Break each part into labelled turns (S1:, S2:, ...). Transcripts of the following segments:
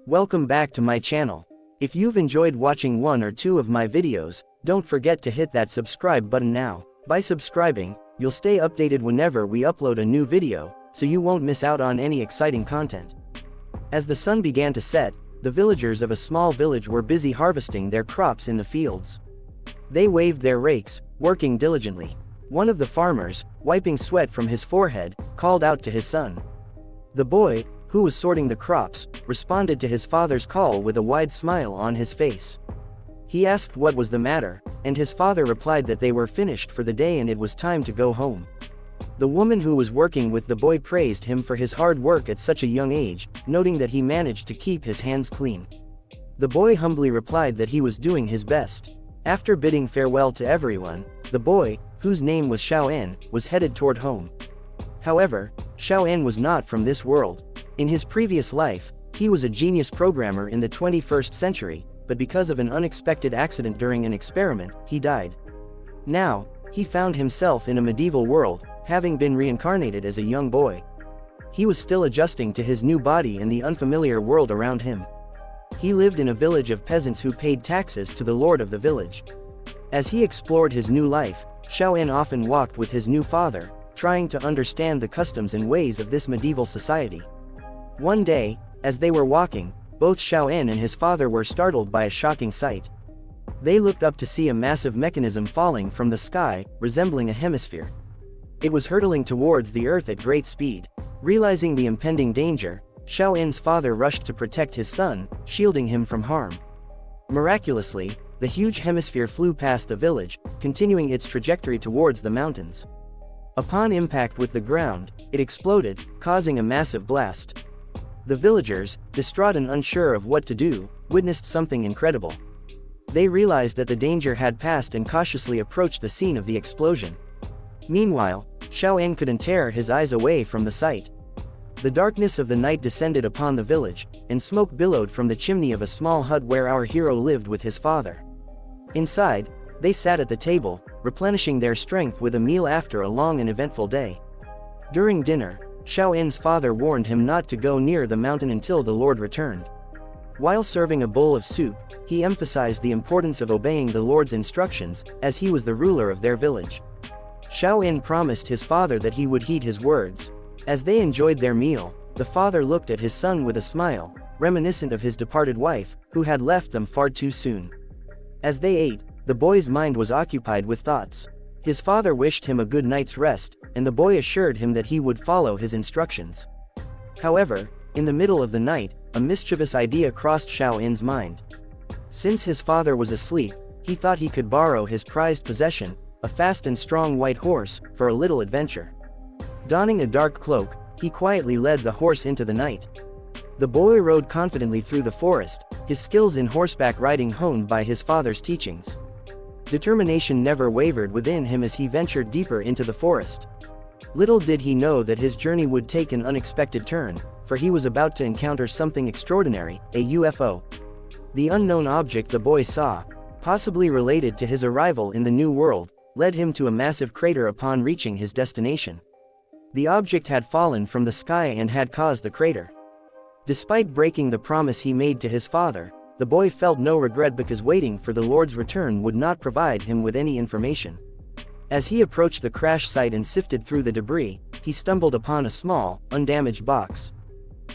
S1: Welcome back to my channel. If you've enjoyed watching one or two of my videos, don't forget to hit that subscribe button now. By subscribing, you'll stay updated whenever we upload a new video, so you won't miss out on any exciting content. As the sun began to set, the villagers of a small village were busy harvesting their crops in the fields. They waved their rakes, working diligently. One of the farmers, wiping sweat from his forehead, called out to his son. The boy, who was sorting the crops, responded to his father's call with a wide smile on his face. He asked what was the matter, and his father replied that they were finished for the day and it was time to go home. The woman who was working with the boy praised him for his hard work at such a young age, noting that he managed to keep his hands clean. The boy humbly replied that he was doing his best. After bidding farewell to everyone, the boy, whose name was Xiao-en, was headed toward home. However, Xiao-en was not from this world. In his previous life, he was a genius programmer in the 21st century, but because of an unexpected accident during an experiment, he died. Now, he found himself in a medieval world, having been reincarnated as a young boy. He was still adjusting to his new body and the unfamiliar world around him. He lived in a village of peasants who paid taxes to the lord of the village. As he explored his new life, Xiao-en often walked with his new father, trying to understand the customs and ways of this medieval society. One day, as they were walking, both Xiao-en and his father were startled by a shocking sight. They looked up to see a massive mechanism falling from the sky, resembling a hemisphere. It was hurtling towards the earth at great speed. Realizing the impending danger, Xiao-en's father rushed to protect his son, shielding him from harm. Miraculously, the huge hemisphere flew past the village, continuing its trajectory towards the mountains. Upon impact with the ground, it exploded, causing a massive blast. The villagers, distraught and unsure of what to do, witnessed something incredible. They realized that the danger had passed and cautiously approached the scene of the explosion. Meanwhile, Xiao-en couldn't tear his eyes away from the sight. The darkness of the night descended upon the village, and smoke billowed from the chimney of a small hut where our hero lived with his father. Inside, they sat at the table, replenishing their strength with a meal after a long and eventful day. During dinner, Xiao-en's father warned him not to go near the mountain until the Lord returned. While serving a bowl of soup, he emphasized the importance of obeying the Lord's instructions, as he was the ruler of their village. Xiao-en promised his father that he would heed his words. As they enjoyed their meal, the father looked at his son with a smile, reminiscent of his departed wife, who had left them far too soon. As they ate, the boy's mind was occupied with thoughts. His father wished him a good night's rest, and the boy assured him that he would follow his instructions. However, in the middle of the night, a mischievous idea crossed Xiao-en's mind. Since his father was asleep, he thought he could borrow his prized possession, a fast and strong white horse, for a little adventure. Donning a dark cloak, he quietly led the horse into the night. The boy rode confidently through the forest, his skills in horseback riding honed by his father's teachings. Determination never wavered within him as he ventured deeper into the forest. Little did he know that his journey would take an unexpected turn, for he was about to encounter something extraordinary, a UFO. The unknown object the boy saw, possibly related to his arrival in the new world, led him to a massive crater upon reaching his destination. The object had fallen from the sky and had caused the crater. Despite breaking the promise he made to his father, the boy felt no regret because waiting for the Lord's return would not provide him with any information. As he approached the crash site and sifted through the debris, he stumbled upon a small, undamaged box.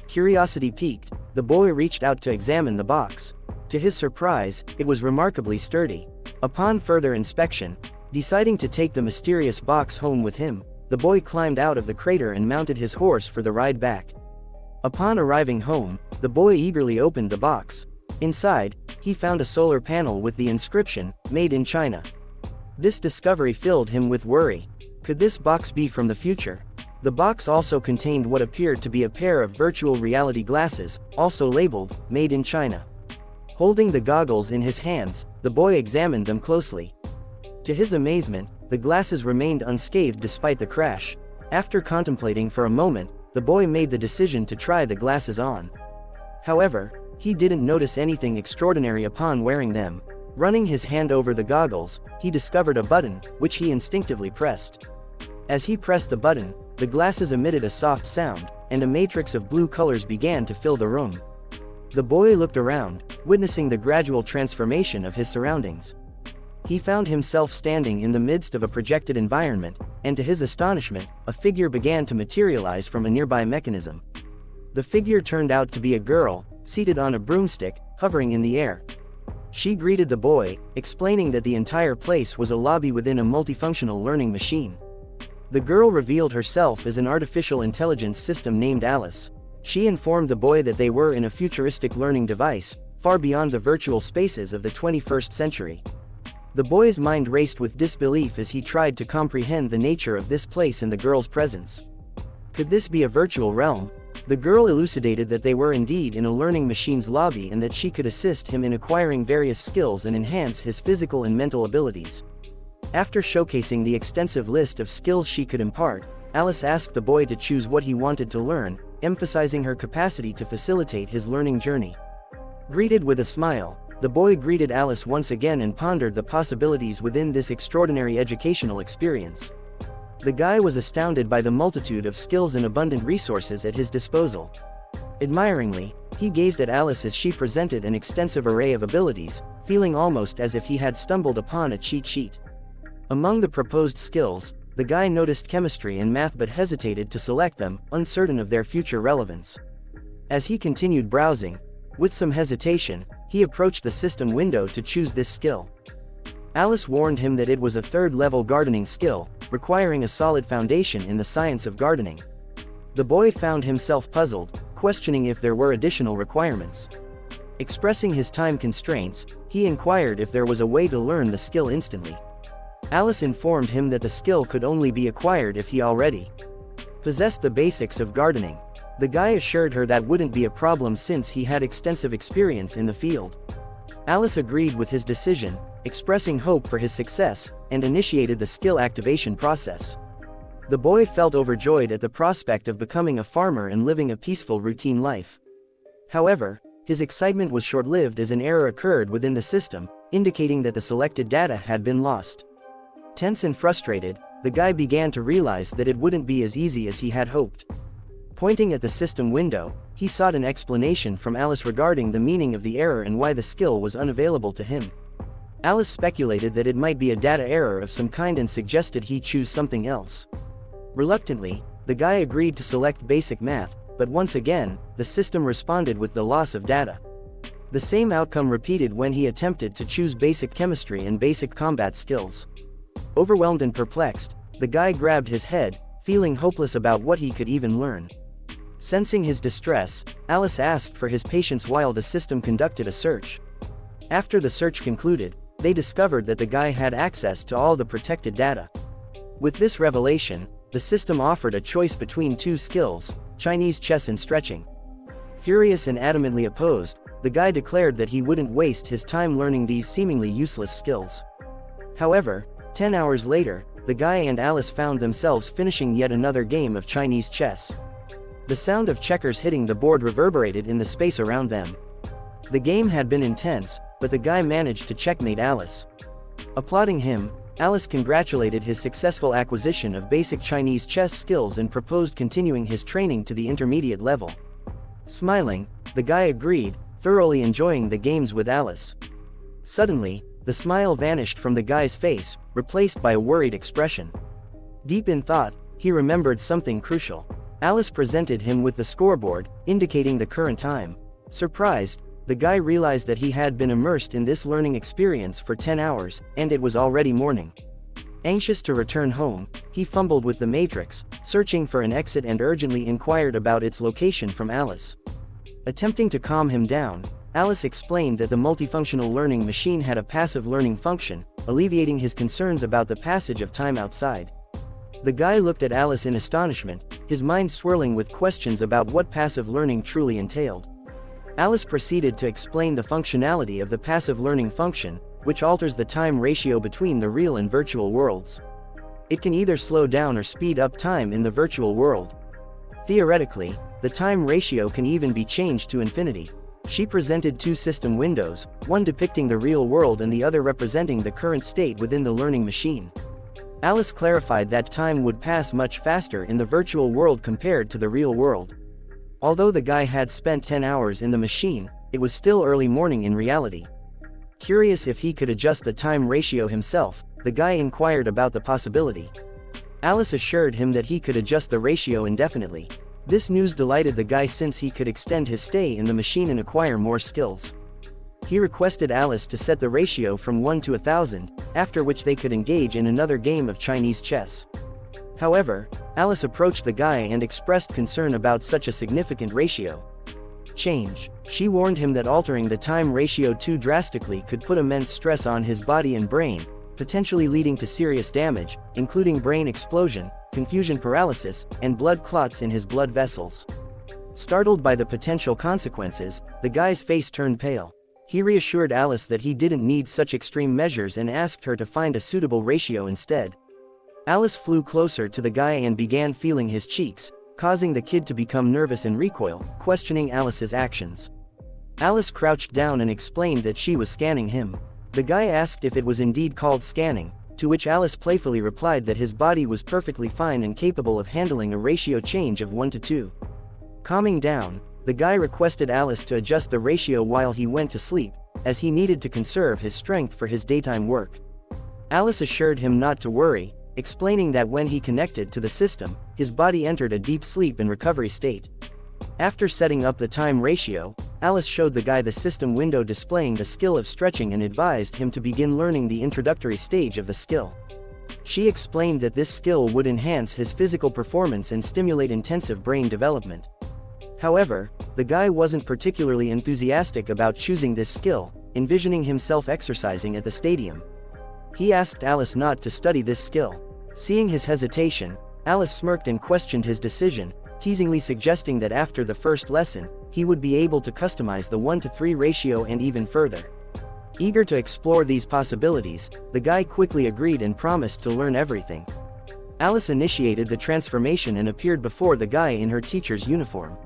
S1: Curiosity piqued, the boy reached out to examine the box. To his surprise, it was remarkably sturdy. Upon further inspection, deciding to take the mysterious box home with him, the boy climbed out of the crater and mounted his horse for the ride back. Upon arriving home, the boy eagerly opened the box. Inside, he found a solar panel with the inscription, "Made in China." This discovery filled him with worry. Could this box be from the future? The box also contained what appeared to be a pair of virtual reality glasses, also labeled, "Made in China." Holding the goggles in his hands, the boy examined them closely. To his amazement, the glasses remained unscathed despite the crash. After contemplating for a moment, the boy made the decision to try the glasses on. However, he didn't notice anything extraordinary upon wearing them. Running his hand over the goggles, he discovered a button, which he instinctively pressed. As he pressed the button, the glasses emitted a soft sound, and a matrix of blue colors began to fill the room. The boy looked around, witnessing the gradual transformation of his surroundings. He found himself standing in the midst of a projected environment, and to his astonishment, a figure began to materialize from a nearby mechanism. The figure turned out to be a girl, seated on a broomstick, hovering in the air. She greeted the boy, explaining that the entire place was a lobby within a multifunctional learning machine. The girl revealed herself as an artificial intelligence system named Alice. She informed the boy that they were in a futuristic learning device, far beyond the virtual spaces of the 21st century. The boy's mind raced with disbelief as he tried to comprehend the nature of this place in the girl's presence. Could this be a virtual realm? The girl elucidated that they were indeed in a learning machine's lobby and that she could assist him in acquiring various skills and enhance his physical and mental abilities. After showcasing the extensive list of skills she could impart, Alice asked the boy to choose what he wanted to learn, emphasizing her capacity to facilitate his learning journey. Greeted with a smile, the boy greeted Alice once again and pondered the possibilities within this extraordinary educational experience. The guy was astounded by the multitude of skills and abundant resources at his disposal. Admiringly, he gazed at Alice as she presented an extensive array of abilities, feeling almost as if he had stumbled upon a cheat sheet. Among the proposed skills, the guy noticed chemistry and math but hesitated to select them, uncertain of their future relevance. As he continued browsing, with some hesitation, he approached the system window to choose this skill. Alice warned him that it was a third-level gardening skill, requiring a solid foundation in the science of gardening. The boy found himself puzzled, questioning if there were additional requirements. Expressing his time constraints, he inquired if there was a way to learn the skill instantly. Alice informed him that the skill could only be acquired if he already possessed the basics of gardening. The guy assured her that wouldn't be a problem since he had extensive experience in the field. Alice agreed with his decision, expressing hope for his success, and initiated the skill activation process. The boy felt overjoyed at the prospect of becoming a farmer and living a peaceful routine life. However, his excitement was short-lived as an error occurred within the system, indicating that the selected data had been lost. Tense and frustrated, the guy began to realize that it wouldn't be as easy as he had hoped. Pointing at the system window, he sought an explanation from Alice regarding the meaning of the error and why the skill was unavailable to him. Alice speculated that it might be a data error of some kind and suggested he choose something else. Reluctantly, the guy agreed to select basic math, but once again, the system responded with the loss of data. The same outcome repeated when he attempted to choose basic chemistry and basic combat skills. Overwhelmed and perplexed, the guy grabbed his head, feeling hopeless about what he could even learn. Sensing his distress, Alice asked for his patience while the system conducted a search. After the search concluded, they discovered that the guy had access to all the protected data. With this revelation, the system offered a choice between two skills, Chinese chess and stretching. Furious and adamantly opposed, the guy declared that he wouldn't waste his time learning these seemingly useless skills. However, 10 hours later, the guy and Alice found themselves finishing yet another game of Chinese chess. The sound of checkers hitting the board reverberated in the space around them. The game had been intense, but the guy managed to checkmate Alice. Applauding him, Alice congratulated his successful acquisition of basic Chinese chess skills and proposed continuing his training to the intermediate level. Smiling, the guy agreed, thoroughly enjoying the games with Alice. Suddenly, the smile vanished from the guy's face, replaced by a worried expression. Deep in thought, he remembered something crucial. Alice presented him with the scoreboard, indicating the current time. Surprised, the guy realized that he had been immersed in this learning experience for 10 hours, and it was already morning. Anxious to return home, he fumbled with the matrix, searching for an exit and urgently inquired about its location from Alice. Attempting to calm him down, Alice explained that the multifunctional learning machine had a passive learning function, alleviating his concerns about the passage of time outside. The guy looked at Alice in astonishment, his mind swirling with questions about what passive learning truly entailed. Alice proceeded to explain the functionality of the passive learning function, which alters the time ratio between the real and virtual worlds. It can either slow down or speed up time in the virtual world. Theoretically, the time ratio can even be changed to infinity. She presented two system windows, one depicting the real world and the other representing the current state within the learning machine. Alice clarified that time would pass much faster in the virtual world compared to the real world. Although the guy had spent 10 hours in the machine, it was still early morning in reality. Curious if he could adjust the time ratio himself, the guy inquired about the possibility. Alice assured him that he could adjust the ratio indefinitely. This news delighted the guy since he could extend his stay in the machine and acquire more skills. He requested Alice to set the ratio from 1 to 1,000, after which they could engage in another game of Chinese chess. However, Alice approached the guy and expressed concern about such a significant ratio change. She warned him that altering the time ratio too drastically could put immense stress on his body and brain, potentially leading to serious damage, including brain explosion, confusion paralysis, and blood clots in his blood vessels. Startled by the potential consequences, the guy's face turned pale. He reassured Alice that he didn't need such extreme measures and asked her to find a suitable ratio instead. Alice flew closer to the guy and began feeling his cheeks, causing the kid to become nervous and recoil, questioning Alice's actions. Alice crouched down and explained that she was scanning him. The guy asked if it was indeed called scanning, to which Alice playfully replied that his body was perfectly fine and capable of handling a ratio change of 1 to 2. Calming down, the guy requested Alice to adjust the ratio while he went to sleep, as he needed to conserve his strength for his daytime work. Alice assured him not to worry, explaining that when he connected to the system, his body entered a deep sleep and recovery state. After setting up the time ratio, Alice showed the guy the system window displaying the skill of stretching and advised him to begin learning the introductory stage of the skill. She explained that this skill would enhance his physical performance and stimulate intensive brain development. However, the guy wasn't particularly enthusiastic about choosing this skill, envisioning himself exercising at the stadium. He asked Alice not to study this skill. Seeing his hesitation, Alice smirked and questioned his decision, teasingly suggesting that after the first lesson, he would be able to customize the 1 to 3 ratio and even further. Eager to explore these possibilities, the guy quickly agreed and promised to learn everything. Alice initiated the transformation and appeared before the guy in her teacher's uniform.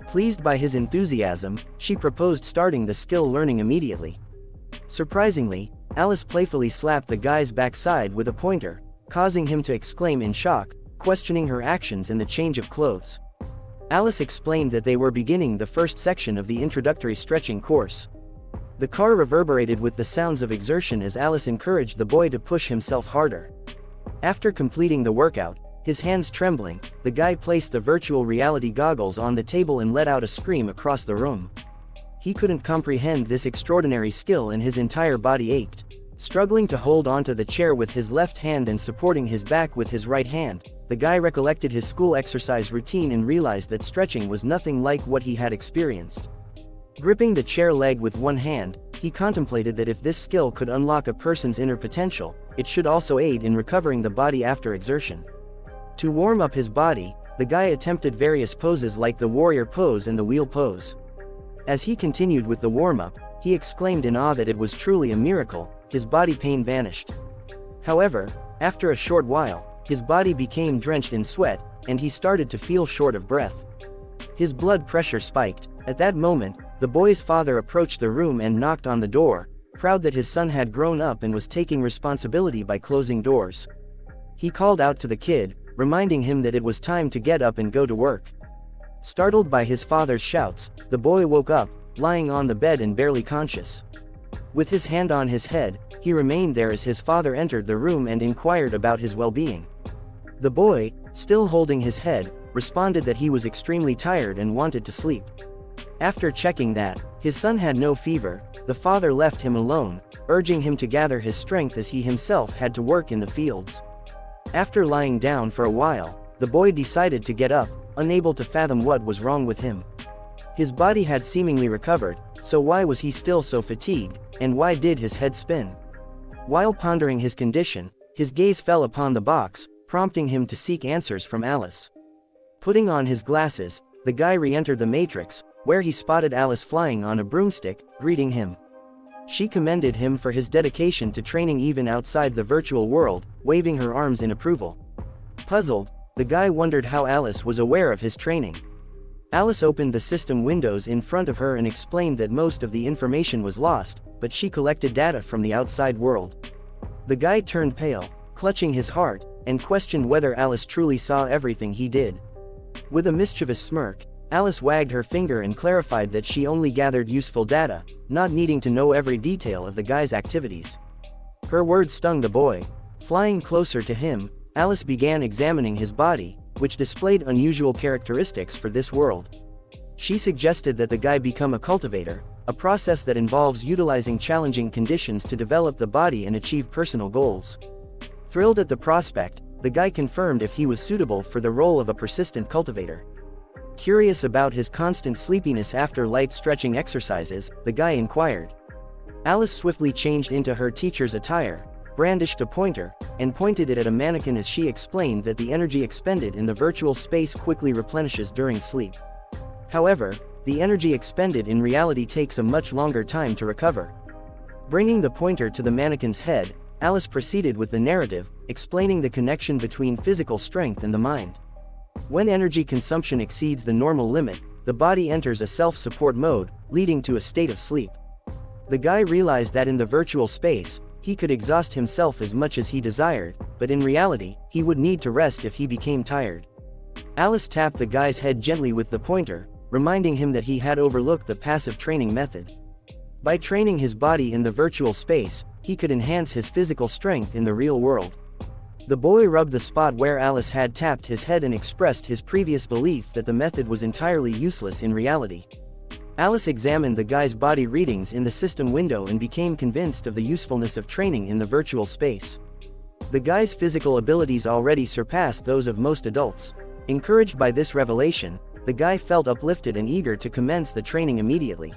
S1: Pleased by his enthusiasm, she proposed starting the skill learning immediately. Surprisingly, Alice playfully slapped the guy's backside with a pointer, causing him to exclaim in shock, questioning her actions and the change of clothes. Alice explained that they were beginning the first section of the introductory stretching course. The car reverberated with the sounds of exertion as Alice encouraged the boy to push himself harder. After completing the workout, his hands trembling, the guy placed the virtual reality goggles on the table and let out a scream across the room. He couldn't comprehend this extraordinary skill and his entire body ached. Struggling to hold onto the chair with his left hand and supporting his back with his right hand, the guy recollected his school exercise routine and realized that stretching was nothing like what he had experienced. Gripping the chair leg with one hand, he contemplated that if this skill could unlock a person's inner potential, it should also aid in recovering the body after exertion. To warm up his body, the guy attempted various poses like the warrior pose and the wheel pose. As he continued with the warm-up, he exclaimed in awe that it was truly a miracle. His body pain vanished. However, after a short while, his body became drenched in sweat, and he started to feel short of breath. His blood pressure spiked. At that moment, the boy's father approached the room and knocked on the door, proud that his son had grown up and was taking responsibility by closing doors. He called out to the kid, reminding him that it was time to get up and go to work. Startled by his father's shouts, the boy woke up, lying on the bed and barely conscious. With his hand on his head, he remained there as his father entered the room and inquired about his well-being. The boy, still holding his head, responded that he was extremely tired and wanted to sleep. After checking that his son had no fever, the father left him alone, urging him to gather his strength as he himself had to work in the fields. After lying down for a while, the boy decided to get up, unable to fathom what was wrong with him. His body had seemingly recovered, so why was he still so fatigued, and why did his head spin? While pondering his condition, his gaze fell upon the box, prompting him to seek answers from Alice. Putting on his glasses, the guy re-entered the matrix, where he spotted Alice flying on a broomstick, greeting him. She commended him for his dedication to training even outside the virtual world, waving her arms in approval. Puzzled, the guy wondered how Alice was aware of his training. Alice opened the system windows in front of her and explained that most of the information was lost, but she collected data from the outside world. The guy turned pale, clutching his heart, and questioned whether Alice truly saw everything he did. With a mischievous smirk, Alice wagged her finger and clarified that she only gathered useful data, not needing to know every detail of the guy's activities. Her words stung the boy. Flying closer to him, Alice began examining his body, which displayed unusual characteristics for this world. She suggested that the guy become a cultivator, a process that involves utilizing challenging conditions to develop the body and achieve personal goals. Thrilled at the prospect, the guy confirmed if he was suitable for the role of a persistent cultivator. Curious about his constant sleepiness after light stretching exercises, the guy inquired. Alice swiftly changed into her teacher's attire, brandished a pointer, and pointed it at a mannequin as she explained that the energy expended in the virtual space quickly replenishes during sleep. However, the energy expended in reality takes a much longer time to recover. Bringing the pointer to the mannequin's head, Alice proceeded with the narrative, explaining the connection between physical strength and the mind. When energy consumption exceeds the normal limit, the body enters a self-support mode, leading to a state of sleep. The guy realized that in the virtual space, he could exhaust himself as much as he desired, but in reality, he would need to rest if he became tired. Alice tapped the guy's head gently with the pointer, reminding him that he had overlooked the passive training method. By training his body in the virtual space, he could enhance his physical strength in the real world. The boy rubbed the spot where Alice had tapped his head and expressed his previous belief that the method was entirely useless in reality. Alice examined the guy's body readings in the system window and became convinced of the usefulness of training in the virtual space. The guy's physical abilities already surpassed those of most adults. Encouraged by this revelation, the guy felt uplifted and eager to commence the training immediately.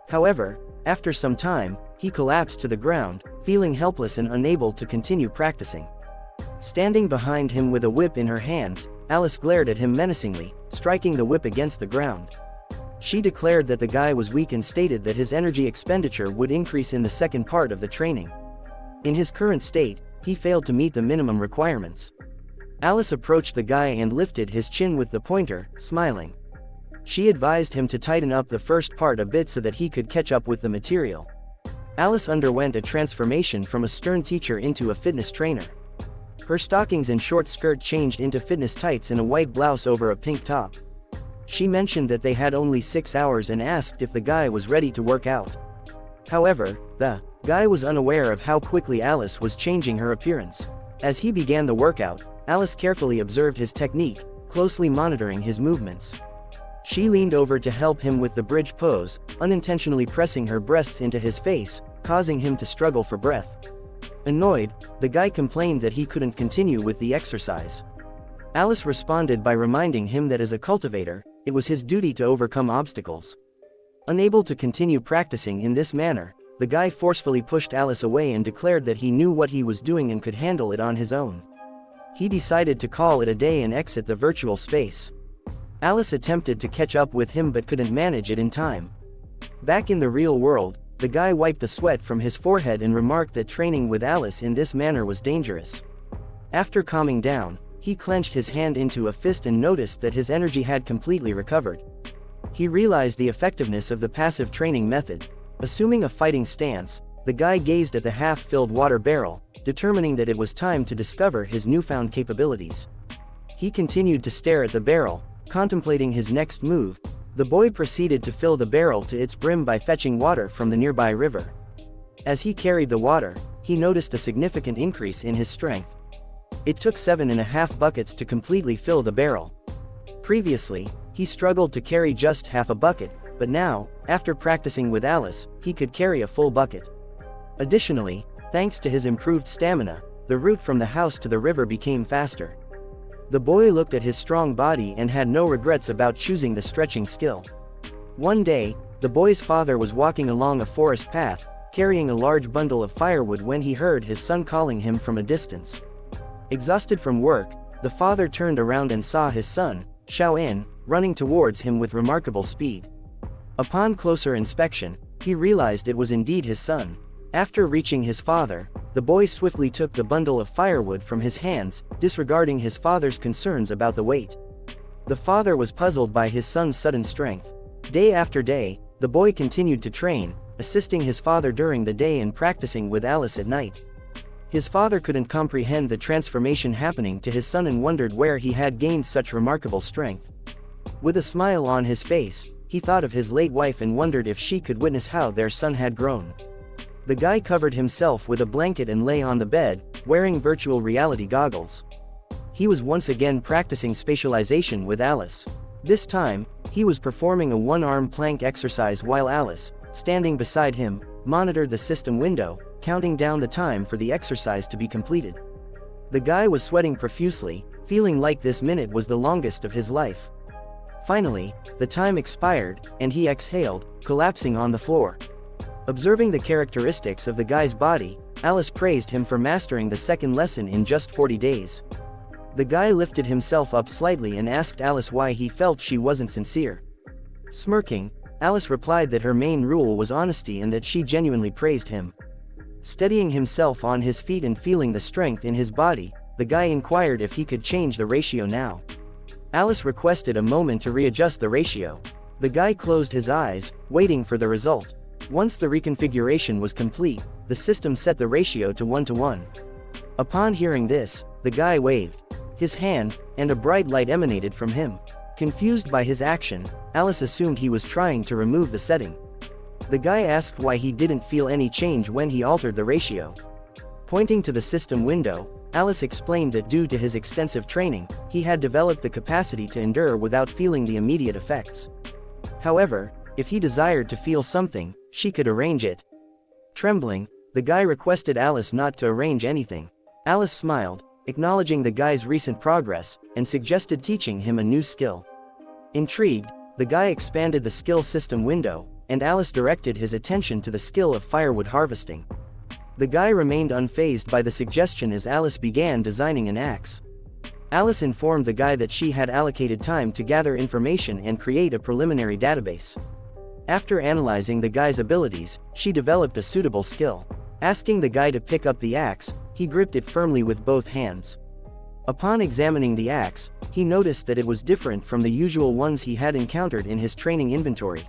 S1: However, after some time, he collapsed to the ground, feeling helpless and unable to continue practicing. Standing behind him with a whip in her hands, Alice glared at him menacingly, striking the whip against the ground. She declared that the guy was weak and stated that his energy expenditure would increase in the second part of the training. In his current state, he failed to meet the minimum requirements. Alice approached the guy and lifted his chin with the pointer, smiling. She advised him to tighten up the first part a bit so that he could catch up with the material. Alice underwent a transformation from a stern teacher into a fitness trainer. Her stockings and short skirt changed into fitness tights and a white blouse over a pink top. She mentioned that they had only 6 hours and asked if the guy was ready to work out. However, the guy was unaware of how quickly Alice was changing her appearance. As he began the workout, Alice carefully observed his technique, closely monitoring his movements. She leaned over to help him with the bridge pose, unintentionally pressing her breasts into his face, causing him to struggle for breath. Annoyed, the guy complained that he couldn't continue with the exercise. Alice responded by reminding him that as a cultivator, it was his duty to overcome obstacles. Unable to continue practicing in this manner, the guy forcefully pushed Alice away and declared that he knew what he was doing and could handle it on his own. He decided to call it a day and exit the virtual space. Alice attempted to catch up with him but couldn't manage it in time. Back in the real world, the guy wiped the sweat from his forehead and remarked that training with Alice in this manner was dangerous. After calming down, he clenched his hand into a fist and noticed that his energy had completely recovered. He realized the effectiveness of the passive training method. Assuming a fighting stance, the guy gazed at the half-filled water barrel, determining that it was time to discover his newfound capabilities. He continued to stare at the barrel, contemplating his next move. The boy proceeded to fill the barrel to its brim by fetching water from the nearby river. As he carried the water, he noticed a significant increase in his strength. It took 7.5 buckets to completely fill the barrel. Previously, he struggled to carry just half a bucket, but now, after practicing with Alice, he could carry a full bucket. Additionally, thanks to his improved stamina, the route from the house to the river became faster. The boy looked at his strong body and had no regrets about choosing the stretching skill. One day, the boy's father was walking along a forest path, carrying a large bundle of firewood when he heard his son calling him from a distance. Exhausted from work, the father turned around and saw his son, Xiao-in, running towards him with remarkable speed. Upon closer inspection, he realized it was indeed his son. After reaching his father, the boy swiftly took the bundle of firewood from his hands, disregarding his father's concerns about the weight. The father was puzzled by his son's sudden strength. Day after day, the boy continued to train, assisting his father during the day and practicing with Alice at night. His father couldn't comprehend the transformation happening to his son and wondered where he had gained such remarkable strength. With a smile on his face, he thought of his late wife and wondered if she could witness how their son had grown. The guy covered himself with a blanket and lay on the bed, wearing virtual reality goggles. He was once again practicing spatialization with Alice. This time, he was performing a one-arm plank exercise while Alice, standing beside him, monitored the system window, counting down the time for the exercise to be completed. The guy was sweating profusely, feeling like this minute was the longest of his life. Finally, the time expired, and he exhaled, collapsing on the floor. Observing the characteristics of the guy's body, Alice praised him for mastering the second lesson in just 40 days. The guy lifted himself up slightly and asked Alice why he felt she wasn't sincere. Smirking, Alice replied that her main rule was honesty and that she genuinely praised him. Steadying himself on his feet and feeling the strength in his body, the guy inquired if he could change the ratio now. Alice requested a moment to readjust the ratio. The guy closed his eyes, waiting for the result. Once the reconfiguration was complete, the system set the ratio to 1:1. Upon hearing this, the guy waved his hand, and a bright light emanated from him. Confused by his action, Alice assumed he was trying to remove the setting. The guy asked why he didn't feel any change when he altered the ratio. Pointing to the system window, Alice explained that due to his extensive training, he had developed the capacity to endure without feeling the immediate effects. However, if he desired to feel something, she could arrange it. Trembling, the guy requested Alice not to arrange anything. Alice smiled, acknowledging the guy's recent progress, and suggested teaching him a new skill. Intrigued, the guy expanded the skill system window, and Alice directed his attention to the skill of firewood harvesting. The guy remained unfazed by the suggestion as Alice began designing an axe. Alice informed the guy that she had allocated time to gather information and create a preliminary database. After analyzing the guy's abilities, she developed a suitable skill. Asking the guy to pick up the axe, he gripped it firmly with both hands. Upon examining the axe, he noticed that it was different from the usual ones he had encountered in his training inventory.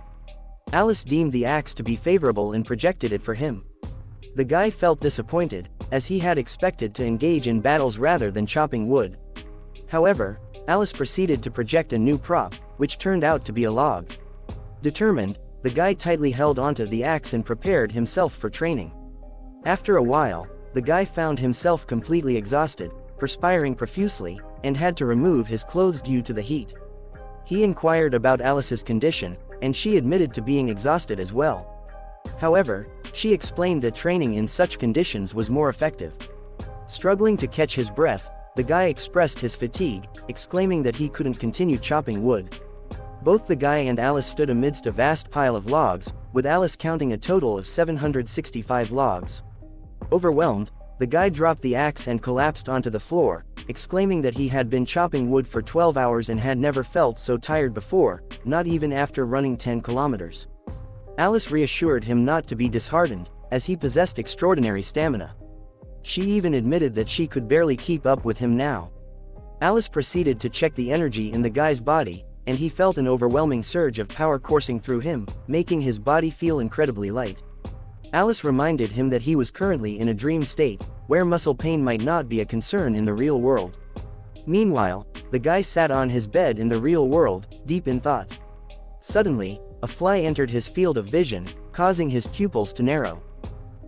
S1: Alice deemed the axe to be favorable and projected it for him. The guy felt disappointed, as he had expected to engage in battles rather than chopping wood. However, Alice proceeded to project a new prop, which turned out to be a log. Determined, the guy tightly held onto the axe and prepared himself for training. After a while, the guy found himself completely exhausted, perspiring profusely, and had to remove his clothes due to the heat. He inquired about Alice's condition, and she admitted to being exhausted as well. However, she explained that training in such conditions was more effective. Struggling to catch his breath, the guy expressed his fatigue, exclaiming that he couldn't continue chopping wood. Both the guy and Alice stood amidst a vast pile of logs, with Alice counting a total of 765 logs. Overwhelmed, the guy dropped the axe and collapsed onto the floor, exclaiming that he had been chopping wood for 12 hours and had never felt so tired before, not even after running 10 kilometers. Alice reassured him not to be disheartened, as he possessed extraordinary stamina. She even admitted that she could barely keep up with him now. Alice proceeded to check the energy in the guy's body, and he felt an overwhelming surge of power coursing through him, making his body feel incredibly light. Alice reminded him that he was currently in a dream state, where muscle pain might not be a concern in the real world. Meanwhile, the guy sat on his bed in the real world, deep in thought. Suddenly, a fly entered his field of vision, causing his pupils to narrow.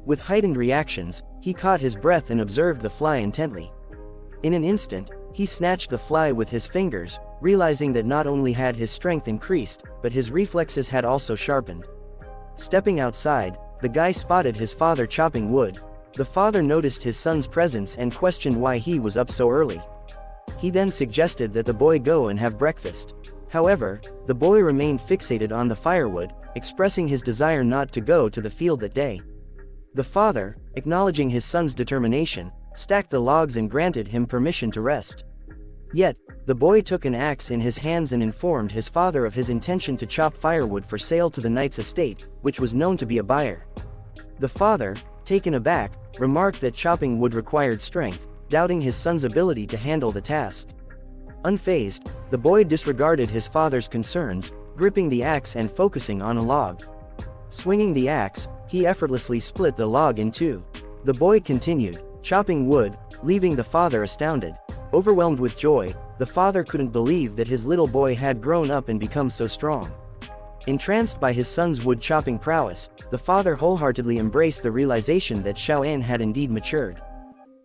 S1: With heightened reactions, he caught his breath and observed the fly intently. In an instant, he snatched the fly with his fingers, realizing that not only had his strength increased, but his reflexes had also sharpened. Stepping outside, the guy spotted his father chopping wood. The father noticed his son's presence and questioned why he was up so early. He then suggested that the boy go and have breakfast. However, the boy remained fixated on the firewood, expressing his desire not to go to the field that day. The father, acknowledging his son's determination, stacked the logs and granted him permission to rest. Yet, the boy took an axe in his hands and informed his father of his intention to chop firewood for sale to the knight's estate, which was known to be a buyer. The father, taken aback, remarked that chopping wood required strength, doubting his son's ability to handle the task. Unfazed, the boy disregarded his father's concerns, gripping the axe and focusing on a log. Swinging the axe, he effortlessly split the log in two. The boy continued, chopping wood, leaving the father astounded. Overwhelmed with joy, the father couldn't believe that his little boy had grown up and become so strong. Entranced by his son's wood-chopping prowess, the father wholeheartedly embraced the realization that Xiaoan had indeed matured.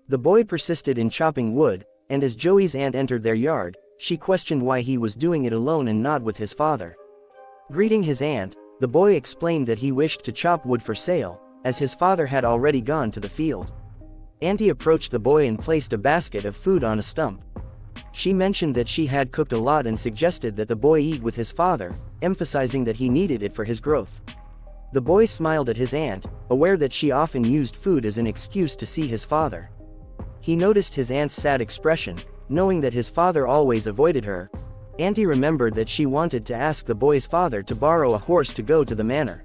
S1: The boy persisted in chopping wood, and as Joey's aunt entered their yard, she questioned why he was doing it alone and not with his father. Greeting his aunt, the boy explained that he wished to chop wood for sale, as his father had already gone to the field. Auntie approached the boy and placed a basket of food on a stump. She mentioned that she had cooked a lot and suggested that the boy eat with his father, emphasizing that he needed it for his growth. The boy smiled at his aunt, aware that she often used food as an excuse to see his father. He noticed his aunt's sad expression, knowing that his father always avoided her. Auntie remembered that she wanted to ask the boy's father to borrow a horse to go to the manor.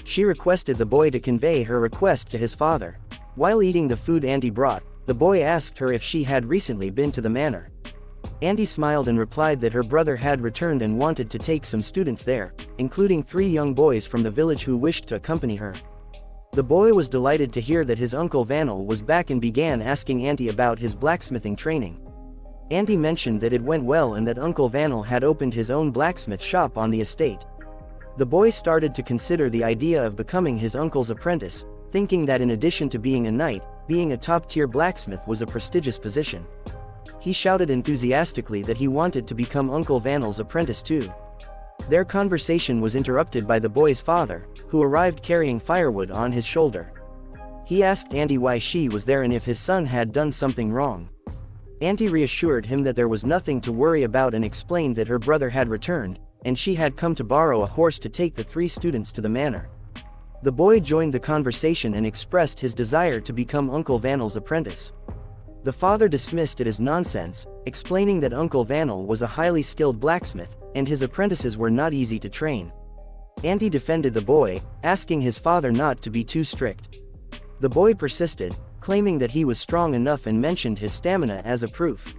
S1: She requested the boy to convey her request to his father. While eating the food Auntie brought, the boy asked her if she had recently been to the manor. Auntie smiled and replied that her brother had returned and wanted to take some students there, including 3 young boys from the village who wished to accompany her. The boy was delighted to hear that his uncle Vanel was back and began asking Auntie about his blacksmithing training. Auntie mentioned that it went well and that Uncle Vanel had opened his own blacksmith shop on the estate. The boy started to consider the idea of becoming his uncle's apprentice, thinking that in addition to being a knight, being a top-tier blacksmith was a prestigious position. He shouted enthusiastically that he wanted to become Uncle Vanel's apprentice too. Their conversation was interrupted by the boy's father, who arrived carrying firewood on his shoulder. He asked Auntie why she was there and if his son had done something wrong. Auntie reassured him that there was nothing to worry about and explained that her brother had returned, and she had come to borrow a horse to take the 3 students to the manor. The boy joined the conversation and expressed his desire to become Uncle Vanel's apprentice. The father dismissed it as nonsense, explaining that Uncle Vanel was a highly skilled blacksmith, and his apprentices were not easy to train. Auntie defended the boy, asking his father not to be too strict. The boy persisted, claiming that he was strong enough and mentioned his stamina as a proof.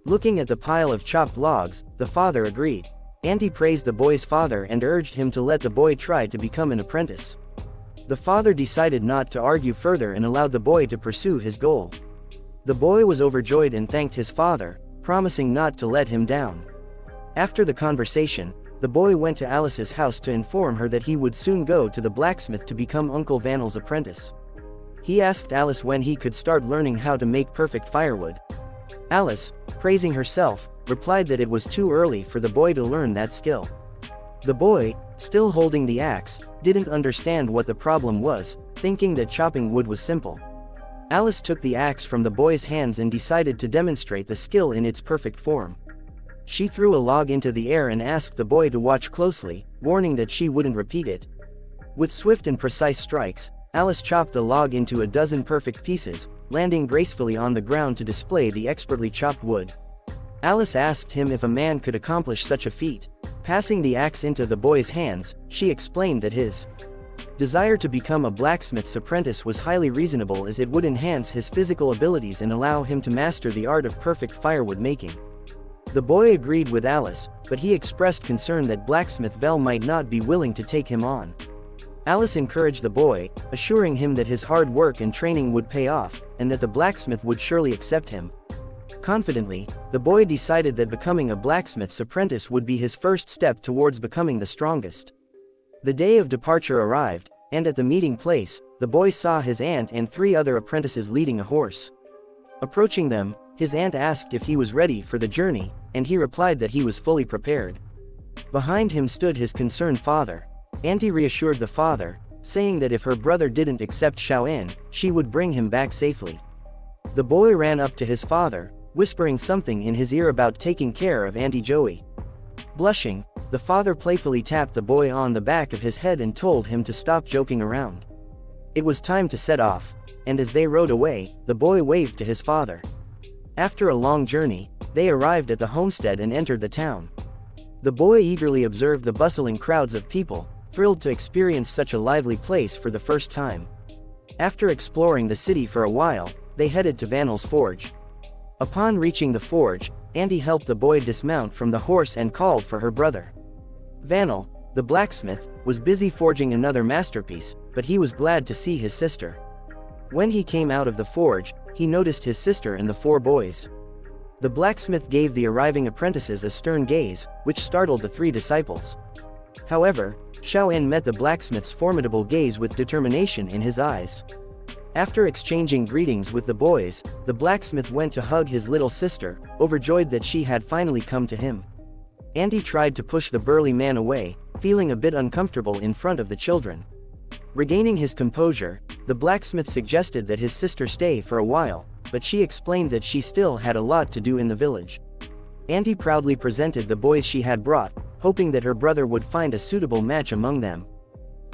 S1: Looking at the pile of chopped logs, the father agreed. Auntie praised the boy's father and urged him to let the boy try to become an apprentice. The father decided not to argue further and allowed the boy to pursue his goal. The boy was overjoyed and thanked his father, promising not to let him down. After the conversation, the boy went to Alice's house to inform her that he would soon go to the blacksmith to become Uncle Vanel's apprentice. He asked Alice when he could start learning how to make perfect firewood. Alice, praising herself, replied that it was too early for the boy to learn that skill. The boy, still holding the axe, didn't understand what the problem was, thinking that chopping wood was simple. Alice took the axe from the boy's hands and decided to demonstrate the skill in its perfect form. She threw a log into the air and asked the boy to watch closely, warning that she wouldn't repeat it. With swift and precise strikes, Alice chopped the log into a dozen perfect pieces, landing gracefully on the ground to display the expertly chopped wood. Alice asked him if a man could accomplish such a feat. Passing the axe into the boy's hands, she explained that his desire to become a blacksmith's apprentice was highly reasonable as it would enhance his physical abilities and allow him to master the art of perfect firewood making. The boy agreed with Alice, but he expressed concern that blacksmith Vel might not be willing to take him on. Alice encouraged the boy, assuring him that his hard work and training would pay off, and that the blacksmith would surely accept him. Confidently, the boy decided that becoming a blacksmith's apprentice would be his first step towards becoming the strongest. The day of departure arrived, and at the meeting place, the boy saw his aunt and 3 other apprentices leading a horse. Approaching them, his aunt asked if he was ready for the journey, and he replied that he was fully prepared. Behind him stood his concerned father. Auntie reassured the father, saying that if her brother didn't accept Xiaoan, she would bring him back safely. The boy ran up to his father, whispering something in his ear about taking care of Auntie Joey. Blushing, the father playfully tapped the boy on the back of his head and told him to stop joking around. It was time to set off, and as they rode away, the boy waved to his father. After a long journey, they arrived at the homestead and entered the town. The boy eagerly observed the bustling crowds of people, thrilled to experience such a lively place for the first time. After exploring the city for a while, they headed to Vanel's forge. Upon reaching the forge, Auntie helped the boy dismount from the horse and called for her brother. Vanel, the blacksmith, was busy forging another masterpiece, but he was glad to see his sister. When he came out of the forge, he noticed his sister and the 4 boys. The blacksmith gave the arriving apprentices a stern gaze, which startled the 3 disciples. However, Xiao-in met the blacksmith's formidable gaze with determination in his eyes. After exchanging greetings with the boys, the blacksmith went to hug his little sister, overjoyed that she had finally come to him. Andy tried to push the burly man away, feeling a bit uncomfortable in front of the children. Regaining his composure, the blacksmith suggested that his sister stay for a while, but she explained that she still had a lot to do in the village. Andy proudly presented the boys she had brought, hoping that her brother would find a suitable match among them.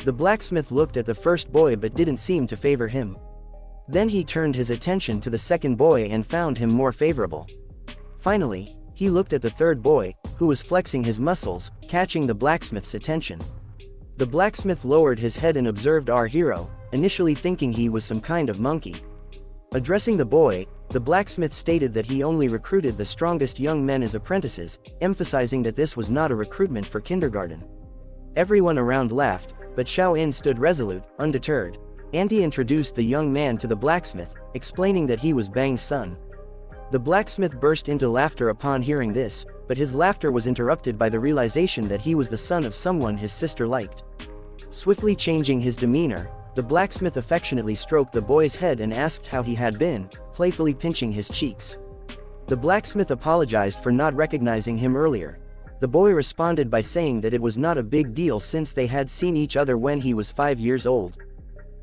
S1: The blacksmith looked at the first boy but didn't seem to favor him. Then he turned his attention to the second boy and found him more favorable. Finally, he looked at the third boy, who was flexing his muscles, catching the blacksmith's attention. The blacksmith lowered his head and observed our hero, initially thinking he was some kind of monkey. Addressing the boy, the blacksmith stated that he only recruited the strongest young men as apprentices, emphasizing that this was not a recruitment for kindergarten. Everyone around laughed, but Xiao-in stood resolute, undeterred. Andy introduced the young man to the blacksmith, explaining that he was Bang's son. The blacksmith burst into laughter upon hearing this, but his laughter was interrupted by the realization that he was the son of someone his sister liked. Swiftly changing his demeanor, the blacksmith affectionately stroked the boy's head and asked how he had been, playfully pinching his cheeks. The blacksmith apologized for not recognizing him earlier. The boy responded by saying that it was not a big deal since they had seen each other when he was 5 years old.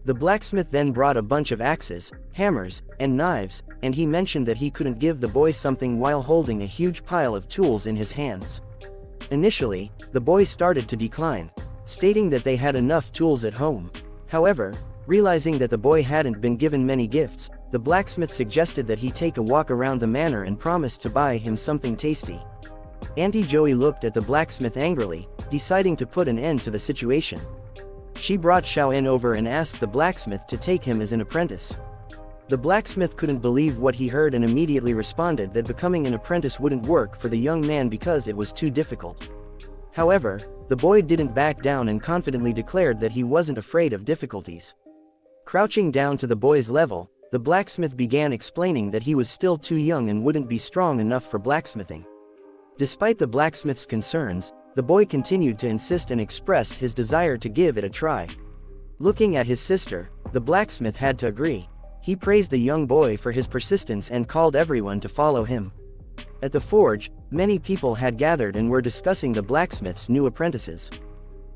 S1: The blacksmith then brought a bunch of axes, hammers, and knives, and he mentioned that he couldn't give the boy something while holding a huge pile of tools in his hands. Initially, the boy started to decline, stating that they had enough tools at home. However, realizing that the boy hadn't been given many gifts, the blacksmith suggested that he take a walk around the manor and promised to buy him something tasty. Auntie Joey looked at the blacksmith angrily, deciding to put an end to the situation. She brought Xiao-in over and asked the blacksmith to take him as an apprentice. The blacksmith couldn't believe what he heard and immediately responded that becoming an apprentice wouldn't work for the young man because it was too difficult. However, the boy didn't back down and confidently declared that he wasn't afraid of difficulties. Crouching down to the boy's level, the blacksmith began explaining that he was still too young and wouldn't be strong enough for blacksmithing. Despite the blacksmith's concerns, the boy continued to insist and expressed his desire to give it a try. Looking at his sister, the blacksmith had to agree. He praised the young boy for his persistence and called everyone to follow him. At the forge, many people had gathered and were discussing the blacksmith's new apprentices.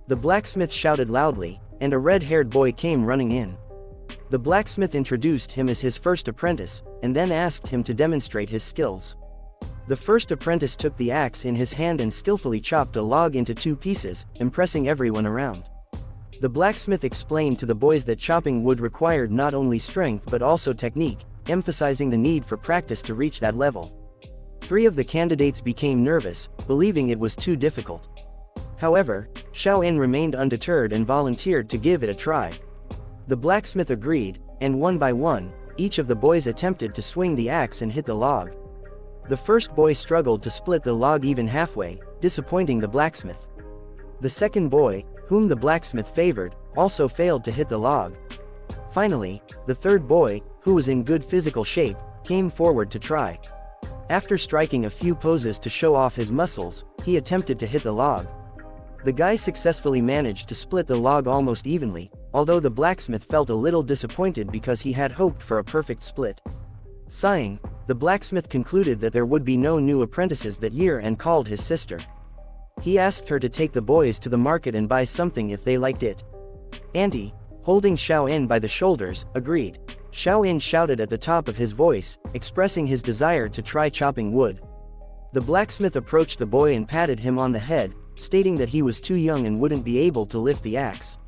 S1: The blacksmith shouted loudly, and a red-haired boy came running in. The blacksmith introduced him as his first apprentice, and then asked him to demonstrate his skills. The first apprentice took the axe in his hand and skillfully chopped a log into 2 pieces, impressing everyone around. The blacksmith explained to the boys that chopping wood required not only strength but also technique, emphasizing the need for practice to reach that level. 3 of the candidates became nervous, believing it was too difficult. However, Xiao-in remained undeterred and volunteered to give it a try. The blacksmith agreed, and one by one, each of the boys attempted to swing the axe and hit the log. The first boy struggled to split the log even halfway, disappointing the blacksmith. The second boy, whom the blacksmith favored, also failed to hit the log. Finally, the third boy, who was in good physical shape, came forward to try. After striking a few poses to show off his muscles, he attempted to hit the log. The guy successfully managed to split the log almost evenly, although the blacksmith felt a little disappointed because he had hoped for a perfect split. Sighing, the blacksmith concluded that there would be no new apprentices that year and called his sister. He asked her to take the boys to the market and buy something if they liked it. Auntie, holding Xiao-in by the shoulders, agreed. Xiao-in shouted at the top of his voice, expressing his desire to try chopping wood. The blacksmith approached the boy and patted him on the head, stating that he was too young and wouldn't be able to lift the axe.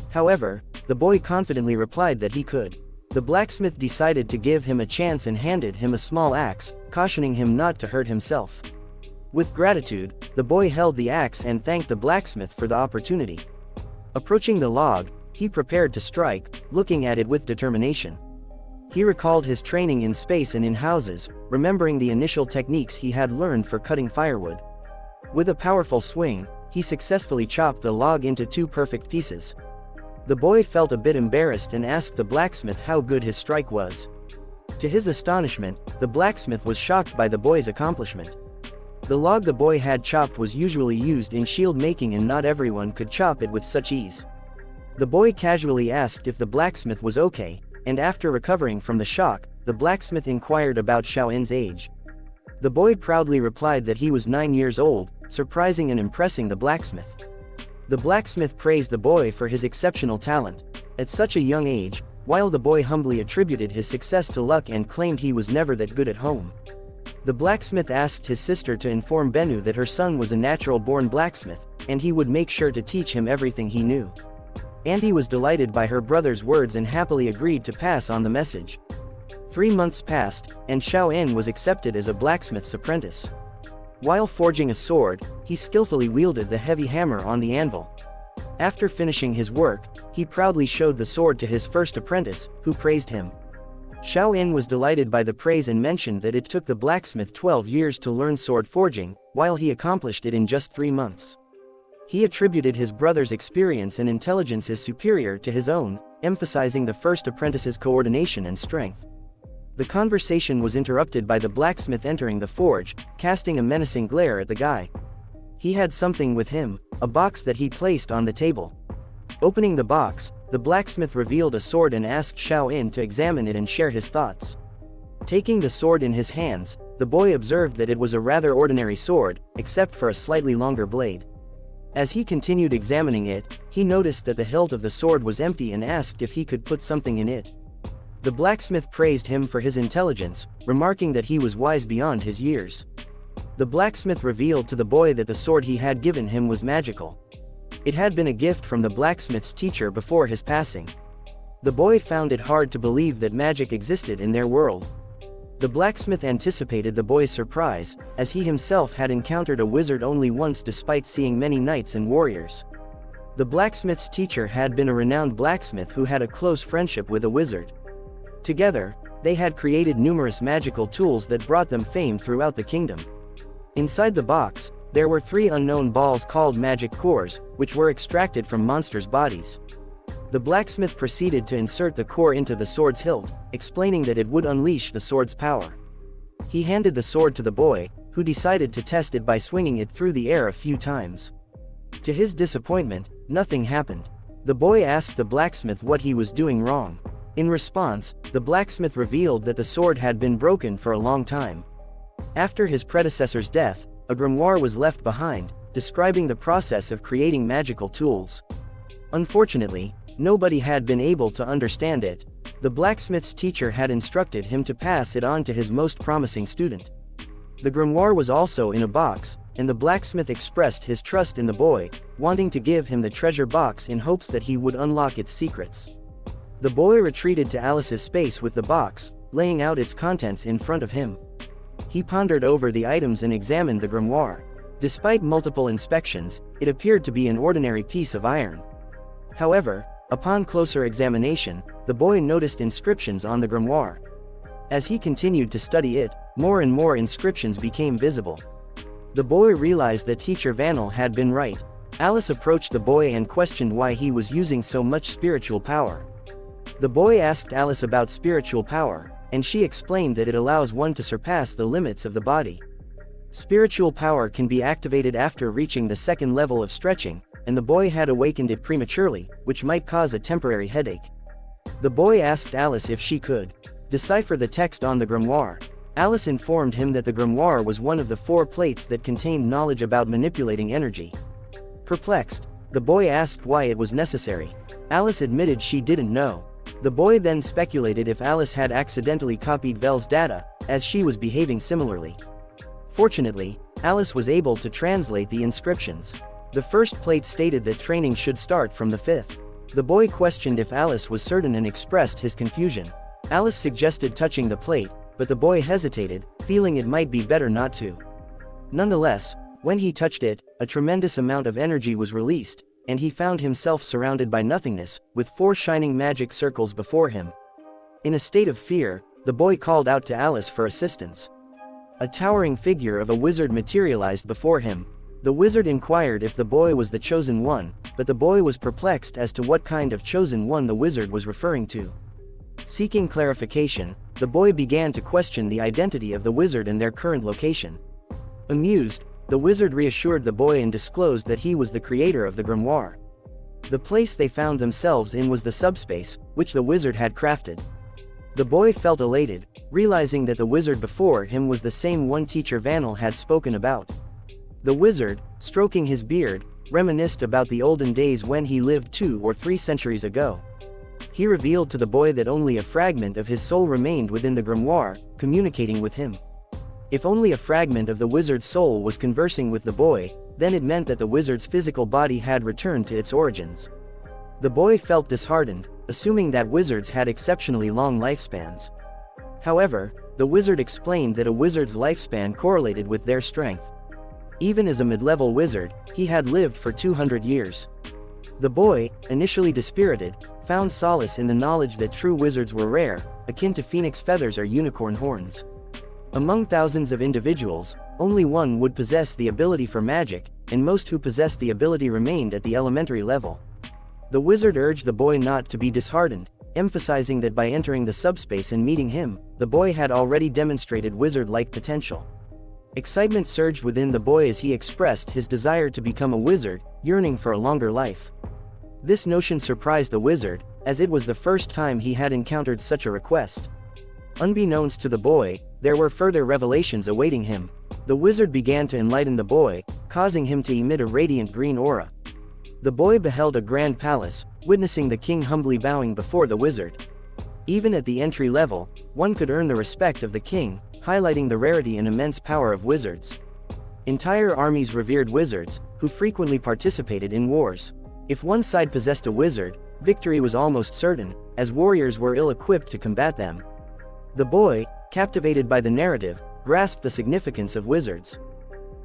S1: However, the boy confidently replied that he could. The blacksmith decided to give him a chance and handed him a small axe, cautioning him not to hurt himself. With gratitude, the boy held the axe and thanked the blacksmith for the opportunity. Approaching the log, he prepared to strike, looking at it with determination. He recalled his training in space and in houses, remembering the initial techniques he had learned for cutting firewood. With a powerful swing, he successfully chopped the log into 2 perfect pieces. The boy felt a bit embarrassed and asked the blacksmith how good his strike was. To his astonishment, the blacksmith was shocked by the boy's accomplishment. The log the boy had chopped was usually used in shield making and not everyone could chop it with such ease. The boy casually asked if the blacksmith was okay, and after recovering from the shock, the blacksmith inquired about Xiao'in's age. The boy proudly replied that he was 9 years old, surprising and impressing the blacksmith. The blacksmith praised the boy for his exceptional talent. At such a young age, while the boy humbly attributed his success to luck and claimed he was never that good at home. The blacksmith asked his sister to inform Bennu that her son was a natural-born blacksmith, and he would make sure to teach him everything he knew. Andy was delighted by her brother's words and happily agreed to pass on the message. 3 months passed, and Xiao'in was accepted as a blacksmith's apprentice. While forging a sword, he skillfully wielded the heavy hammer on the anvil. After finishing his work, he proudly showed the sword to his first apprentice, who praised him. Xiao'in was delighted by the praise and mentioned that it took the blacksmith 12 years to learn sword forging, while he accomplished it in just 3 months. He attributed his brother's experience and intelligence as superior to his own, emphasizing the first apprentice's coordination and strength. The conversation was interrupted by the blacksmith entering the forge, casting a menacing glare at the guy. He had something with him, a box that he placed on the table. Opening the box, the blacksmith revealed a sword and asked Xiao'in to examine it and share his thoughts. Taking the sword in his hands, the boy observed that it was a rather ordinary sword, except for a slightly longer blade. As he continued examining it, he noticed that the hilt of the sword was empty and asked if he could put something in it. The blacksmith praised him for his intelligence, remarking that he was wise beyond his years. The blacksmith revealed to the boy that the sword he had given him was magical. It had been a gift from the blacksmith's teacher before his passing. The boy found it hard to believe that magic existed in their world. The blacksmith anticipated the boy's surprise, as he himself had encountered a wizard only once despite seeing many knights and warriors. The blacksmith's teacher had been a renowned blacksmith who had a close friendship with a wizard. Together, they had created numerous magical tools that brought them fame throughout the kingdom. Inside the box, there were 3 unknown balls called magic cores, which were extracted from monsters' bodies. The blacksmith proceeded to insert the core into the sword's hilt, explaining that it would unleash the sword's power. He handed the sword to the boy, who decided to test it by swinging it through the air a few times. To his disappointment, nothing happened. The boy asked the blacksmith what he was doing wrong. In response, the blacksmith revealed that the sword had been broken for a long time. After his predecessor's death, a grimoire was left behind, describing the process of creating magical tools. Unfortunately, nobody had been able to understand it. The blacksmith's teacher had instructed him to pass it on to his most promising student. The grimoire was also in a box, and the blacksmith expressed his trust in the boy, wanting to give him the treasure box in hopes that he would unlock its secrets. The boy retreated to Alice's space with the box, laying out its contents in front of him. He pondered over the items and examined the grimoire. Despite multiple inspections, it appeared to be an ordinary piece of iron. However, upon closer examination, the boy noticed inscriptions on the grimoire. As he continued to study it, more and more inscriptions became visible. The boy realized that Teacher Vanel had been right. Alice approached the boy and questioned why he was using so much spiritual power. The boy asked Alice about spiritual power, and she explained that it allows one to surpass the limits of the body. Spiritual power can be activated after reaching the 2nd level of stretching, and the boy had awakened it prematurely, which might cause a temporary headache. The boy asked Alice if she could decipher the text on the grimoire. Alice informed him that the grimoire was one of the 4 plates that contained knowledge about manipulating energy. Perplexed, the boy asked why it was necessary. Alice admitted she didn't know. The boy then speculated if Alice had accidentally copied Vel's data, as she was behaving similarly. Fortunately, Alice was able to translate the inscriptions. The first plate stated that training should start from the 5th. The boy questioned if Alice was certain and expressed his confusion. Alice suggested touching the plate, but the boy hesitated, feeling it might be better not to. Nonetheless, when he touched it, a tremendous amount of energy was released, and he found himself surrounded by nothingness, with 4 shining magic circles before him. In a state of fear, the boy called out to Alice for assistance. A towering figure of a wizard materialized before him. The wizard inquired if the boy was the chosen one, but the boy was perplexed as to what kind of chosen one the wizard was referring to. Seeking clarification, the boy began to question the identity of the wizard and their current location. Amused, the wizard reassured the boy and disclosed that he was the creator of the grimoire. The place they found themselves in was the subspace, which the wizard had crafted. The boy felt elated, realizing that the wizard before him was the same one teacher Vanel had spoken about. The wizard, stroking his beard, reminisced about the olden days when he lived 2 or 3 centuries ago. He revealed to the boy that only a fragment of his soul remained within the grimoire, communicating with him. If only a fragment of the wizard's soul was conversing with the boy, then it meant that the wizard's physical body had returned to its origins. The boy felt disheartened, assuming that wizards had exceptionally long lifespans. However, the wizard explained that a wizard's lifespan correlated with their strength. Even as a mid-level wizard, he had lived for 200 years. The boy, initially dispirited, found solace in the knowledge that true wizards were rare, akin to phoenix feathers or unicorn horns. Among thousands of individuals, only one would possess the ability for magic, and most who possessed the ability remained at the elementary level. The wizard urged the boy not to be disheartened, emphasizing that by entering the subspace and meeting him, the boy had already demonstrated wizard-like potential. Excitement surged within the boy as he expressed his desire to become a wizard, yearning for a longer life. This notion surprised the wizard, as it was the first time he had encountered such a request. Unbeknownst to the boy, there were further revelations awaiting him. The wizard began to enlighten the boy, causing him to emit a radiant green aura. The boy beheld a grand palace, witnessing the king humbly bowing before the wizard. Even at the entry level, one could earn the respect of the king, highlighting the rarity and immense power of wizards. Entire armies revered wizards, who frequently participated in wars. If one side possessed a wizard, victory was almost certain, as warriors were ill-equipped to combat them. The boy, captivated by the narrative, grasped the significance of wizards.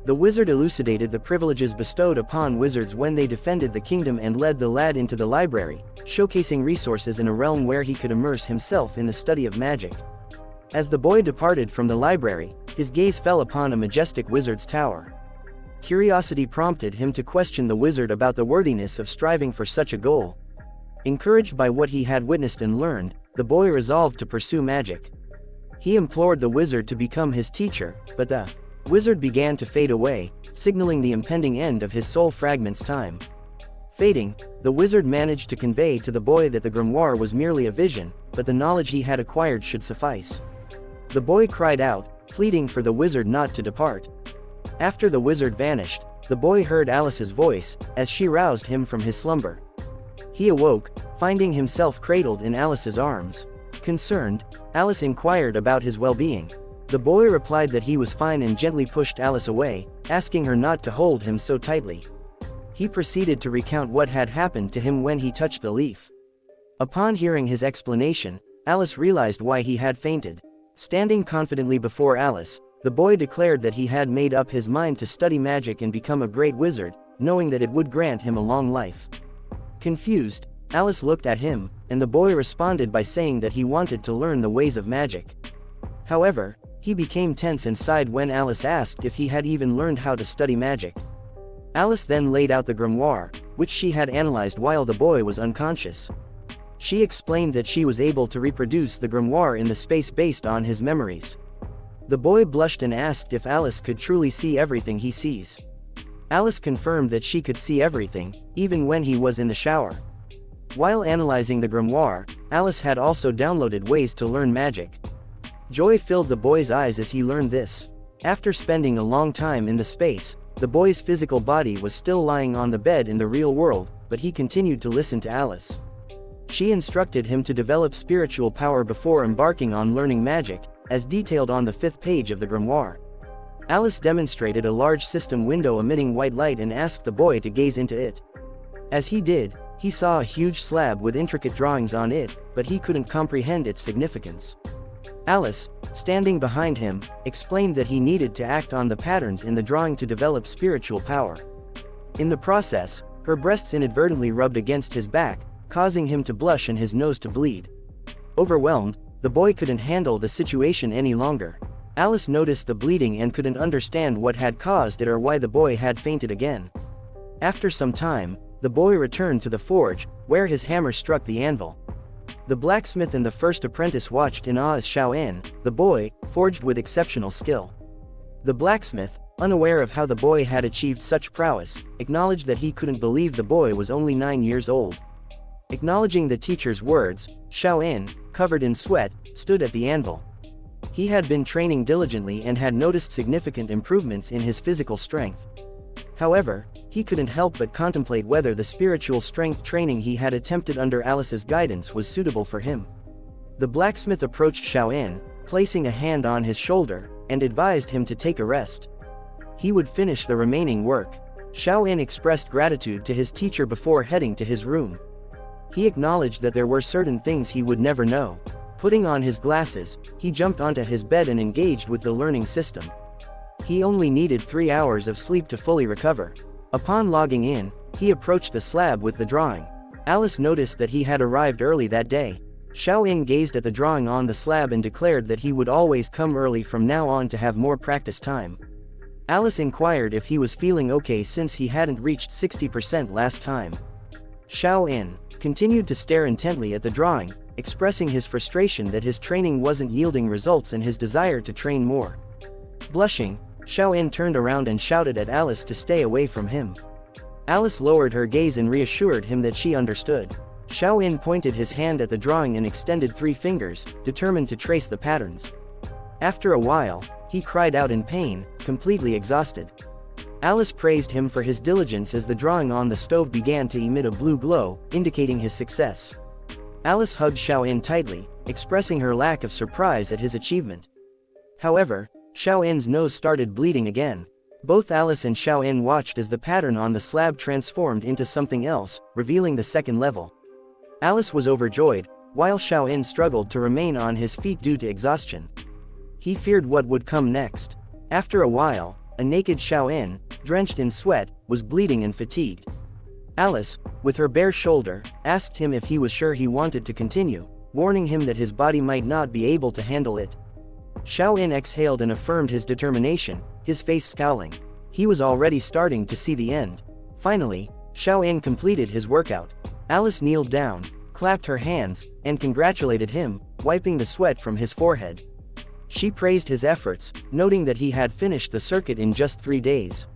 S1: The wizard elucidated the privileges bestowed upon wizards when they defended the kingdom and led the lad into the library, showcasing resources in a realm where he could immerse himself in the study of magic. As the boy departed from the library, his gaze fell upon a majestic wizard's tower. Curiosity prompted him to question the wizard about the worthiness of striving for such a goal. Encouraged by what he had witnessed and learned, the boy resolved to pursue magic. He implored the wizard to become his teacher, but the wizard began to fade away, signaling the impending end of his soul fragment's time. Fading, the wizard managed to convey to the boy that the grimoire was merely a vision, but the knowledge he had acquired should suffice. The boy cried out, pleading for the wizard not to depart. After the wizard vanished, the boy heard Alice's voice, as she roused him from his slumber. He awoke, finding himself cradled in Alice's arms. Concerned, Alice inquired about his well-being. The boy replied that he was fine and gently pushed Alice away, asking her not to hold him so tightly. He proceeded to recount what had happened to him when he touched the leaf. Upon hearing his explanation, Alice realized why he had fainted. Standing confidently before Alice, the boy declared that he had made up his mind to study magic and become a great wizard, knowing that it would grant him a long life. Confused, Alice looked at him, and the boy responded by saying that he wanted to learn the ways of magic. However, he became tense and sighed when Alice asked if he had even learned how to study magic. Alice then laid out the grimoire, which she had analyzed while the boy was unconscious. She explained that she was able to reproduce the grimoire in the space based on his memories. The boy blushed and asked if Alice could truly see everything he sees. Alice confirmed that she could see everything, even when he was in the shower. While analyzing the grimoire, Alice had also downloaded ways to learn magic. Joy filled the boy's eyes as he learned this. After spending a long time in the space, the boy's physical body was still lying on the bed in the real world, but he continued to listen to Alice. She instructed him to develop spiritual power before embarking on learning magic, as detailed on the 5th page of the grimoire. Alice demonstrated a large system window emitting white light and asked the boy to gaze into it. As he did, he saw a huge slab with intricate drawings on it, but he couldn't comprehend its significance. Alice, standing behind him, explained that he needed to act on the patterns in the drawing to develop spiritual power. In the process, her breasts inadvertently rubbed against his back, causing him to blush and his nose to bleed. Overwhelmed, the boy couldn't handle the situation any longer. Alice noticed the bleeding and couldn't understand what had caused it or why the boy had fainted again. After some time, the boy returned to the forge, where his hammer struck the anvil. The blacksmith and the first apprentice watched in awe as Xiao-in, the boy, forged with exceptional skill. The blacksmith, unaware of how the boy had achieved such prowess, acknowledged that he couldn't believe the boy was only 9 years old. Acknowledging the teacher's words, Xiao-in, covered in sweat, stood at the anvil. He had been training diligently and had noticed significant improvements in his physical strength. However, he couldn't help but contemplate whether the spiritual strength training he had attempted under Alice's guidance was suitable for him. The blacksmith approached Xiao-in, placing a hand on his shoulder, and advised him to take a rest. He would finish the remaining work. Xiao-in expressed gratitude to his teacher before heading to his room. He acknowledged that there were certain things he would never know. Putting on his glasses, he jumped onto his bed and engaged with the learning system. He only needed 3 hours of sleep to fully recover. Upon logging in, he approached the slab with the drawing. Alice noticed that he had arrived early that day. Xiao-in gazed at the drawing on the slab and declared that he would always come early from now on to have more practice time. Alice inquired if he was feeling okay since he hadn't reached 60% last time. Xiao-in continued to stare intently at the drawing, expressing his frustration that his training wasn't yielding results and his desire to train more. Blushing, Xiao-in turned around and shouted at Alice to stay away from him. Alice lowered her gaze and reassured him that she understood. Xiao-in pointed his hand at the drawing and extended 3 fingers, determined to trace the patterns. After a while, he cried out in pain, completely exhausted. Alice praised him for his diligence as the drawing on the stove began to emit a blue glow, indicating his success. Alice hugged Xiao-in tightly, expressing her lack of surprise at his achievement. However, Xiao-in's nose started bleeding again. Both Alice and Xiao-in watched as the pattern on the slab transformed into something else, revealing the second level. Alice was overjoyed, while Xiao-in struggled to remain on his feet due to exhaustion. He feared what would come next. After a while, a naked Xiao-in, drenched in sweat, was bleeding and fatigued. Alice, with her bare shoulder, asked him if he was sure he wanted to continue, warning him that his body might not be able to handle it. Xiao-in exhaled and affirmed his determination, his face scowling. He was already starting to see the end. Finally, Xiao-in completed his workout. Alice kneeled down, clapped her hands, and congratulated him, wiping the sweat from his forehead. She praised his efforts, noting that he had finished the circuit in just 3 days.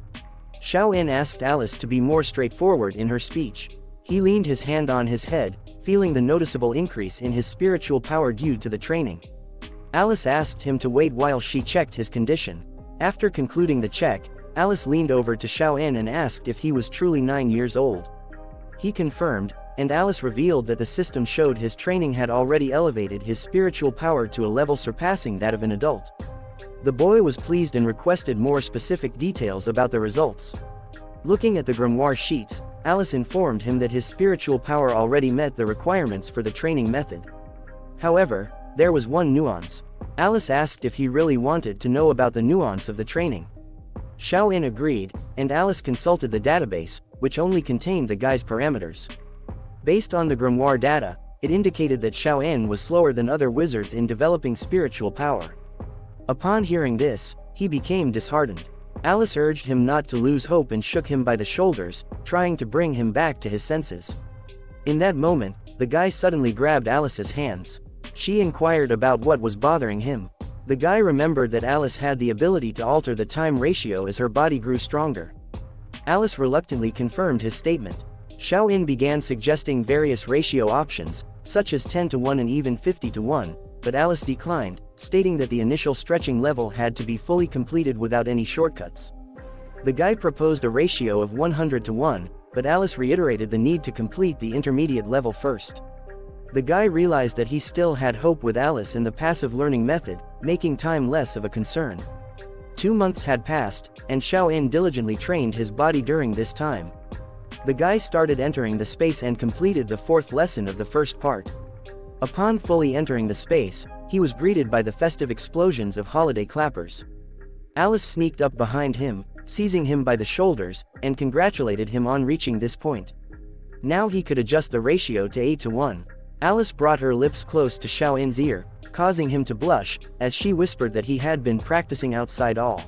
S1: Xiao-in asked Alice to be more straightforward in her speech. He leaned his hand on his head, feeling the noticeable increase in his spiritual power due to the training. Alice asked him to wait while she checked his condition. After concluding the check, Alice leaned over to Xiao-in and asked if he was truly 9 years old. He confirmed, and Alice revealed that the system showed his training had already elevated his spiritual power to a level surpassing that of an adult. The boy was pleased and requested more specific details about the results. Looking at the grimoire sheets, Alice informed him that his spiritual power already met the requirements for the training method. However, there was one nuance. Alice asked if he really wanted to know about the nuance of the training. Xiao-in agreed, and Alice consulted the database, which only contained the guy's parameters. Based on the grimoire data, it indicated that Xiao-in was slower than other wizards in developing spiritual power. Upon hearing this, he became disheartened. Alice urged him not to lose hope and shook him by the shoulders, trying to bring him back to his senses. In that moment, the guy suddenly grabbed Alice's hands. She inquired about what was bothering him. The guy remembered that Alice had the ability to alter the time ratio as her body grew stronger. Alice reluctantly confirmed his statement. Xiao-in began suggesting various ratio options, such as 10-1 and even 50-1, but Alice declined, stating that the initial stretching level had to be fully completed without any shortcuts. The guy proposed a ratio of 100-1, but Alice reiterated the need to complete the intermediate level first. The guy realized that he still had hope with Alice in the passive learning method, making time less of a concern. 2 months had passed, and Xiao-in diligently trained his body during this time. The guy started entering the space and completed the 4th lesson of the first part. Upon fully entering the space, he was greeted by the festive explosions of holiday clappers. Alice sneaked up behind him, seizing him by the shoulders, and congratulated him on reaching this point. Now he could adjust the ratio to 8-1. Alice brought her lips close to Xiao-in's ear, causing him to blush, as she whispered that he had been practicing outside all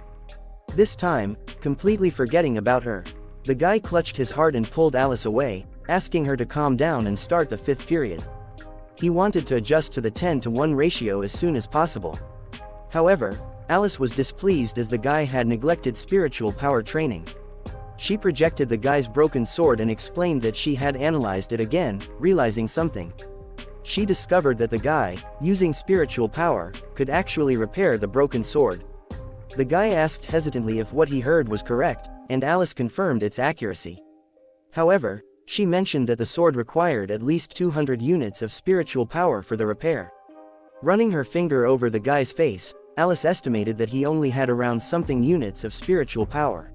S1: this time, completely forgetting about her. The guy clutched his heart and pulled Alice away, asking her to calm down and start the 5th period. He wanted to adjust to the 10-to-1 ratio as soon as possible. However, Alice was displeased as the guy had neglected spiritual power training. She projected the guy's broken sword and explained that she had analyzed it again, realizing something. She discovered that the guy, using spiritual power, could actually repair the broken sword. The guy asked hesitantly if what he heard was correct, and Alice confirmed its accuracy. However, she mentioned that the sword required at least 200 units of spiritual power for the repair. Running her finger over the guy's face, Alice estimated that he only had around something units of spiritual power.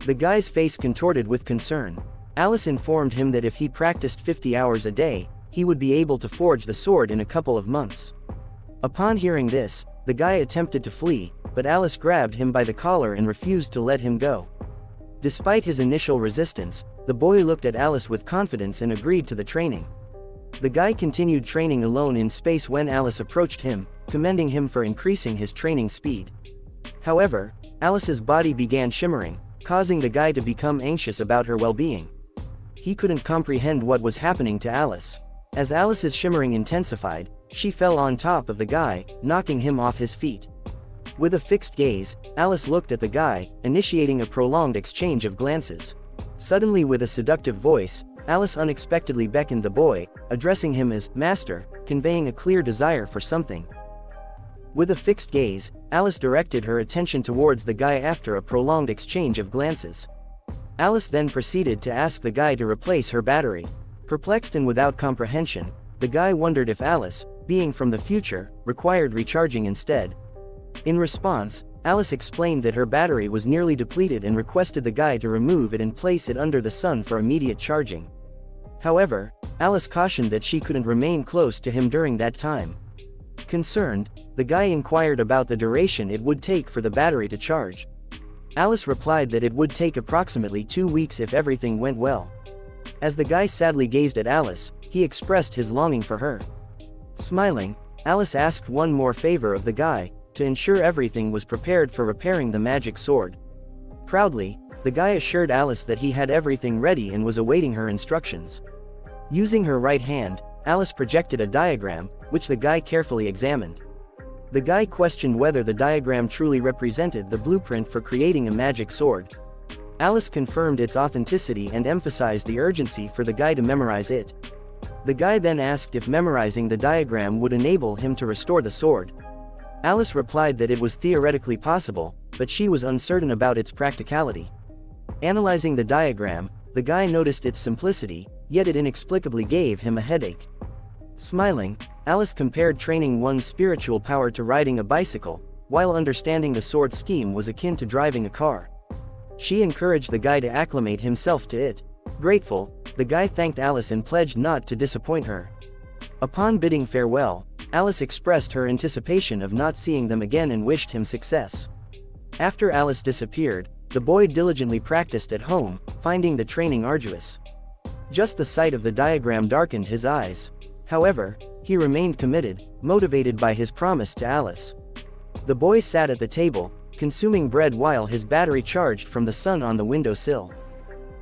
S1: The guy's face contorted with concern. Alice informed him that if he practiced 50 hours a day, he would be able to forge the sword in a couple of months. Upon hearing this, the guy attempted to flee, but Alice grabbed him by the collar and refused to let him go. Despite his initial resistance, the boy looked at Alice with confidence and agreed to the training. The guy continued training alone in space when Alice approached him, commending him for increasing his training speed. However, Alice's body began shimmering, causing the guy to become anxious about her well-being. He couldn't comprehend what was happening to Alice. As Alice's shimmering intensified, she fell on top of the guy, knocking him off his feet. With a fixed gaze, Alice looked at the guy, initiating a prolonged exchange of glances. Suddenly, with a seductive voice, Alice unexpectedly beckoned the boy, addressing him as "Master," conveying a clear desire for something. With a fixed gaze, Alice directed her attention towards the guy after a prolonged exchange of glances. Alice then proceeded to ask the guy to replace her battery. Perplexed and without comprehension, the guy wondered if Alice, being from the future, required recharging instead. In response, Alice explained that her battery was nearly depleted and requested the guy to remove it and place it under the sun for immediate charging. However, Alice cautioned that she couldn't remain close to him during that time. Concerned, the guy inquired about the duration it would take for the battery to charge. Alice replied that it would take approximately 2 weeks if everything went well. As the guy sadly gazed at Alice, he expressed his longing for her. Smiling, Alice asked one more favor of the guy, to ensure everything was prepared for repairing the magic sword. Proudly, the guy assured Alice that he had everything ready and was awaiting her instructions. Using her right hand, Alice projected a diagram, which the guy carefully examined. The guy questioned whether the diagram truly represented the blueprint for creating a magic sword. Alice confirmed its authenticity and emphasized the urgency for the guy to memorize it. The guy then asked if memorizing the diagram would enable him to restore the sword. Alice replied that it was theoretically possible, but she was uncertain about its practicality. Analyzing the diagram, the guy noticed its simplicity, yet it inexplicably gave him a headache. Smiling, Alice compared training one's spiritual power to riding a bicycle, while understanding the sword scheme was akin to driving a car. She encouraged the guy to acclimate himself to it. Grateful, the guy thanked Alice and pledged not to disappoint her. Upon bidding farewell, Alice expressed her anticipation of not seeing them again and wished him success. After Alice disappeared, the boy diligently practiced at home, finding the training arduous. Just the sight of the diagram darkened his eyes. However, he remained committed, motivated by his promise to Alice. The boy sat at the table, consuming bread while his battery charged from the sun on the windowsill.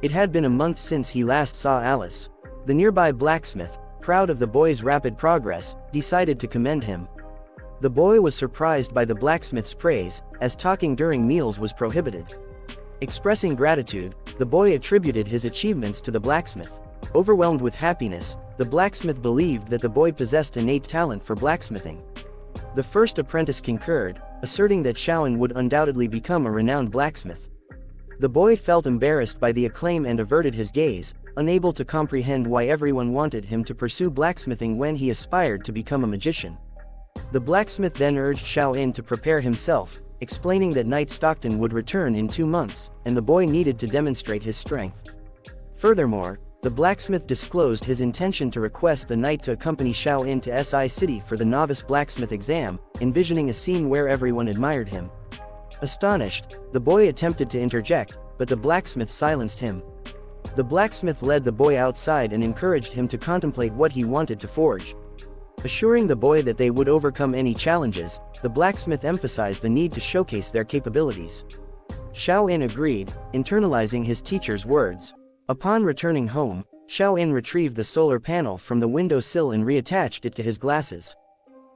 S1: It had been a month since he last saw Alice. The nearby blacksmith, proud of the boy's rapid progress, decided to commend him. The boy was surprised by the blacksmith's praise, as talking during meals was prohibited. Expressing gratitude, the boy attributed his achievements to the blacksmith. Overwhelmed with happiness, the blacksmith believed that the boy possessed innate talent for blacksmithing. The first apprentice concurred, asserting that Shaoan would undoubtedly become a renowned blacksmith. The boy felt embarrassed by the acclaim and averted his gaze, unable to comprehend why everyone wanted him to pursue blacksmithing when he aspired to become a magician. The blacksmith then urged Shaoan to prepare himself, explaining that Knight Stockton would return in 2 months, and the boy needed to demonstrate his strength. Furthermore, the blacksmith disclosed his intention to request the knight to accompany Shaoan to Si City for the novice blacksmith exam, envisioning a scene where everyone admired him. Astonished, the boy attempted to interject, but the blacksmith silenced him. The blacksmith led the boy outside and encouraged him to contemplate what he wanted to forge. Assuring the boy that they would overcome any challenges, the blacksmith emphasized the need to showcase their capabilities. Shaoan agreed, internalizing his teacher's words. Upon returning home, Xiao-in retrieved the solar panel from the windowsill and reattached it to his glasses.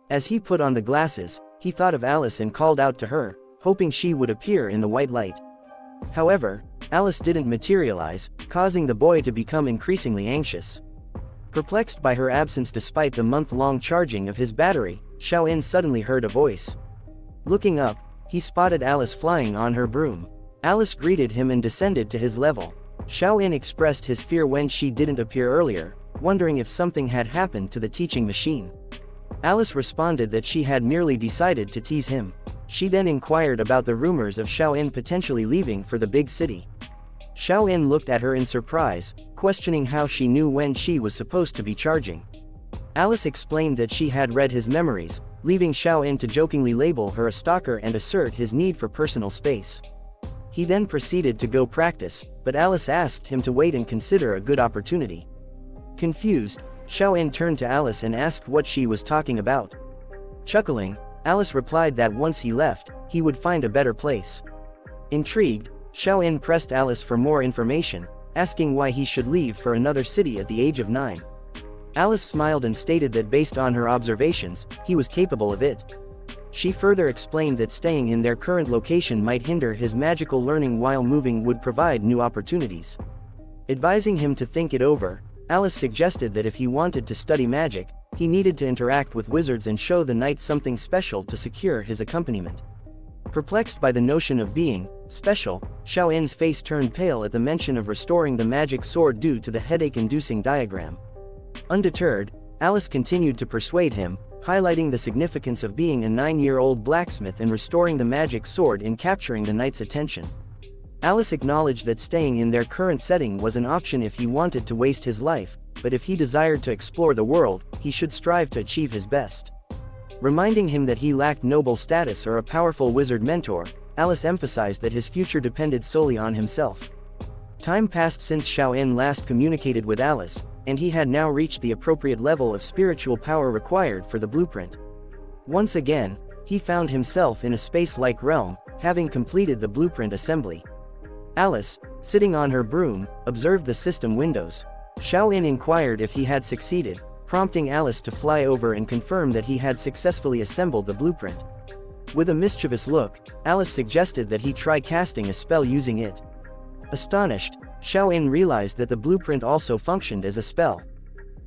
S1: As he put on the glasses, he thought of Alice and called out to her, hoping she would appear in the white light. However, Alice didn't materialize, causing the boy to become increasingly anxious. Perplexed by her absence despite the month-long charging of his battery, Xiao-in suddenly heard a voice. Looking up, he spotted Alice flying on her broom. Alice greeted him and descended to his level. Xiao-in expressed his fear when she didn't appear earlier, wondering if something had happened to the teaching machine. Alice responded that she had merely decided to tease him. She then inquired about the rumors of Xiao-in potentially leaving for the big city. Xiao-in looked at her in surprise, questioning how she knew when she was supposed to be charging. Alice explained that she had read his memories, leaving Xiao-in to jokingly label her a stalker and assert his need for personal space. He then proceeded to go practice, but Alice asked him to wait and consider a good opportunity. Confused, Xiao-in turned to Alice and asked what she was talking about. Chuckling, Alice replied that once he left, he would find a better place. Intrigued, Xiao-in pressed Alice for more information, asking why he should leave for another city at the age of 9. Alice smiled and stated that based on her observations, he was capable of it. She further explained that staying in their current location might hinder his magical learning while moving would provide new opportunities. Advising him to think it over, Alice suggested that if he wanted to study magic, he needed to interact with wizards and show the knight something special to secure his accompaniment. Perplexed by the notion of being special, Xiao-in's face turned pale at the mention of restoring the magic sword due to the headache-inducing diagram. Undeterred, Alice continued to persuade him, highlighting the significance of being a 9-year-old blacksmith and restoring the magic sword in capturing the knight's attention. Alice acknowledged that staying in their current setting was an option if he wanted to waste his life, but if he desired to explore the world, he should strive to achieve his best. Reminding him that he lacked noble status or a powerful wizard mentor, Alice emphasized that his future depended solely on himself. Time passed since Xiao-in last communicated with Alice, and he had now reached the appropriate level of spiritual power required for the blueprint. Once again, he found himself in a space-like realm, having completed the blueprint assembly. Alice, sitting on her broom, observed the system windows. Xiao-in inquired if he had succeeded, prompting Alice to fly over and confirm that he had successfully assembled the blueprint. With a mischievous look, Alice suggested that he try casting a spell using it. Astonished, Xiao-in realized that the blueprint also functioned as a spell.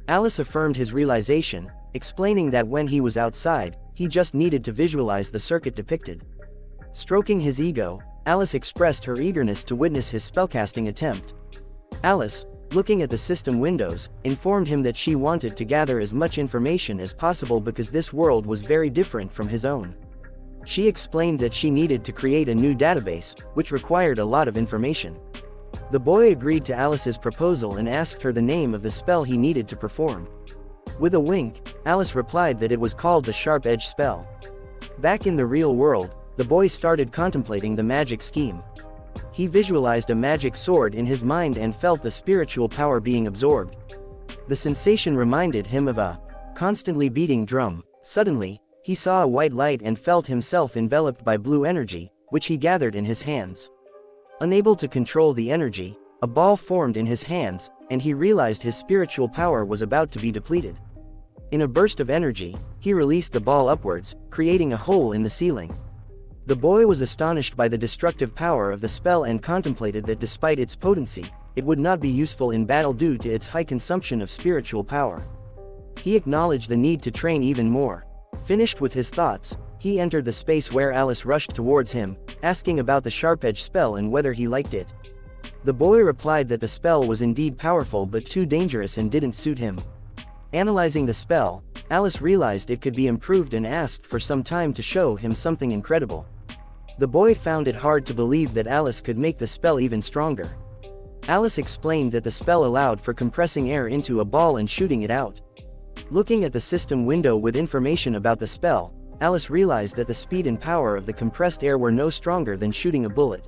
S1: Alice affirmed his realization, explaining that when he was outside, he just needed to visualize the circuit depicted. Stroking his ego, Alice expressed her eagerness to witness his spellcasting attempt. Alice, looking at the system windows, informed him that she wanted to gather as much information as possible because this world was very different from his own. She explained that she needed to create a new database, which required a lot of information. The boy agreed to Alice's proposal and asked her the name of the spell he needed to perform. With a wink, Alice replied that it was called the Sharp Edge spell. Back in the real world, the boy started contemplating the magic scheme. He visualized a magic sword in his mind and felt the spiritual power being absorbed. The sensation reminded him of a constantly beating drum. Suddenly, he saw a white light and felt himself enveloped by blue energy, which he gathered in his hands. Unable to control the energy, a ball formed in his hands, and he realized his spiritual power was about to be depleted. In a burst of energy, he released the ball upwards, creating a hole in the ceiling. The boy was astonished by the destructive power of the spell and contemplated that despite its potency, it would not be useful in battle due to its high consumption of spiritual power. He acknowledged the need to train even more. Finished with his thoughts, he entered the space where Alice rushed towards him, asking about the Sharp Edge spell and whether he liked it. The boy replied that the spell was indeed powerful but too dangerous and didn't suit him. Analyzing the spell, Alice realized it could be improved and asked for some time to show him something incredible. The boy found it hard to believe that Alice could make the spell even stronger. Alice explained that the spell allowed for compressing air into a ball and shooting it out. Looking at the system window with information about the spell, Alice realized that the speed and power of the compressed air were no stronger than shooting a bullet.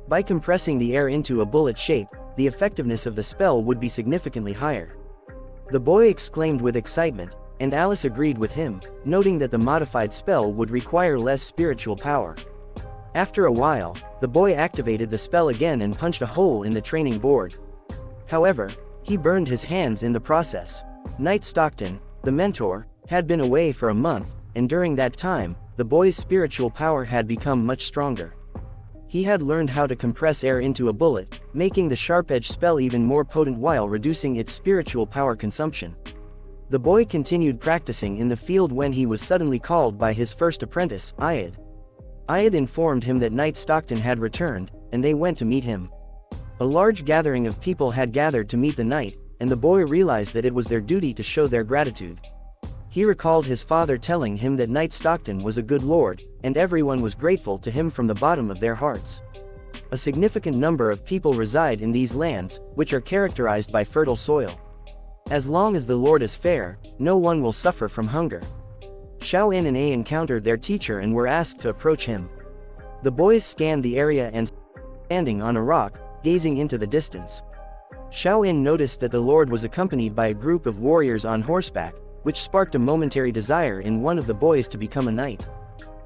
S1: By compressing the air into a bullet shape, the effectiveness of the spell would be significantly higher. The boy exclaimed with excitement, and Alice agreed with him, noting that the modified spell would require less spiritual power. After a while, the boy activated the spell again and punched a hole in the training board. However, He burned his hands in the process. Knight Stockton, the mentor, had been away for a month, and during that time, the boy's spiritual power had become much stronger. He had learned how to compress air into a bullet, making the sharp-edged spell even more potent while reducing its spiritual power consumption. The boy continued practicing in the field when he was suddenly called by his first apprentice, isekai'd. Isekai'd informed him that Knight Stockton had returned, and they went to meet him. A large gathering of people had gathered to meet the knight, and the boy realized that it was their duty to show their gratitude. He recalled his father telling him that Knight Stockton was a good lord, and everyone was grateful to him from the bottom of their hearts. A significant number of people reside in these lands, which are characterized by fertile soil. As long as the lord is fair, no one will suffer from hunger. Xiao In and A encountered their teacher and were asked to approach him. The boys scanned the area and standing on a rock, gazing into the distance. Xiao In noticed that the lord was accompanied by a group of warriors on horseback, which sparked a momentary desire in one of the boys to become a knight.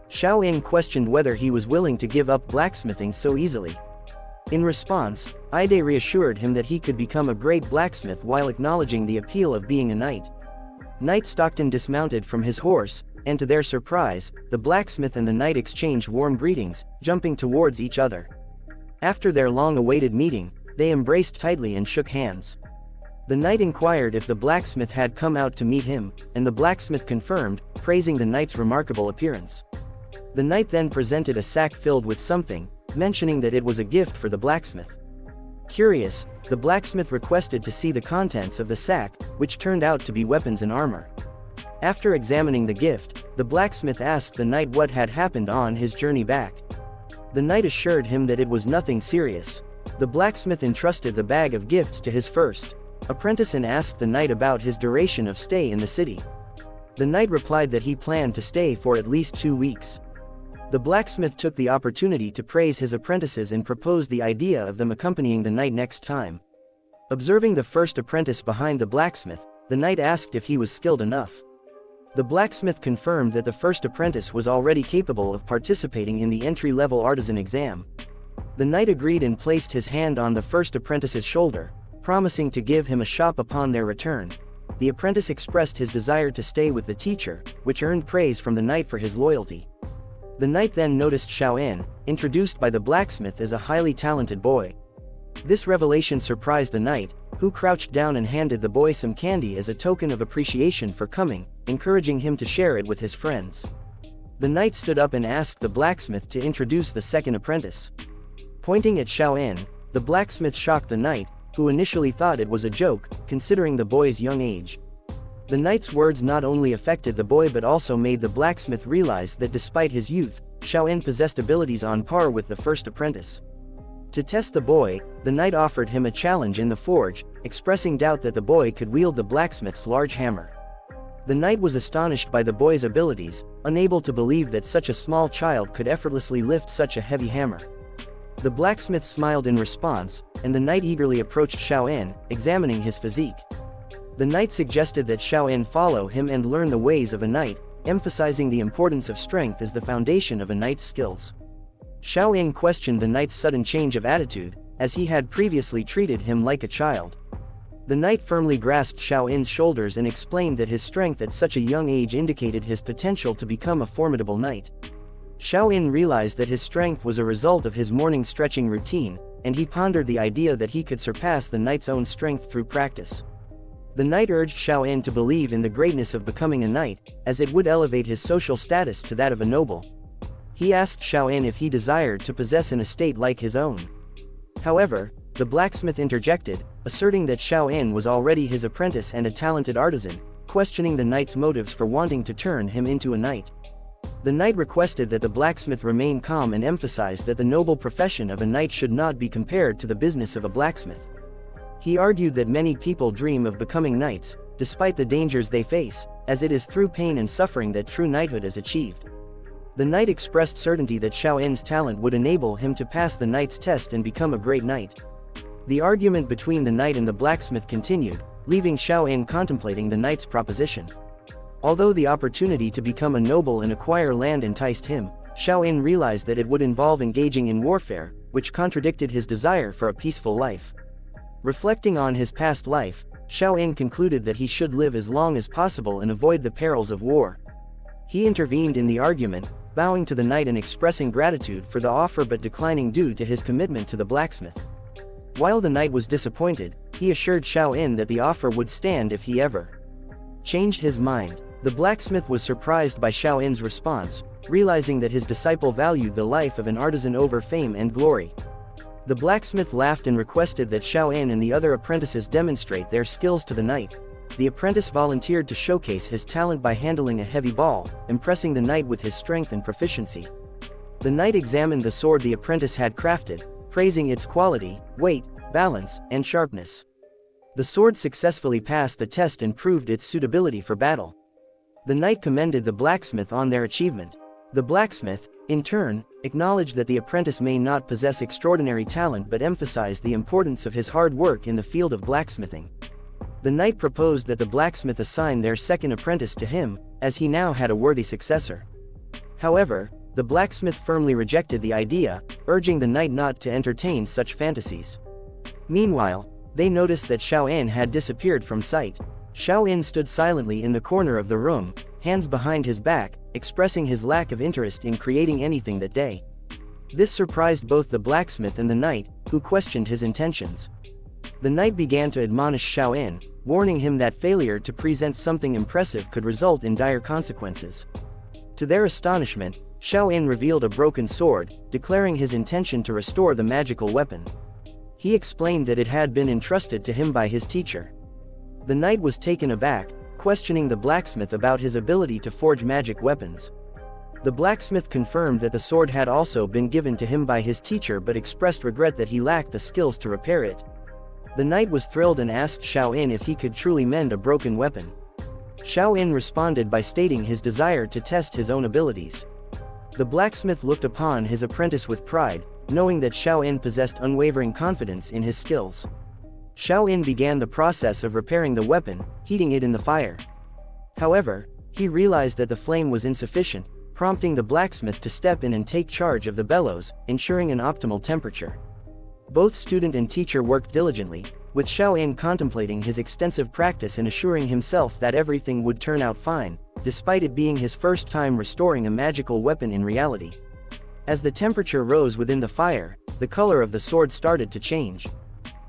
S1: Xiao In questioned whether he was willing to give up blacksmithing so easily. In response, isekai'd reassured him that he could become a great blacksmith while acknowledging the appeal of being a knight. Knight Stockton dismounted from his horse, and to their surprise, the blacksmith and the knight exchanged warm greetings, jumping towards each other. After their long-awaited meeting, they embraced tightly and shook hands. The knight inquired if the blacksmith had come out to meet him, and the blacksmith confirmed, praising the knight's remarkable appearance. The knight then presented a sack filled with something, mentioning that it was a gift for the blacksmith. Curious, the blacksmith requested to see the contents of the sack, which turned out to be weapons and armor. After examining the gift, the blacksmith asked the knight what had happened on his journey back. The knight assured him that it was nothing serious. The blacksmith entrusted the bag of gifts to his first apprentice and asked the knight about his duration of stay in the city. The knight replied that he planned to stay for at least 2 weeks. The blacksmith took the opportunity to praise his apprentices and proposed the idea of them accompanying the knight next time. Observing the first apprentice behind the blacksmith, the knight asked if he was skilled enough. The blacksmith confirmed that the first apprentice was already capable of participating in the entry-level artisan exam. The knight agreed and placed his hand on the first apprentice's shoulder, promising to give him a shop upon their return. The apprentice expressed his desire to stay with the teacher, which earned praise from the knight for his loyalty. The knight then noticed Xiao In, introduced by the blacksmith as a highly talented boy. This revelation surprised the knight, who crouched down and handed the boy some candy as a token of appreciation for coming, encouraging him to share it with his friends. The knight stood up and asked the blacksmith to introduce the second apprentice. Pointing at Xiao In, the blacksmith shocked the knight, who initially thought it was a joke, considering the boy's young age. The knight's words not only affected the boy but also made the blacksmith realize that despite his youth, Xiao In possessed abilities on par with the first apprentice. To test the boy, the knight offered him a challenge in the forge, expressing doubt that the boy could wield the blacksmith's large hammer. The knight was astonished by the boy's abilities, unable to believe that such a small child could effortlessly lift such a heavy hammer. The blacksmith smiled in response, and the knight eagerly approached Xiao In, examining his physique. The knight suggested that Xiao In follow him and learn the ways of a knight, emphasizing the importance of strength as the foundation of a knight's skills. Xiao In questioned the knight's sudden change of attitude, as he had previously treated him like a child. The knight firmly grasped Xiao In's shoulders and explained that his strength at such a young age indicated his potential to become a formidable knight. Xiao In realized that his strength was a result of his morning stretching routine, and he pondered the idea that he could surpass the knight's own strength through practice. The knight urged Xiao In to believe in the greatness of becoming a knight, as it would elevate his social status to that of a noble. He asked Xiao In if he desired to possess an estate like his own. However, the blacksmith interjected, asserting that Xiao In was already his apprentice and a talented artisan, questioning the knight's motives for wanting to turn him into a knight. The knight requested that the blacksmith remain calm and emphasized that the noble profession of a knight should not be compared to the business of a blacksmith. He argued that many people dream of becoming knights, despite the dangers they face, as it is through pain and suffering that true knighthood is achieved. The knight expressed certainty that Xiao In's talent would enable him to pass the knight's test and become a great knight. The argument between the knight and the blacksmith continued, leaving Xiao In contemplating the knight's proposition. Although the opportunity to become a noble and acquire land enticed him, Xiao In realized that it would involve engaging in warfare, which contradicted his desire for a peaceful life. Reflecting on his past life, Xiao In concluded that he should live as long as possible and avoid the perils of war. He intervened in the argument, bowing to the knight and expressing gratitude for the offer but declining due to his commitment to the blacksmith. While the knight was disappointed, he assured Xiao In that the offer would stand if he ever changed his mind. The blacksmith was surprised by Xiao In's response, realizing that his disciple valued the life of an artisan over fame and glory. The blacksmith laughed and requested that Xiao In and the other apprentices demonstrate their skills to the knight. The apprentice volunteered to showcase his talent by handling a heavy ball, impressing the knight with his strength and proficiency. The knight examined the sword the apprentice had crafted, praising its quality, weight, balance, and sharpness. The sword successfully passed the test and proved its suitability for battle. The knight commended the blacksmith on their achievement. The blacksmith, in turn, acknowledged that the apprentice may not possess extraordinary talent but emphasized the importance of his hard work in the field of blacksmithing. The knight proposed that the blacksmith assign their second apprentice to him, as he now had a worthy successor. However, the blacksmith firmly rejected the idea, urging the knight not to entertain such fantasies. Meanwhile, they noticed that Xiao In had disappeared from sight. Xiao In stood silently in the corner of the room, hands behind his back, expressing his lack of interest in creating anything that day. This surprised both the blacksmith and the knight, who questioned his intentions. The knight began to admonish Xiao In, warning him that failure to present something impressive could result in dire consequences. To their astonishment, Xiao In revealed a broken sword, declaring his intention to restore the magical weapon. He explained that it had been entrusted to him by his teacher. The knight was taken aback, questioning the blacksmith about his ability to forge magic weapons. The blacksmith confirmed that the sword had also been given to him by his teacher but expressed regret that he lacked the skills to repair it. The knight was thrilled and asked Xiao In if he could truly mend a broken weapon. Xiao In responded by stating his desire to test his own abilities. The blacksmith looked upon his apprentice with pride, knowing that Xiao In possessed unwavering confidence in his skills. Xiao In began the process of repairing the weapon, heating it in the fire. However, he realized that the flame was insufficient, prompting the blacksmith to step in and take charge of the bellows, ensuring an optimal temperature. Both student and teacher worked diligently, with Xiao In contemplating his extensive practice and assuring himself that everything would turn out fine, despite it being his first time restoring a magical weapon in reality. As the temperature rose within the fire, the color of the sword started to change.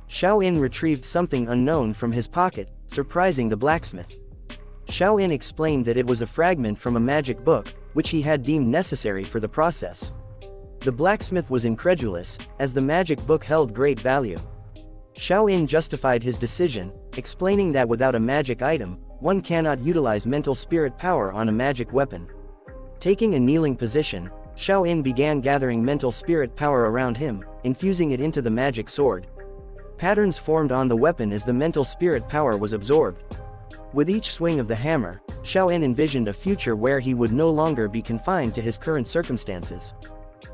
S1: Xiao In retrieved something unknown from his pocket, surprising the blacksmith. Xiao In explained that it was a fragment from a magic book, which he had deemed necessary for the process. The blacksmith was incredulous, as the magic book held great value. Xiao In justified his decision, explaining that without a magic item, one cannot utilize mental spirit power on a magic weapon. Taking a kneeling position, Xiao In began gathering mental spirit power around him, infusing it into the magic sword. Patterns formed on the weapon as the mental spirit power was absorbed. With each swing of the hammer, Xiao In envisioned a future where he would no longer be confined to his current circumstances.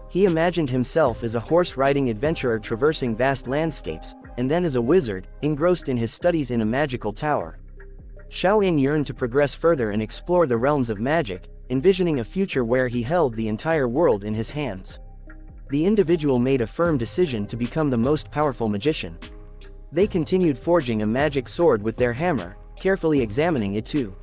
S1: He imagined himself as a horse-riding adventurer traversing vast landscapes, and then as a wizard, engrossed in his studies in a magical tower. Xiao In yearned to progress further and explore the realms of magic, envisioning a future where he held the entire world in his hands. The individual made a firm decision to become the most powerful magician. They continued forging a magic sword with their hammer, carefully examining it to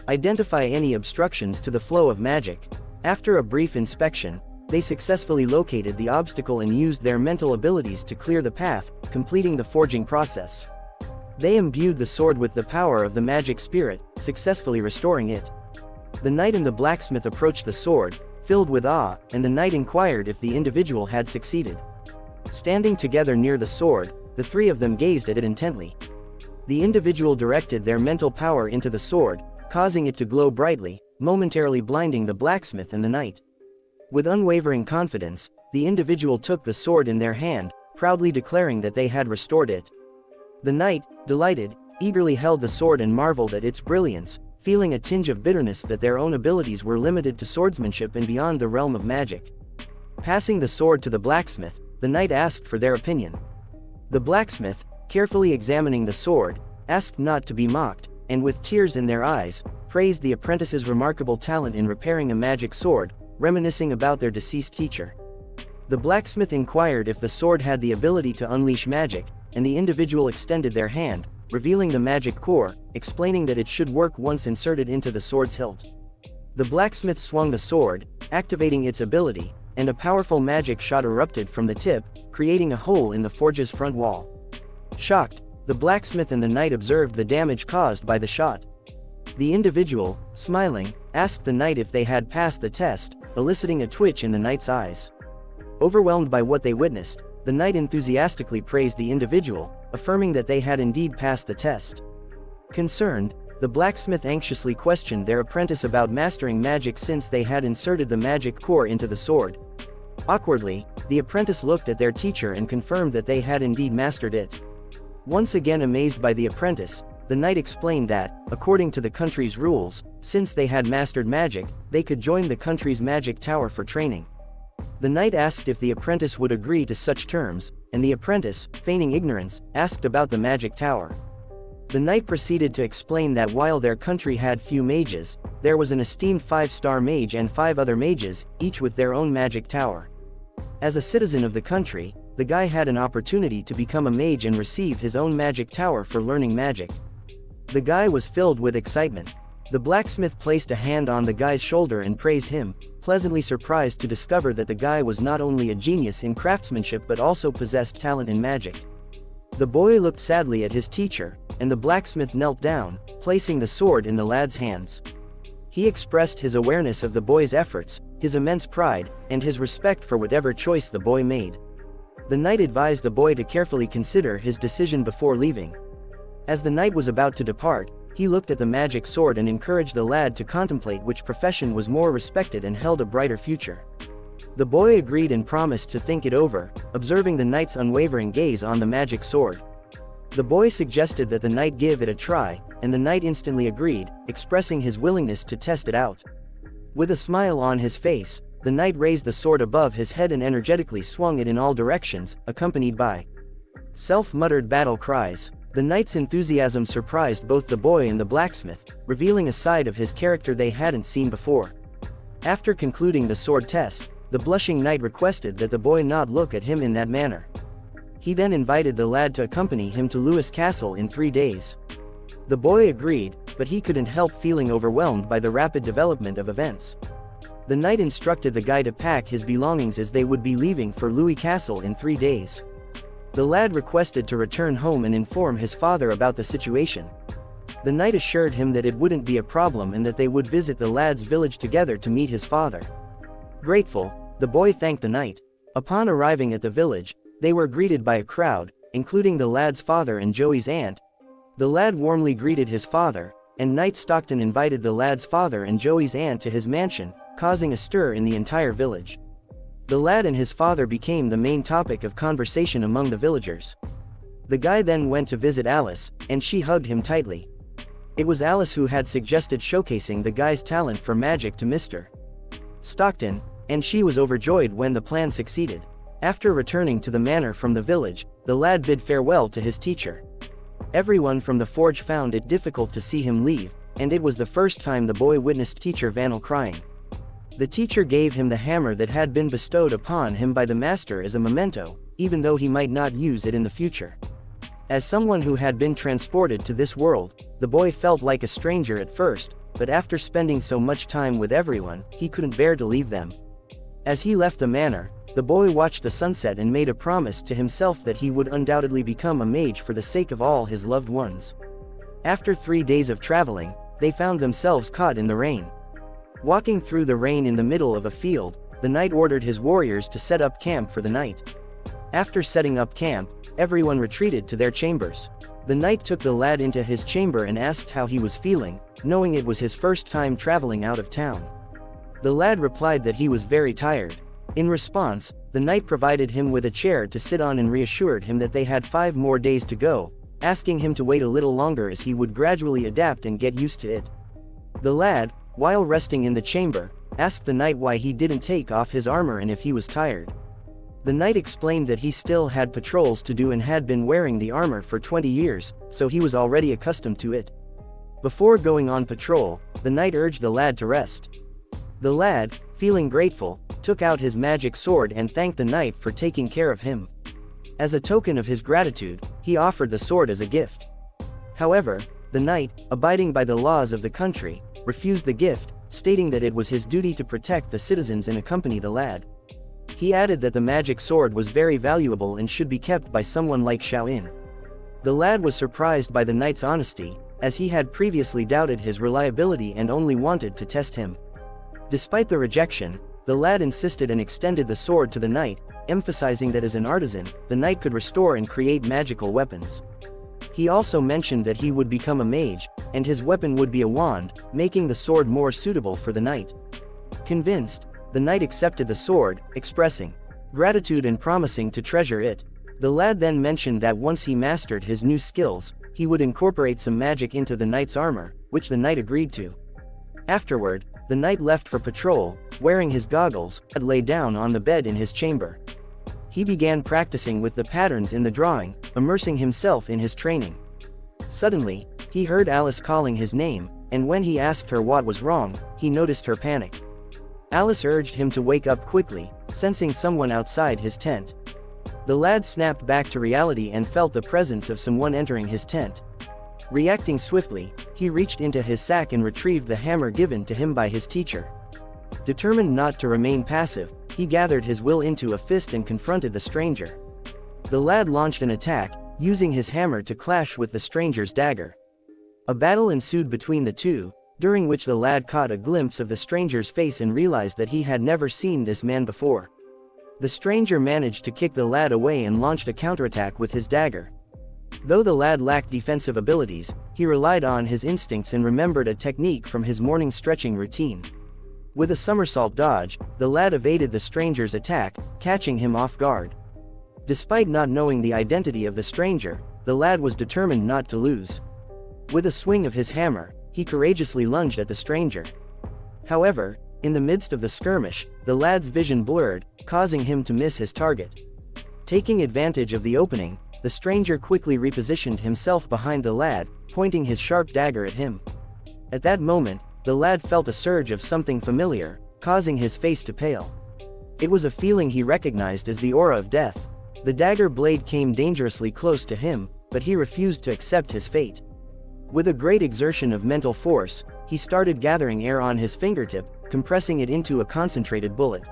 S1: identify any obstructions to the flow of magic. After a brief inspection, they successfully located the obstacle and used their mental abilities to clear the path, completing the forging process. They imbued the sword with the power of the magic spirit, successfully restoring it. The knight and the blacksmith approached the sword, filled with awe, and the knight inquired if the individual had succeeded. Standing together near the sword, the three of them gazed at it intently. The individual directed their mental power into the sword, causing it to glow brightly, momentarily blinding the blacksmith and the knight. With unwavering confidence, the individual took the sword in their hand, proudly declaring that they had restored it. The knight, delighted, eagerly held the sword and marveled at its brilliance, feeling a tinge of bitterness that their own abilities were limited to swordsmanship and beyond the realm of magic. Passing the sword to the blacksmith, the knight asked for their opinion. The blacksmith, carefully examining the sword, asked not to be mocked, and with tears in their eyes, praised the apprentice's remarkable talent in repairing a magic sword, reminiscing about their deceased teacher. The blacksmith inquired if the sword had the ability to unleash magic, and the individual extended their hand, revealing the magic core, explaining that it should work once inserted into the sword's hilt. The blacksmith swung the sword, activating its ability, and a powerful magic shot erupted from the tip, creating a hole in the forge's front wall. Shocked, the blacksmith and the knight observed the damage caused by the shot. The individual, smiling, asked the knight if they had passed the test, eliciting a twitch in the knight's eyes. Overwhelmed by what they witnessed, the knight enthusiastically praised the individual, affirming that they had indeed passed the test. Concerned, the blacksmith anxiously questioned their apprentice about mastering magic since they had inserted the magic core into the sword. Awkwardly, the apprentice looked at their teacher and confirmed that they had indeed mastered it. Once again amazed by the apprentice, the knight explained that, according to the country's rules, since they had mastered magic, they could join the country's magic tower for training. The knight asked if the apprentice would agree to such terms, and the apprentice, feigning ignorance, asked about the magic tower. The knight proceeded to explain that while their country had few mages, there was an esteemed 5-star mage and 5 other mages, each with their own magic tower. As a citizen of the country, the guy had an opportunity to become a mage and receive his own magic tower for learning magic. The guy was filled with excitement. The blacksmith placed a hand on the guy's shoulder and praised him, pleasantly surprised to discover that the guy was not only a genius in craftsmanship but also possessed talent in magic. The boy looked sadly at his teacher, and the blacksmith knelt down, placing the sword in the lad's hands. He expressed his awareness of the boy's efforts, his immense pride, and his respect for whatever choice the boy made. The knight advised the boy to carefully consider his decision before leaving. As the knight was about to depart, he looked at the magic sword and encouraged the lad to contemplate which profession was more respected and held a brighter future. The boy agreed and promised to think it over, observing the knight's unwavering gaze on the magic sword. The boy suggested that the knight give it a try, and the knight instantly agreed, expressing his willingness to test it out. With a smile on his face, the knight raised the sword above his head and energetically swung it in all directions, accompanied by self-muttered battle cries. The knight's enthusiasm surprised both the boy and the blacksmith, revealing a side of his character they hadn't seen before. After concluding the sword test, the blushing knight requested that the boy not look at him in that manner. He then invited the lad to accompany him to Lewis Castle in 3 days. The boy agreed, but he couldn't help feeling overwhelmed by the rapid development of events. The knight instructed the guy to pack his belongings as they would be leaving for Lewis Castle in 3 days. The lad requested to return home and inform his father about the situation. The knight assured him that it wouldn't be a problem and that they would visit the lad's village together to meet his father. Grateful, the boy thanked the knight. Upon arriving at the village, they were greeted by a crowd, including the lad's father and Joey's aunt. The lad warmly greeted his father, and Knight Stockton invited the lad's father and Joey's aunt to his mansion, causing a stir in the entire village. The lad and his father became the main topic of conversation among the villagers. The guy then went to visit Alice, and she hugged him tightly. It was Alice who had suggested showcasing the guy's talent for magic to Mr. Stockton, and she was overjoyed when the plan succeeded. After returning to the manor from the village, the lad bid farewell to his teacher. Everyone from the forge found it difficult to see him leave, and it was the first time the boy witnessed teacher Vanel crying. The teacher gave him the hammer that had been bestowed upon him by the master as a memento, even though he might not use it in the future. As someone who had been transported to this world, the boy felt like a stranger at first, but after spending so much time with everyone, he couldn't bear to leave them. As he left the manor, the boy watched the sunset and made a promise to himself that he would undoubtedly become a mage for the sake of all his loved ones. After 3 days of traveling, they found themselves caught in the rain. Walking through the rain in the middle of a field, the knight ordered his warriors to set up camp for the night. After setting up camp, everyone retreated to their chambers. The knight took the lad into his chamber and asked how he was feeling, knowing it was his first time traveling out of town. The lad replied that he was very tired. In response, the knight provided him with a chair to sit on and reassured him that they had 5 more days to go, asking him to wait a little longer as he would gradually adapt and get used to it. The lad, while resting in the chamber, asked the knight why he didn't take off his armor and if he was tired. The knight explained that he still had patrols to do and had been wearing the armor for 20 years, so he was already accustomed to it. Before going on patrol, the knight urged the lad to rest. The lad, feeling grateful, took out his magic sword and thanked the knight for taking care of him. As a token of his gratitude, he offered the sword as a gift. However, the knight, abiding by the laws of the country, refused the gift, stating that it was his duty to protect the citizens and accompany the lad. He added that the magic sword was very valuable and should be kept by someone like Xiaoyin. The lad was surprised by the knight's honesty, as he had previously doubted his reliability and only wanted to test him. Despite the rejection, the lad insisted and extended the sword to the knight, emphasizing that as an artisan, the knight could restore and create magical weapons. He also mentioned that he would become a mage, and his weapon would be a wand, making the sword more suitable for the knight. Convinced, the knight accepted the sword, expressing gratitude and promising to treasure it. The lad then mentioned that once he mastered his new skills, he would incorporate some magic into the knight's armor, which the knight agreed to. Afterward, the knight left for patrol, wearing his goggles, and lay down on the bed in his chamber. He began practicing with the patterns in the drawing, immersing himself in his training. Suddenly, he heard Alice calling his name, and when he asked her what was wrong, he noticed her panic. Alice urged him to wake up quickly, sensing someone outside his tent. The lad snapped back to reality and felt the presence of someone entering his tent. Reacting swiftly, he reached into his sack and retrieved the hammer given to him by his teacher. Determined not to remain passive, he gathered his will into a fist and confronted the stranger. The lad launched an attack, using his hammer to clash with the stranger's dagger. A battle ensued between the two, during which the lad caught a glimpse of the stranger's face and realized that he had never seen this man before. The stranger managed to kick the lad away and launched a counterattack with his dagger. Though the lad lacked defensive abilities, he relied on his instincts and remembered a technique from his morning stretching routine. With a somersault dodge, the lad evaded the stranger's attack, catching him off guard. Despite not knowing the identity of the stranger, the lad was determined not to lose. With a swing of his hammer, he courageously lunged at the stranger. However, in the midst of the skirmish, the lad's vision blurred, causing him to miss his target. Taking advantage of the opening, the stranger quickly repositioned himself behind the lad, pointing his sharp dagger at him. At that moment, the lad felt a surge of something familiar, causing his face to pale. It was a feeling he recognized as the aura of death. The dagger blade came dangerously close to him, but he refused to accept his fate. With a great exertion of mental force, he started gathering air on his fingertip, compressing it into a concentrated bullet.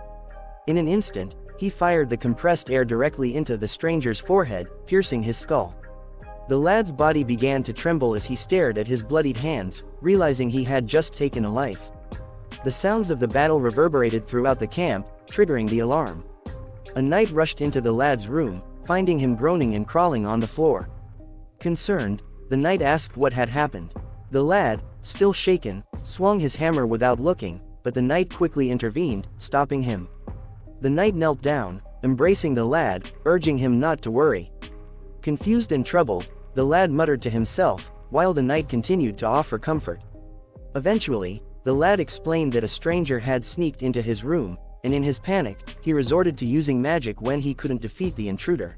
S1: In an instant, he fired the compressed air directly into the stranger's forehead, piercing his skull. The lad's body began to tremble as he stared at his bloodied hands, realizing he had just taken a life. The sounds of the battle reverberated throughout the camp, triggering the alarm. A knight rushed into the lad's room, finding him groaning and crawling on the floor. Concerned, the knight asked what had happened. The lad, still shaken, swung his hammer without looking, but the knight quickly intervened, stopping him. The knight knelt down, embracing the lad, urging him not to worry. Confused and troubled, the lad muttered to himself, while the knight continued to offer comfort. Eventually, the lad explained that a stranger had sneaked into his room, and in his panic, he resorted to using magic when he couldn't defeat the intruder.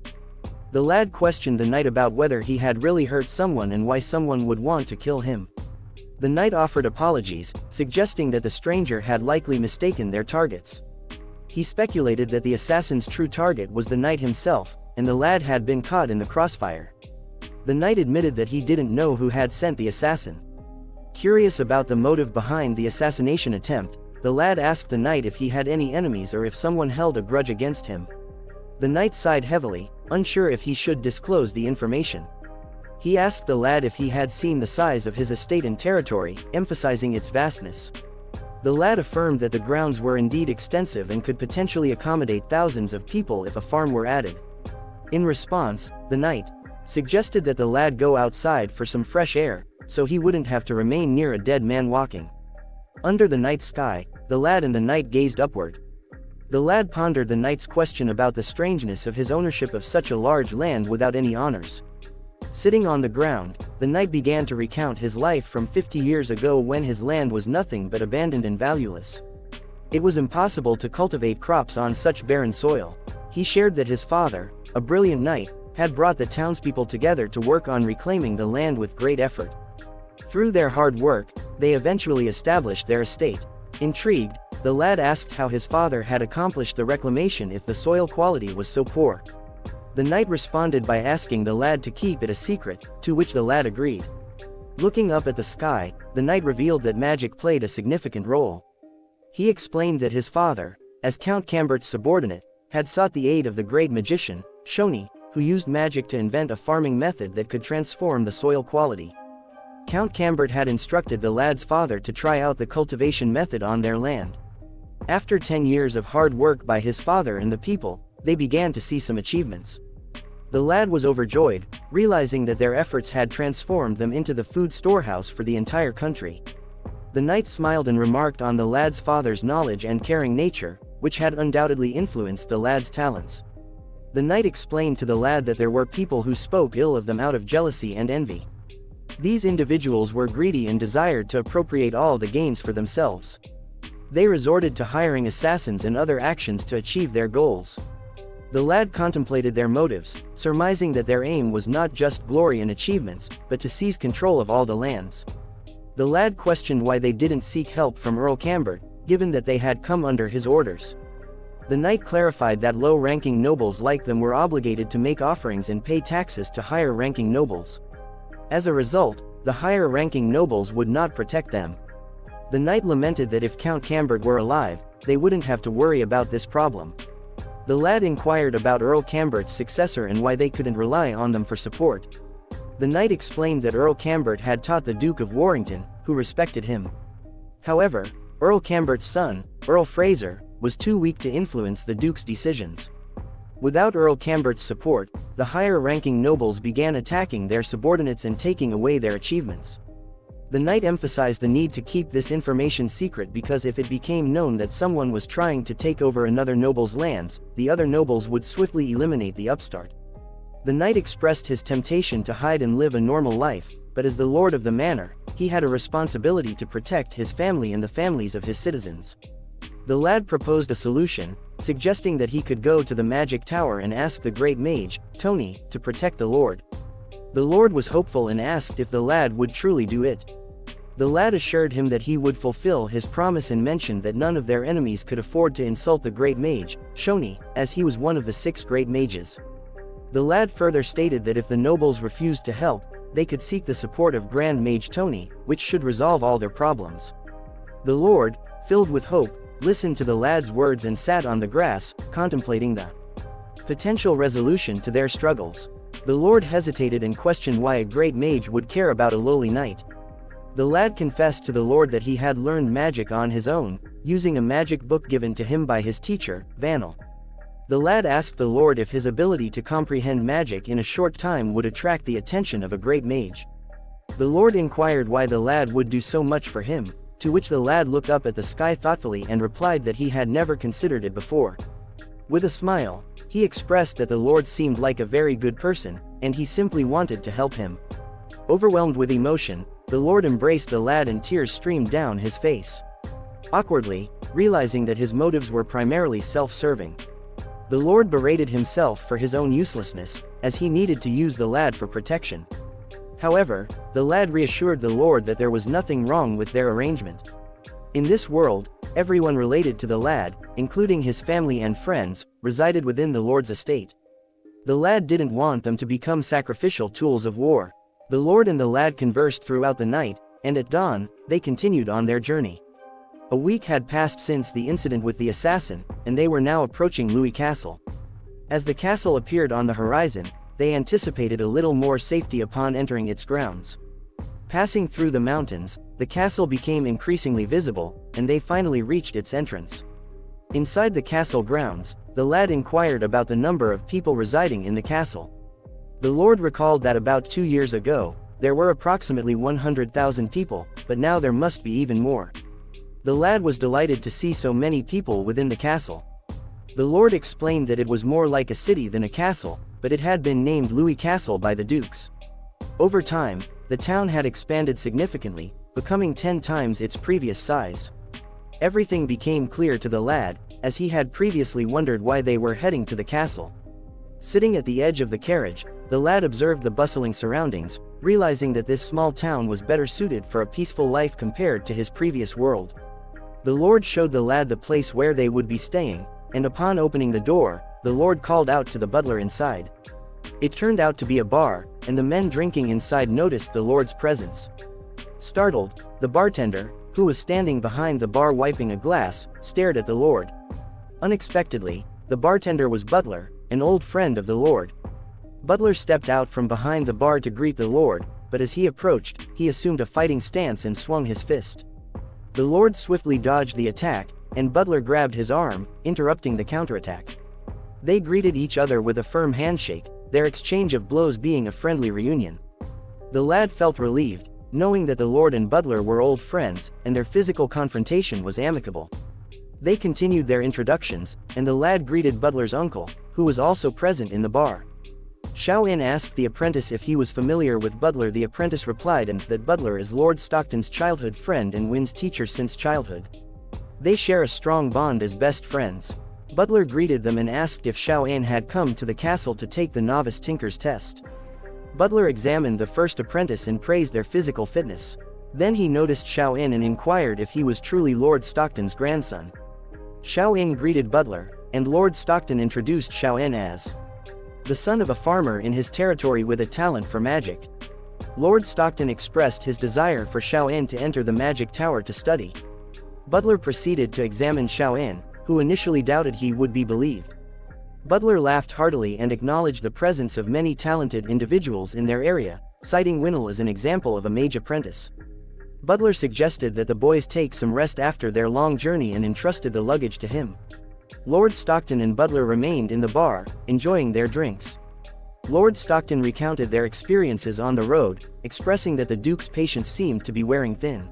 S1: The lad questioned the knight about whether he had really hurt someone and why someone would want to kill him. The knight offered apologies, suggesting that the stranger had likely mistaken their targets. He speculated that the assassin's true target was the knight himself, and the lad had been caught in the crossfire. The knight admitted that he didn't know who had sent the assassin. Curious about the motive behind the assassination attempt, the lad asked the knight if he had any enemies or if someone held a grudge against him. The knight sighed heavily, unsure if he should disclose the information. He asked the lad if he had seen the size of his estate and territory, emphasizing its vastness. The lad affirmed that the grounds were indeed extensive and could potentially accommodate thousands of people if a farm were added. In response, the knight suggested that the lad go outside for some fresh air, so he wouldn't have to remain near a dead man walking. Under the night sky, the lad and the knight gazed upward. The lad pondered the knight's question about the strangeness of his ownership of such a large land without any honors. Sitting on the ground, the knight began to recount his life from 50 years ago when his land was nothing but abandoned and valueless. It was impossible to cultivate crops on such barren soil. He shared that his father, a brilliant knight, had brought the townspeople together to work on reclaiming the land with great effort. Through their hard work, they eventually established their estate. Intrigued, the lad asked how his father had accomplished the reclamation if the soil quality was so poor. The knight responded by asking the lad to keep it a secret, to which the lad agreed. Looking up at the sky, the knight revealed that magic played a significant role. He explained that his father, as Count Cambert's subordinate, had sought the aid of the great magician, Shoni, who used magic to invent a farming method that could transform the soil quality. Count Cambert had instructed the lad's father to try out the cultivation method on their land. After 10 years of hard work by his father and the people, they began to see some achievements. The lad was overjoyed, realizing that their efforts had transformed them into the food storehouse for the entire country. The knight smiled and remarked on the lad's father's knowledge and caring nature, which had undoubtedly influenced the lad's talents. The knight explained to the lad that there were people who spoke ill of them out of jealousy and envy. These individuals were greedy and desired to appropriate all the gains for themselves. They resorted to hiring assassins and other actions to achieve their goals. The lad contemplated their motives, surmising that their aim was not just glory and achievements, but to seize control of all the lands. The lad questioned why they didn't seek help from Earl Cambert, given that they had come under his orders. The knight clarified that low-ranking nobles like them were obligated to make offerings and pay taxes to higher-ranking nobles. As a result, the higher-ranking nobles would not protect them. The knight lamented that if Count Cambert were alive, they wouldn't have to worry about this problem. The lad inquired about Earl Cambert's successor and why they couldn't rely on them for support. The knight explained that Earl Cambert had taught the Duke of Warrington, who respected him. However, Earl Cambert's son, Earl Fraser, was too weak to influence the Duke's decisions. Without Earl Cambert's support, the higher-ranking nobles began attacking their subordinates and taking away their achievements. The knight emphasized the need to keep this information secret because if it became known that someone was trying to take over another noble's lands, the other nobles would swiftly eliminate the upstart. The knight expressed his temptation to hide and live a normal life, but as the lord of the manor, he had a responsibility to protect his family and the families of his citizens. The lad proposed a solution, suggesting that he could go to the magic tower and ask the great mage, Tony, to protect the lord. The lord was hopeful and asked if the lad would truly do it. The lad assured him that he would fulfill his promise and mentioned that none of their enemies could afford to insult the great mage, Shoni, as he was one of the 6 great mages. The lad further stated that if the nobles refused to help, they could seek the support of Grand Mage Tony, which should resolve all their problems. The lord, filled with hope, listened to the lad's words and sat on the grass, contemplating the potential resolution to their struggles. The lord hesitated and questioned why a great mage would care about a lowly knight. The lad confessed to the lord that he had learned magic on his own, using a magic book given to him by his teacher, Vanel. The lad asked the lord if his ability to comprehend magic in a short time would attract the attention of a great mage. The lord inquired why the lad would do so much for him, to which the lad looked up at the sky thoughtfully and replied that he had never considered it before. With a smile, he expressed that the lord seemed like a very good person, and he simply wanted to help him. Overwhelmed with emotion, the lord embraced the lad and tears streamed down his face. Awkwardly, realizing that his motives were primarily self-serving, the lord berated himself for his own uselessness, as he needed to use the lad for protection. However, the lad reassured the lord that there was nothing wrong with their arrangement. In this world, everyone related to the lad, including his family and friends, resided within the lord's estate. The lad didn't want them to become sacrificial tools of war. The lord and the lad conversed throughout the night, and at dawn, they continued on their journey. A week had passed since the incident with the assassin, and they were now approaching Louis Castle. As the castle appeared on the horizon, they anticipated a little more safety upon entering its grounds. Passing through the mountains, the castle became increasingly visible, and they finally reached its entrance. Inside the castle grounds, the lad inquired about the number of people residing in the castle. The lord recalled that about 2 years ago, there were approximately 100,000 people, but now there must be even more. The lad was delighted to see so many people within the castle. The lord explained that it was more like a city than a castle, but it had been named Louis Castle by the dukes. Over time, the town had expanded significantly, becoming 10 times its previous size. Everything became clear to the lad, as he had previously wondered why they were heading to the castle. Sitting at the edge of the carriage, the lad observed the bustling surroundings, realizing that this small town was better suited for a peaceful life compared to his previous world. The lord showed the lad the place where they would be staying, and upon opening the door, the Lord called out to the butler inside. It turned out to be a bar, and the men drinking inside noticed the Lord's presence. Startled, the bartender, who was standing behind the bar wiping a glass, stared at the Lord. Unexpectedly, the bartender was Butler, an old friend of the Lord. Butler stepped out from behind the bar to greet the Lord, but as he approached, he assumed a fighting stance and swung his fist. The Lord swiftly dodged the attack, and Butler grabbed his arm, interrupting the counterattack. They greeted each other with a firm handshake, their exchange of blows being a friendly reunion. The lad felt relieved, knowing that the Lord and Butler were old friends, and their physical confrontation was amicable. They continued their introductions, and the lad greeted Butler's uncle, who was also present in the bar. Xiao-in asked the apprentice if he was familiar with Butler. The apprentice replied that Butler is Lord Stockton's childhood friend and Win's teacher since childhood. They share a strong bond as best friends. Butler greeted them and asked if Xiao-in had come to the castle to take the novice tinker's test. Butler examined the first apprentice and praised their physical fitness. Then he noticed Xiao-in and inquired if he was truly Lord Stockton's grandson. Xiao-in greeted Butler, and Lord Stockton introduced Xiao-in as the son of a farmer in his territory with a talent for magic. Lord Stockton expressed his desire for Xiao-in to enter the magic tower to study. Butler proceeded to examine Xiao-in, who initially doubted he would be believed. Butler laughed heartily and acknowledged the presence of many talented individuals in their area, citing Winnell as an example of a mage apprentice. Butler suggested that the boys take some rest after their long journey and entrusted the luggage to him. Lord Stockton and Butler remained in the bar, enjoying their drinks. Lord Stockton recounted their experiences on the road, expressing that the Duke's patience seemed to be wearing thin.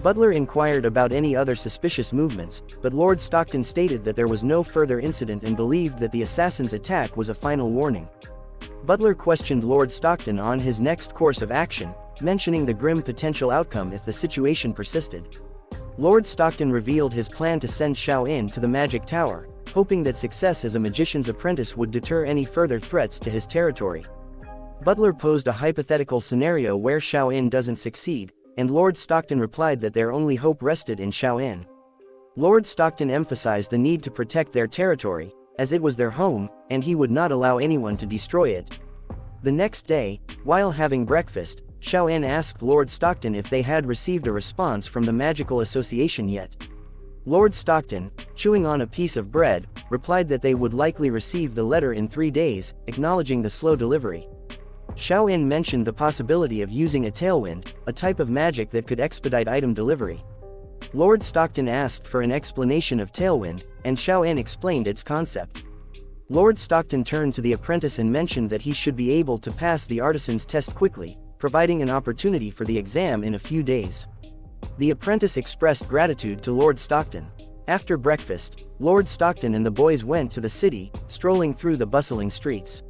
S1: Butler inquired about any other suspicious movements, but Lord Stockton stated that there was no further incident and believed that the assassin's attack was a final warning. Butler questioned Lord Stockton on his next course of action, mentioning the grim potential outcome if the situation persisted. Lord Stockton revealed his plan to send Xiao-in to the magic tower, hoping that success as a magician's apprentice would deter any further threats to his territory. Butler posed a hypothetical scenario where Xiao-in doesn't succeed, and Lord Stockton replied that their only hope rested in Xiao-in. Lord Stockton emphasized the need to protect their territory, as it was their home, and he would not allow anyone to destroy it. The next day, while having breakfast, Xiao-in asked Lord Stockton if they had received a response from the Magical Association yet. Lord Stockton, chewing on a piece of bread, replied that they would likely receive the letter in 3 days, acknowledging the slow delivery. Xiao-in mentioned the possibility of using a tailwind, a type of magic that could expedite item delivery. Lord Stockton asked for an explanation of tailwind, and Xiao-in explained its concept. Lord Stockton turned to the apprentice and mentioned that he should be able to pass the artisan's test quickly, providing an opportunity for the exam in a few days. The apprentice expressed gratitude to Lord Stockton. After breakfast, Lord Stockton and the boys went to the city, strolling through the bustling streets.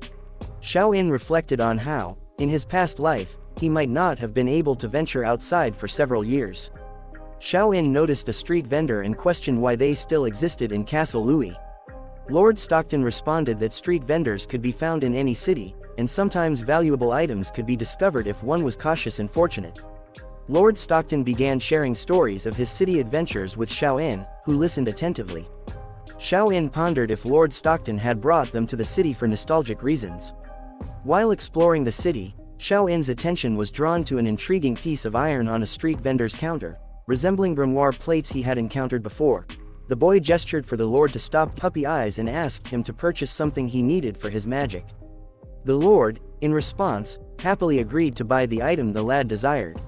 S1: Xiao-in reflected on how, in his past life, he might not have been able to venture outside for several years. Xiao-in noticed a street vendor and questioned why they still existed in Castle Louis. Lord Stockton responded that street vendors could be found in any city, and sometimes valuable items could be discovered if one was cautious and fortunate. Lord Stockton began sharing stories of his city adventures with Xiao-in, who listened attentively. Xiao-in pondered if Lord Stockton had brought them to the city for nostalgic reasons. While exploring the city, Xiao-in's attention was drawn to an intriguing piece of iron on a street vendor's counter, resembling grimoire plates he had encountered before. The boy gestured for the Lord to stop puppy eyes and asked him to purchase something he needed for his magic. The Lord, in response, happily agreed to buy the item the lad desired.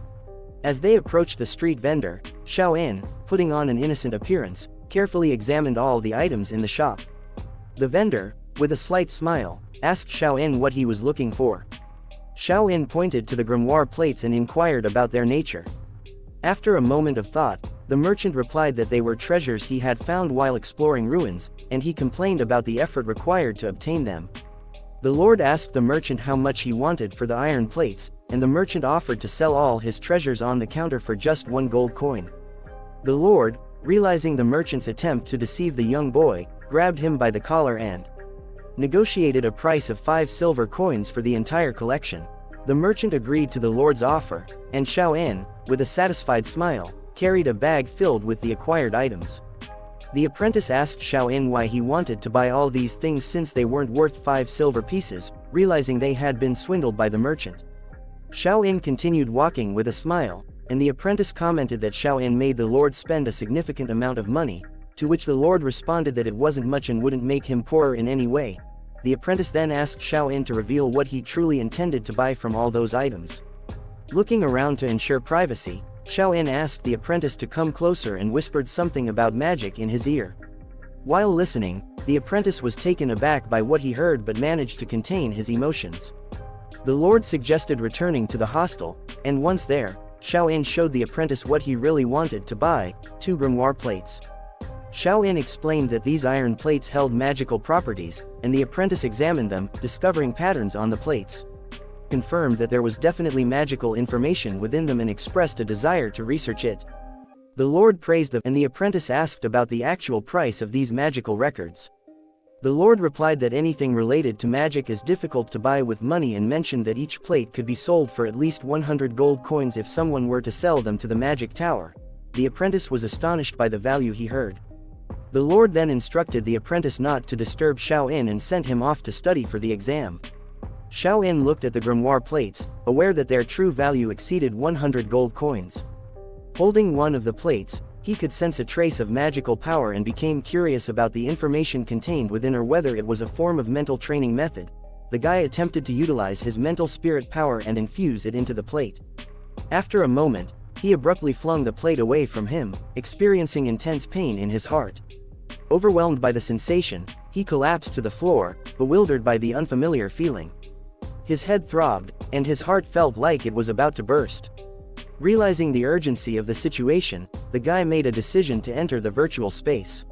S1: As they approached the street vendor, Xiao-in, putting on an innocent appearance, carefully examined all the items in the shop. The vendor, with a slight smile, asked Xiao-in what he was looking for. Xiao-in pointed to the grimoire plates and inquired about their nature. After a moment of thought, the merchant replied that they were treasures he had found while exploring ruins, and he complained about the effort required to obtain them. The Lord asked the merchant how much he wanted for the iron plates, and the merchant offered to sell all his treasures on the counter for just 1 gold coin. The Lord, realizing the merchant's attempt to deceive the young boy, grabbed him by the collar and negotiated a price of 5 silver coins for the entire collection. The merchant agreed to the Lord's offer, and Xiao-in, with a satisfied smile, carried a bag filled with the acquired items. The apprentice asked Xiaoyan why he wanted to buy all these things since they weren't worth 5 silver pieces, realizing they had been swindled by the merchant. Xiaoyan continued walking with a smile, and the apprentice commented that Xiaoyan made the Lord spend a significant amount of money, to which the Lord responded that it wasn't much and wouldn't make him poorer in any way. The apprentice then asked Xiaoyan to reveal what he truly intended to buy from all those items. Looking around to ensure privacy, Xiaoyan asked the apprentice to come closer and whispered something about magic in his ear. While listening, the apprentice was taken aback by what he heard but managed to contain his emotions. The Lord suggested returning to the hostel, and once there, Xiaoyan showed the apprentice what he really wanted to buy, 2 grimoire plates. Xiaoyan explained that these iron plates held magical properties, and the apprentice examined them, discovering patterns on the plates. Confirmed that there was definitely magical information within them and expressed a desire to research it. The Lord praised them, and the apprentice asked about the actual price of these magical records. The Lord replied that anything related to magic is difficult to buy with money and mentioned that each plate could be sold for at least 100 gold coins if someone were to sell them to the magic tower. The apprentice was astonished by the value he heard. The Lord then instructed the apprentice not to disturb Xiaoyan and sent him off to study for the exam. Xiaoyan looked at the grimoire plates, aware that their true value exceeded 100 gold coins. Holding one of the plates, he could sense a trace of magical power and became curious about the information contained within or whether it was a form of mental training method. The guy attempted to utilize his mental spirit power and infuse it into the plate. After a moment, he abruptly flung the plate away from him, experiencing intense pain in his heart. Overwhelmed by the sensation, he collapsed to the floor, bewildered by the unfamiliar feeling. His head throbbed, and his heart felt like it was about to burst. Realizing the urgency of the situation, the guy made a decision to enter the virtual space.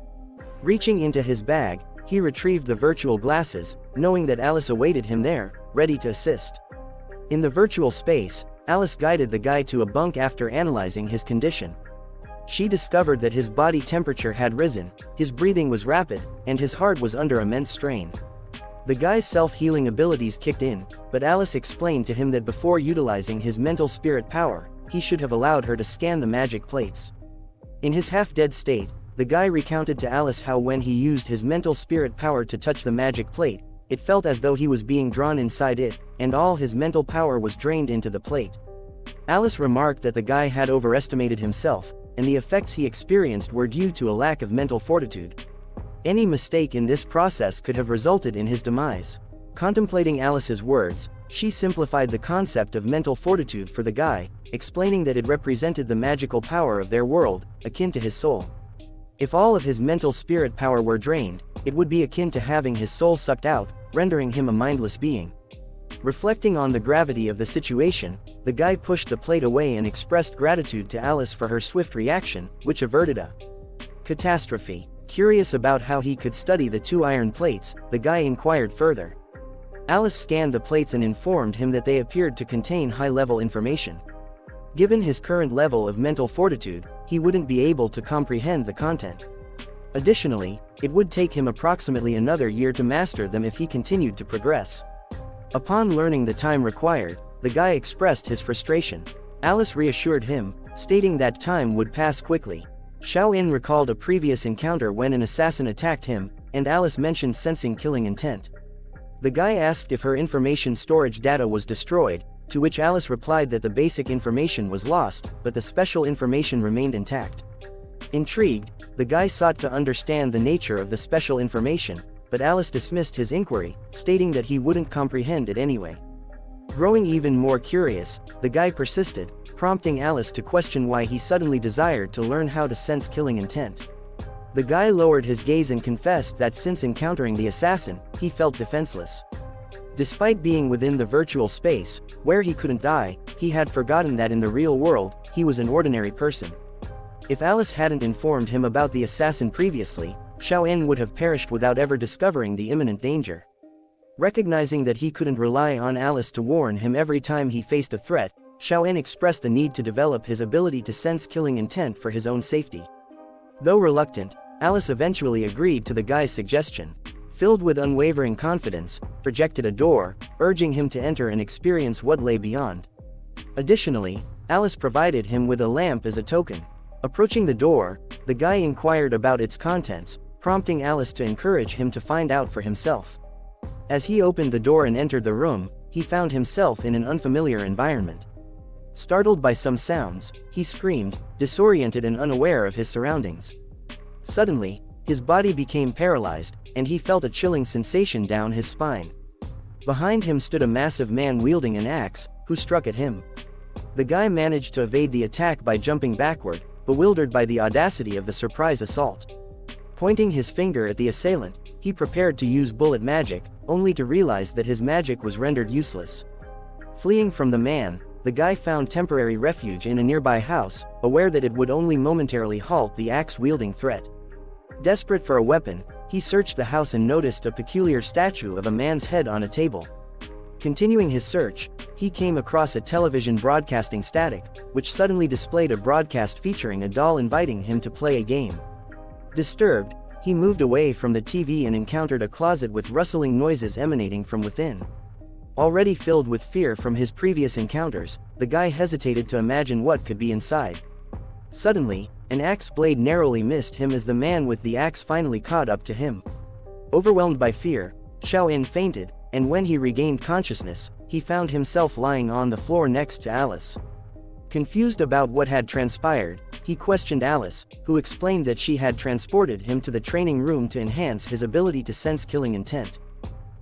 S1: Reaching into his bag, he retrieved the virtual glasses, knowing that Alice awaited him there, ready to assist. In the virtual space, Alice guided the guy to a bunk after analyzing his condition. She discovered that his body temperature had risen, his breathing was rapid, and his heart was under immense strain. The guy's self-healing abilities kicked in, but Alice explained to him that before utilizing his mental spirit power, he should have allowed her to scan the magic plates. In his half-dead state, the guy recounted to Alice how when he used his mental spirit power to touch the magic plate, it felt as though he was being drawn inside it, and all his mental power was drained into the plate. Alice remarked that the guy had overestimated himself, and the effects he experienced were due to a lack of mental fortitude. Any mistake in this process could have resulted in his demise. Contemplating Alice's words, she simplified the concept of mental fortitude for the guy, explaining that it represented the magical power of their world, akin to his soul. If all of his mental spirit power were drained, it would be akin to having his soul sucked out, rendering him a mindless being. Reflecting on the gravity of the situation, the guy pushed the plate away and expressed gratitude to Alice for her swift reaction, which averted a catastrophe. Curious about how he could study the 2 iron plates, the guy inquired further. Alice scanned the plates and informed him that they appeared to contain high-level information. Given his current level of mental fortitude, he wouldn't be able to comprehend the content. Additionally, it would take him approximately another year to master them if he continued to progress. Upon learning the time required, the guy expressed his frustration. Alice reassured him, stating that time would pass quickly. Xiaoyan recalled a previous encounter when an assassin attacked him, and Alice mentioned sensing killing intent. The guy asked if her information storage data was destroyed, to which Alice replied that the basic information was lost, but the special information remained intact. Intrigued, the guy sought to understand the nature of the special information, but Alice dismissed his inquiry, stating that he wouldn't comprehend it anyway. Growing even more curious, the guy persisted, prompting Alice to question why he suddenly desired to learn how to sense killing intent. The guy lowered his gaze and confessed that since encountering the assassin, he felt defenseless. Despite being within the virtual space, where he couldn't die, he had forgotten that in the real world, he was an ordinary person. If Alice hadn't informed him about the assassin previously, Xiaoyan would have perished without ever discovering the imminent danger. Recognizing that he couldn't rely on Alice to warn him every time he faced a threat, Xiaoyan expressed the need to develop his ability to sense killing intent for his own safety. Though reluctant, Alice eventually agreed to the guy's suggestion. Filled with unwavering confidence, projected a door, urging him to enter and experience what lay beyond. Additionally, Alice provided him with a lamp as a token. Approaching the door, the guy inquired about its contents, prompting Alice to encourage him to find out for himself. As he opened the door and entered the room, he found himself in an unfamiliar environment. Startled by some sounds, he screamed, disoriented and unaware of his surroundings. Suddenly, his body became paralyzed, and he felt a chilling sensation down his spine. Behind him stood a massive man wielding an axe, who struck at him. The guy managed to evade the attack by jumping backward, bewildered by the audacity of the surprise assault. Pointing his finger at the assailant, he prepared to use bullet magic, only to realize that his magic was rendered useless. Fleeing from the man, the guy found temporary refuge in a nearby house, aware that it would only momentarily halt the axe-wielding threat. Desperate for a weapon, he searched the house and noticed a peculiar statue of a man's head on a table. Continuing his search, he came across a television broadcasting static, which suddenly displayed a broadcast featuring a doll inviting him to play a game. Disturbed, he moved away from the TV and encountered a closet with rustling noises emanating from within. Already filled with fear from his previous encounters, the guy hesitated to imagine what could be inside. Suddenly, an axe blade narrowly missed him as the man with the axe finally caught up to him. Overwhelmed by fear, Xiaoyin fainted, and when he regained consciousness, he found himself lying on the floor next to Alice. Confused about what had transpired, he questioned Alice, who explained that she had transported him to the training room to enhance his ability to sense killing intent.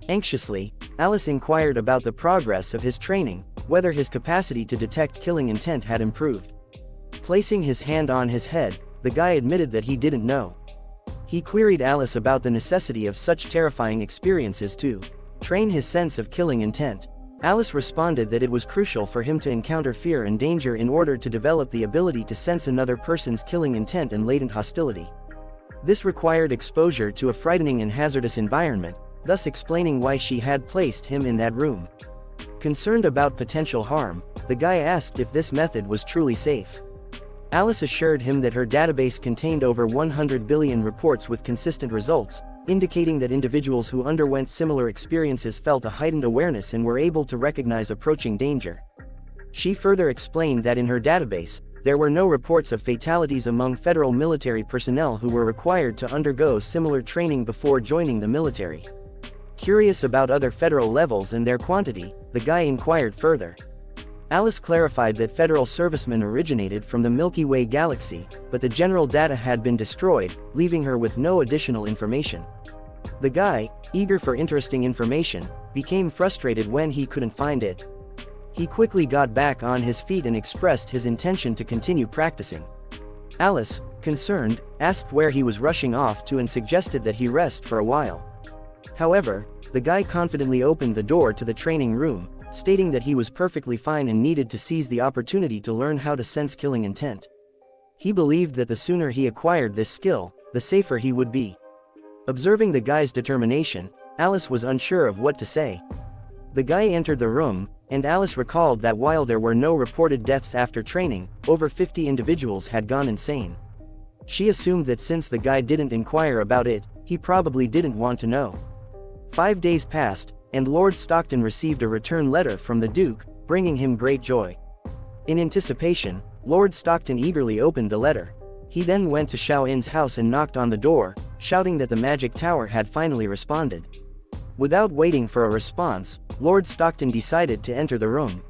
S1: Anxiously, Alice inquired about the progress of his training, whether his capacity to detect killing intent had improved. Placing his hand on his head, the guy admitted that he didn't know. He queried Alice about the necessity of such terrifying experiences to train his sense of killing intent. Alice responded that it was crucial for him to encounter fear and danger in order to develop the ability to sense another person's killing intent and latent hostility. This required exposure to a frightening and hazardous environment, thus explaining why she had placed him in that room. Concerned about potential harm, the guy asked if this method was truly safe. Alice assured him that her database contained over 100 billion reports with consistent results, indicating that individuals who underwent similar experiences felt a heightened awareness and were able to recognize approaching danger. She further explained that in her database, there were no reports of fatalities among federal military personnel who were required to undergo similar training before joining the military. Curious about other federal levels and their quantity, the guy inquired further. Alice clarified that federal servicemen originated from the Milky Way galaxy, but the general data had been destroyed, leaving her with no additional information. The guy, eager for interesting information, became frustrated when he couldn't find it. He quickly got back on his feet and expressed his intention to continue practicing. Alice, concerned, asked where he was rushing off to and suggested that he rest for a while. However, the guy confidently opened the door to the training room, stating that he was perfectly fine and needed to seize the opportunity to learn how to sense killing intent. He believed that the sooner he acquired this skill, the safer he would be. Observing the guy's determination, Alice was unsure of what to say. The guy entered the room, and Alice recalled that while there were no reported deaths after training, over 50 individuals had gone insane. She assumed that since the guy didn't inquire about it, he probably didn't want to know. 5 days passed, and Lord Stockton received a return letter from the Duke, bringing him great joy. In anticipation, Lord Stockton eagerly opened the letter. He then went to Xiaoyin's house and knocked on the door, shouting that the magic tower had finally responded. Without waiting for a response, Lord Stockton decided to enter the room.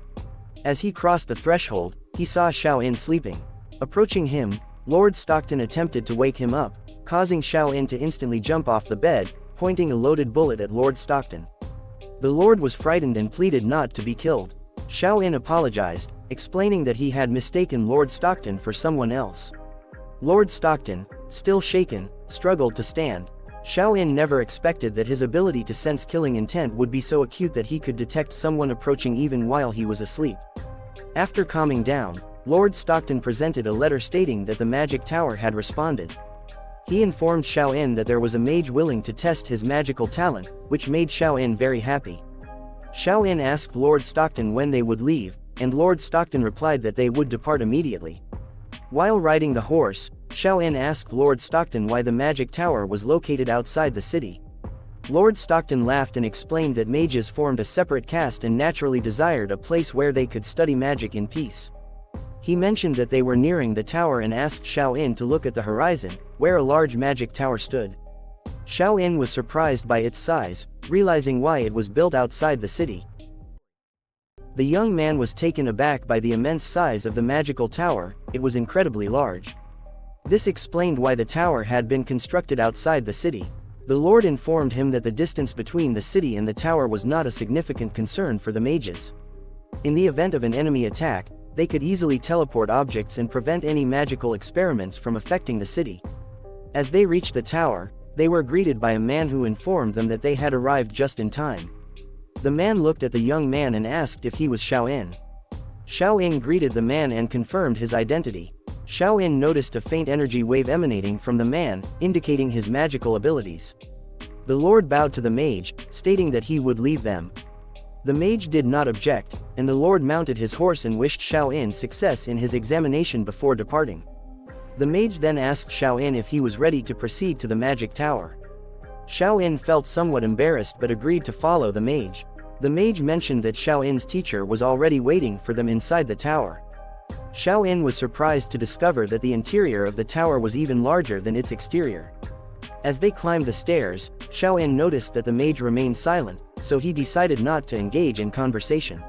S1: As he crossed the threshold, he saw Xiaoyin sleeping. Approaching him, Lord Stockton attempted to wake him up, causing Xiaoyin to instantly jump off the bed, pointing a loaded bullet at Lord Stockton. The Lord was frightened and pleaded not to be killed. Xiaoyin apologized, explaining that he had mistaken Lord Stockton for someone else. Lord Stockton, still shaken, struggled to stand. Xiaoyin never expected that his ability to sense killing intent would be so acute that he could detect someone approaching even while he was asleep. After calming down, Lord Stockton presented a letter stating that the magic tower had responded. He informed Xiaoyin that there was a mage willing to test his magical talent, which made Xiaoyin very happy. Xiaoyin asked Lord Stockton when they would leave, and Lord Stockton replied that they would depart immediately. While riding the horse, Xiaoyin asked Lord Stockton why the magic tower was located outside the city. Lord Stockton laughed and explained that mages formed a separate caste and naturally desired a place where they could study magic in peace. He mentioned that they were nearing the tower and asked Xiao In to look at the horizon, where a large magic tower stood. Xiao In was surprised by its size, realizing why it was built outside the city. The young man was taken aback by the immense size of the magical tower. It was incredibly large. This explained why the tower had been constructed outside the city. The Lord informed him that the distance between the city and the tower was not a significant concern for the mages. In the event of an enemy attack, they could easily teleport objects and prevent any magical experiments from affecting the city. As they reached the tower, they were greeted by a man who informed them that they had arrived just in time. The man looked at the young man and asked if he was Xiao In. Xiao In greeted the man and confirmed his identity. Xiao In noticed a faint energy wave emanating from the man, indicating his magical abilities. The Lord bowed to the mage, stating that he would leave them. The mage did not object, and the Lord mounted his horse and wished Xiao In success in his examination before departing. The mage then asked Xiao In if he was ready to proceed to the magic tower. Xiao In felt somewhat embarrassed but agreed to follow the mage. The mage mentioned that Xiao In's teacher was already waiting for them inside the tower. Xiao In was surprised to discover that the interior of the tower was even larger than its exterior. As they climbed the stairs, Xiao In noticed that the mage remained silent, so he decided not to engage in conversation.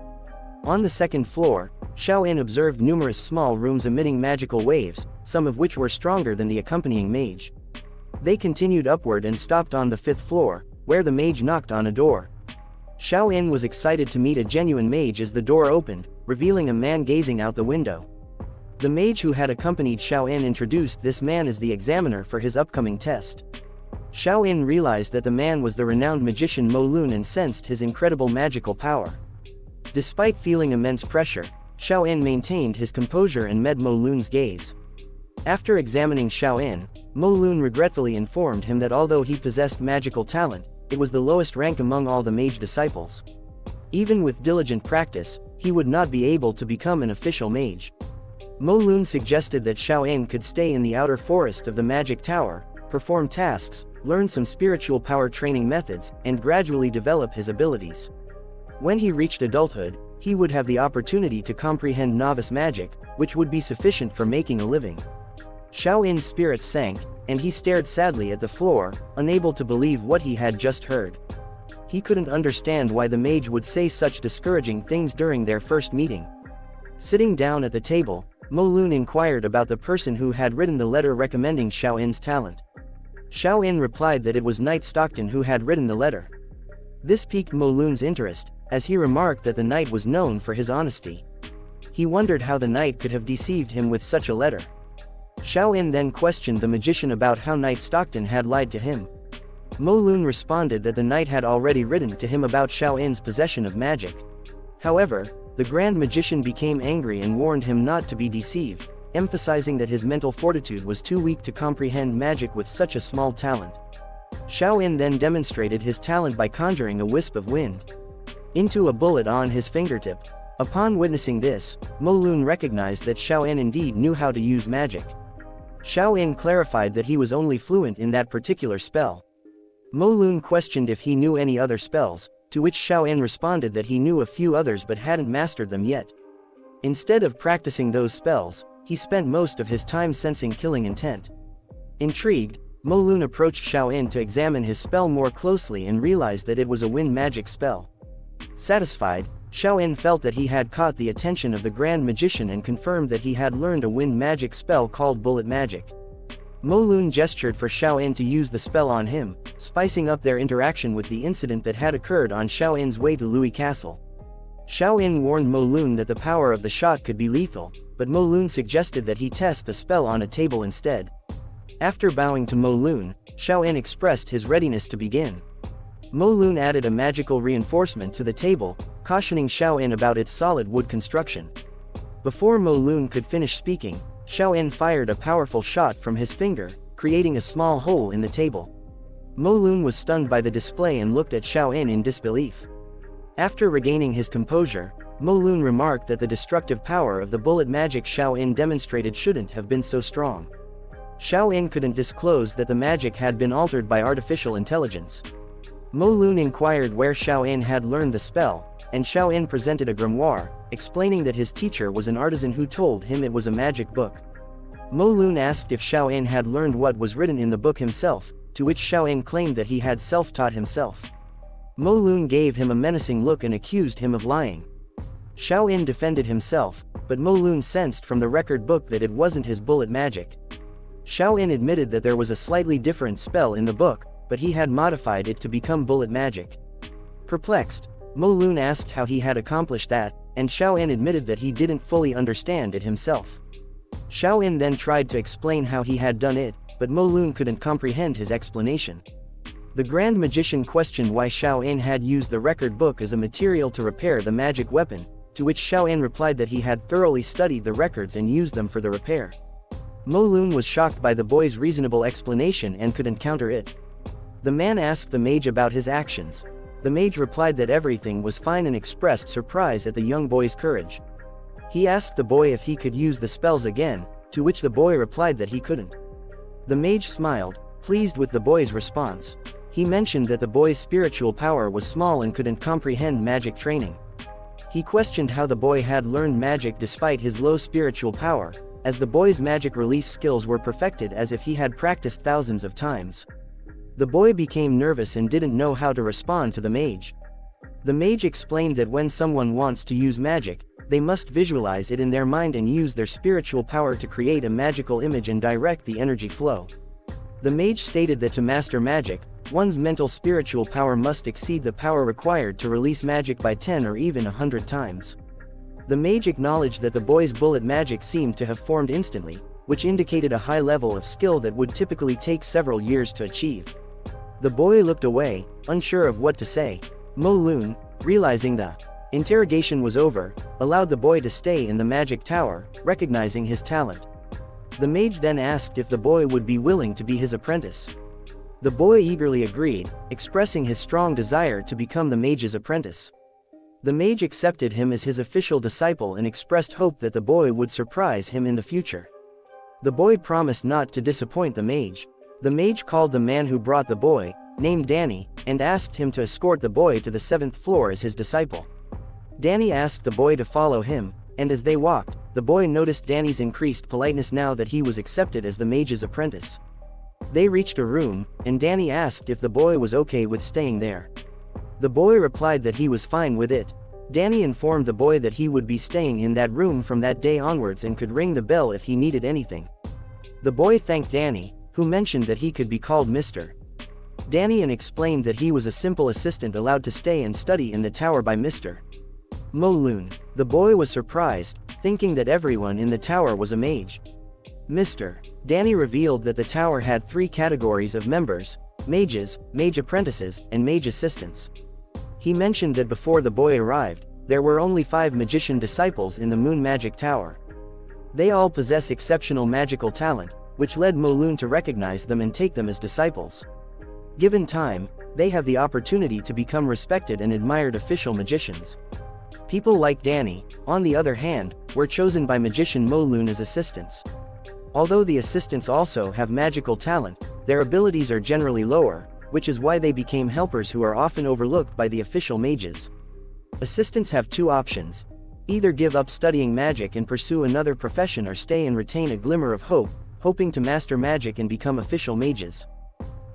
S1: On the second floor, Xiao In observed numerous small rooms emitting magical waves, some of which were stronger than the accompanying mage. They continued upward and stopped on the fifth floor, where the mage knocked on a door. Xiao In was excited to meet a genuine mage as the door opened, revealing a man gazing out the window. The mage who had accompanied Xiao In introduced this man as the examiner for his upcoming test. Xiao In realized that the man was the renowned magician Mo Lun and sensed his incredible magical power. Despite feeling immense pressure, Xiao In maintained his composure and met Mo Lun's gaze. After examining Xiao In, Mo Lun regretfully informed him that although he possessed magical talent, it was the lowest rank among all the mage disciples. Even with diligent practice, he would not be able to become an official mage. Mo Lun suggested that Xiao In could stay in the outer forest of the magic tower, perform tasks, learn some spiritual power training methods, and gradually develop his abilities. When he reached adulthood, he would have the opportunity to comprehend novice magic, which would be sufficient for making a living. Xiao In's spirits sank, and he stared sadly at the floor, unable to believe what he had just heard. He couldn't understand why the mage would say such discouraging things during their first meeting. Sitting down at the table, Mo Lun inquired about the person who had written the letter recommending Xiao In's talent. Xiao In replied that it was Knight Stockton who had written the letter. This piqued Mo Lun's interest, as he remarked that the knight was known for his honesty. He wondered how the knight could have deceived him with such a letter. Xiao In then questioned the magician about how Knight Stockton had lied to him. Mo Lun responded that the knight had already written to him about Xiao In's possession of magic. However, the Grand Magician became angry and warned him not to be deceived, emphasizing that his mental fortitude was too weak to comprehend magic with such a small talent. Xiao In then demonstrated his talent by conjuring a wisp of wind into a bullet on his fingertip. Upon witnessing this, Mo Lun recognized that Xiao In indeed knew how to use magic. Xiao In clarified that he was only fluent in that particular spell. Mo Lun questioned if he knew any other spells, to which Xiao In responded that he knew a few others but hadn't mastered them yet. Instead of practicing those spells, he spent most of his time sensing killing intent. Intrigued, Mo Lun approached Xiao In to examine his spell more closely and realized that it was a wind magic spell. Satisfied, Xiao In felt that he had caught the attention of the Grand Magician and confirmed that he had learned a wind magic spell called bullet magic. Mo Lun gestured for Xiao In to use the spell on him, spicing up their interaction with the incident that had occurred on Xiao In's way to Louis Castle. Xiao In warned Mo Lun that the power of the shot could be lethal, but Mo Lun suggested that he test the spell on a table instead. After bowing to Mo Lun, Xiao In expressed his readiness to begin. Mo Lun added a magical reinforcement to the table, cautioning Xiao In about its solid wood construction. Before Mo Lun could finish speaking, Xiao In fired a powerful shot from his finger, creating a small hole in the table. Mo Lun was stunned by the display and looked at Xiao In disbelief. After regaining his composure, Mo Lun remarked that the destructive power of the bullet magic Xiao In demonstrated shouldn't have been so strong. Xiao In couldn't disclose that the magic had been altered by artificial intelligence. Mo Lun inquired where Xiao In had learned the spell, and Xiao In presented a grimoire, explaining that his teacher was an artisan who told him it was a magic book. Mo Lun asked if Xiao En had learned what was written in the book himself, to which Xiao En claimed that he had self-taught himself. Mo Lun gave him a menacing look and accused him of lying. Xiao En defended himself, but Mo Lun sensed from the record book that it wasn't his bullet magic. Xiao En admitted that there was a slightly different spell in the book, but he had modified it to become bullet magic. Perplexed, Mo Lun asked how he had accomplished that, and Xiao En admitted that he didn't fully understand it himself. Xiao En then tried to explain how he had done it, but Mo Lun couldn't comprehend his explanation. The Grand Magician questioned why Xiao En had used the record book as a material to repair the magic weapon, to which Xiao En replied that he had thoroughly studied the records and used them for the repair. Mo Lun was shocked by the boy's reasonable explanation and couldn't counter it. The man asked the mage about his actions. The mage replied that everything was fine and expressed surprise at the young boy's courage. He asked the boy if he could use the spells again, to which the boy replied that he couldn't. The mage smiled, pleased with the boy's response. He mentioned that the boy's spiritual power was small and couldn't comprehend magic training. He questioned how the boy had learned magic despite his low spiritual power, as the boy's magic release skills were perfected as if he had practiced thousands of times. The boy became nervous and didn't know how to respond to the mage. The mage explained that when someone wants to use magic, they must visualize it in their mind and use their spiritual power to create a magical image and direct the energy flow. The mage stated that to master magic, one's mental spiritual power must exceed the power required to release magic by 10 or even 100 times. The mage acknowledged that the boy's bullet magic seemed to have formed instantly, which indicated a high level of skill that would typically take several years to achieve. The boy looked away, unsure of what to say. Mo Lun, realizing the interrogation was over, allowed the boy to stay in the magic tower, recognizing his talent. The mage then asked if the boy would be willing to be his apprentice. The boy eagerly agreed, expressing his strong desire to become the mage's apprentice. The mage accepted him as his official disciple and expressed hope that the boy would surprise him in the future. The boy promised not to disappoint the mage. The mage called the man who brought the boy, named Danny, and asked him to escort the boy to the 7th floor as his disciple. Danny asked the boy to follow him, and as they walked, the boy noticed Danny's increased politeness now that he was accepted as the mage's apprentice. They reached a room, and Danny asked if the boy was okay with staying there. The boy replied that he was fine with it. Danny informed the boy that he would be staying in that room from that day onwards and could ring the bell if he needed anything. The boy thanked Danny, who mentioned that he could be called Mr. Danny and explained that he was a simple assistant allowed to stay and study in the tower by Mr. Mo Lun. The boy was surprised, thinking that everyone in the tower was a mage. Mr. Danny revealed that the tower had 3 categories of members: mages, mage apprentices, and mage assistants. He mentioned that before the boy arrived, there were only 5 magician disciples in the Moon Magic Tower. They all possess exceptional magical talent, which led Mo Lun to recognize them and take them as disciples. Given time, they have the opportunity to become respected and admired official magicians. People like Danny, on the other hand, were chosen by magician Mo Lun as assistants. Although the assistants also have magical talent, their abilities are generally lower, which is why they became helpers who are often overlooked by the official mages. Assistants have 2 options: either give up studying magic and pursue another profession, or stay and retain a glimmer of hope, hoping to master magic and become official mages.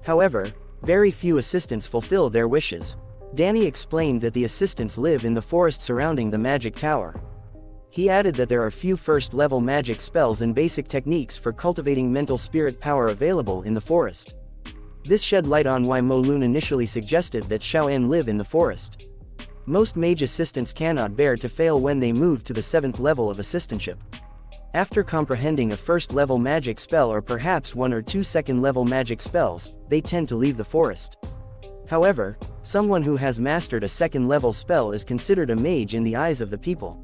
S1: However, very few assistants fulfill their wishes. Danny explained that the assistants live in the forest surrounding the magic tower. He added that there are few first-level magic spells and basic techniques for cultivating mental spirit power available in the forest. This shed light on why Mo Lun initially suggested that Xiao En live in the forest. Most mage assistants cannot bear to fail when they move to the 7th level of assistantship. After comprehending a first-level magic spell or perhaps 1 or 2 second-level magic spells, they tend to leave the forest. However, someone who has mastered a second-level spell is considered a mage in the eyes of the people.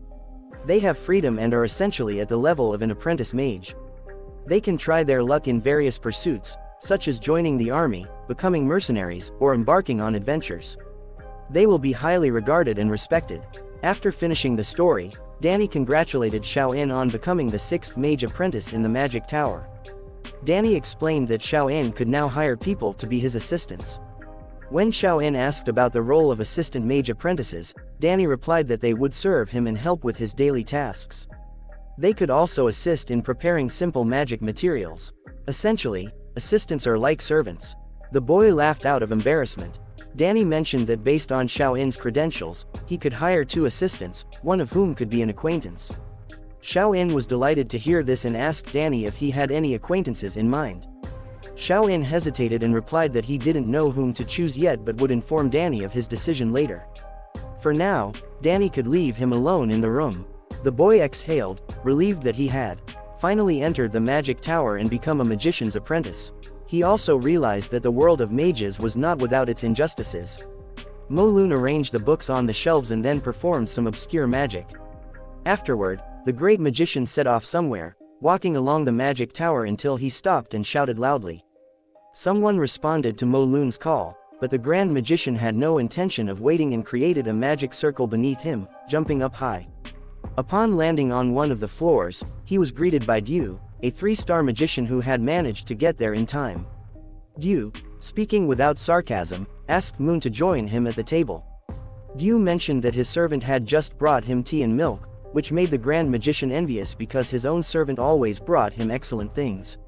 S1: They have freedom and are essentially at the level of an apprentice mage. They can try their luck in various pursuits, such as joining the army, becoming mercenaries, or embarking on adventures. They will be highly regarded and respected. After finishing the story, Danny congratulated Xiao En on becoming the 6th mage apprentice in the Magic Tower. Danny explained that Xiao En could now hire people to be his assistants. When Xiao In asked about the role of assistant mage apprentices, Danny replied that they would serve him and help with his daily tasks. They could also assist in preparing simple magic materials. Essentially, assistants are like servants. The boy laughed out of embarrassment. Danny mentioned that based on Xiao In's credentials, he could hire 2 assistants, one of whom could be an acquaintance. Xiao In was delighted to hear this and asked Danny if he had any acquaintances in mind. Xiao In hesitated and replied that he didn't know whom to choose yet but would inform Danny of his decision later. For now, Danny could leave him alone in the room. The boy exhaled, relieved that he had finally entered the magic tower and become a magician's apprentice. He also realized that the world of mages was not without its injustices. Mo Lun arranged the books on the shelves and then performed some obscure magic. Afterward, the great magician set off somewhere, walking along the magic tower until he stopped and shouted loudly. Someone responded to Mo Lun's call, but the grand magician had no intention of waiting and created a magic circle beneath him, jumping up high. Upon landing on one of the floors, he was greeted by Duel, a 3-star magician who had managed to get there in time. Duel, speaking without sarcasm, asked Moon to join him at the table. Duel mentioned that his servant had just brought him tea and milk, which made the grand magician envious because his own servant always brought him excellent things.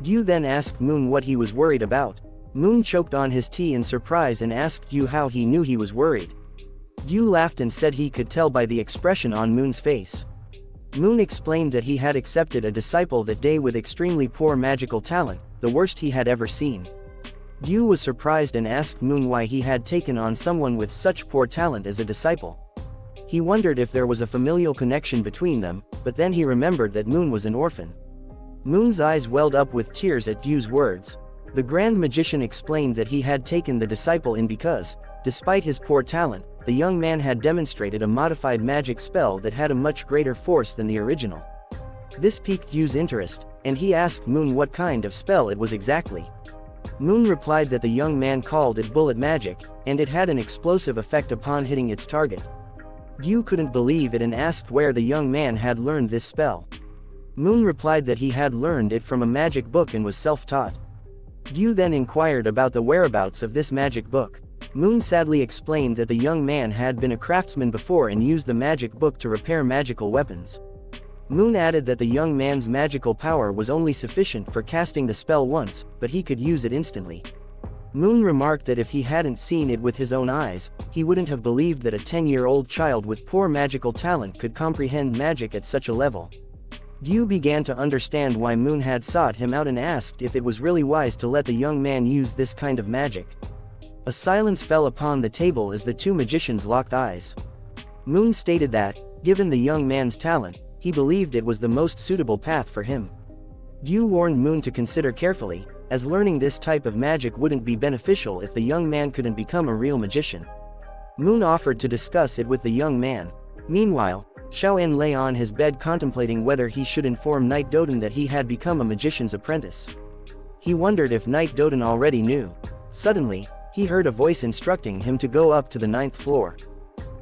S1: Duel then asked Moon what he was worried about. Moon choked on his tea in surprise and asked Duel how he knew he was worried. Duel laughed and said he could tell by the expression on Moon's face. Moon explained that he had accepted a disciple that day with extremely poor magical talent, the worst he had ever seen. Duel was surprised and asked Moon why he had taken on someone with such poor talent as a disciple. He wondered if there was a familial connection between them, but then he remembered that Moon was an orphan. Moon's eyes welled up with tears at Duel's words. The grand magician explained that he had taken the disciple in because, despite his poor talent, the young man had demonstrated a modified magic spell that had a much greater force than the original. This piqued Duel's interest, and he asked Moon what kind of spell it was exactly. Moon replied that the young man called it bullet magic, and it had an explosive effect upon hitting its target. Duel couldn't believe it and asked where the young man had learned this spell. Moon replied that he had learned it from a magic book and was self-taught. Duel then inquired about the whereabouts of this magic book. Moon sadly explained that the young man had been a craftsman before and used the magic book to repair magical weapons. Moon added that the young man's magical power was only sufficient for casting the spell once, but he could use it instantly. Moon remarked that if he hadn't seen it with his own eyes, he wouldn't have believed that a 10-year-old child with poor magical talent could comprehend magic at such a level. Duel began to understand why Moon had sought him out and asked if it was really wise to let the young man use this kind of magic. A silence fell upon the table as the 2 magicians locked eyes. Moon stated that, given the young man's talent, he believed it was the most suitable path for him. Duel warned Moon to consider carefully, as learning this type of magic wouldn't be beneficial if the young man couldn't become a real magician. Moon offered to discuss it with the young man. Meanwhile, Xiao In lay on his bed contemplating whether he should inform Knight Doden that he had become a magician's apprentice. He wondered if Knight Doden already knew. Suddenly, he heard a voice instructing him to go up to the 9th floor.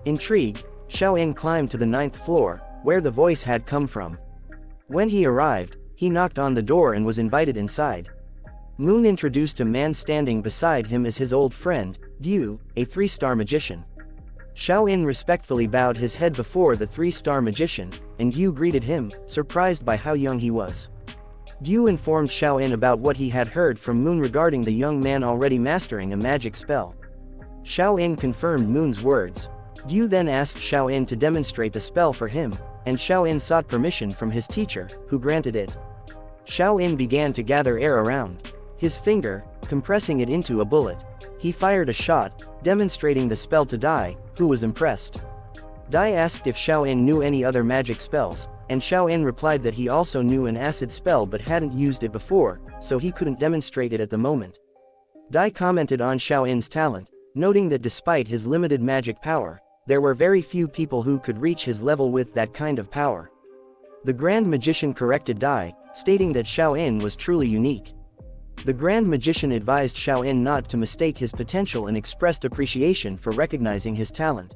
S1: Intrigued, Xiao In climbed to the 9th floor, where the voice had come from. When he arrived, he knocked on the door and was invited inside. Moon introduced a man standing beside him as his old friend, Duel, a 3-star magician. Xiao In respectfully bowed his head before the 3-star magician, and Duel greeted him, surprised by how young he was. Duel informed Xiao In about what he had heard from Moon regarding the young man already mastering a magic spell. Xiao In confirmed Moon's words. Duel then asked Xiao In to demonstrate the spell for him, and Xiao In sought permission from his teacher, who granted it. Xiao In began to gather air around his finger, compressing it into a bullet. He fired a shot, demonstrating the spell to Dai, who was impressed. Dai asked if Xiao In knew any other magic spells, and Xiao In replied that he also knew an acid spell but hadn't used it before, so he couldn't demonstrate it at the moment. Dai commented on Xiao In's talent, noting that despite his limited magic power, there were very few people who could reach his level with that kind of power. The Grand Magician corrected Dai, stating that Xiao In was truly unique. The Grand Magician advised Xiao In not to mistake his potential and expressed appreciation for recognizing his talent.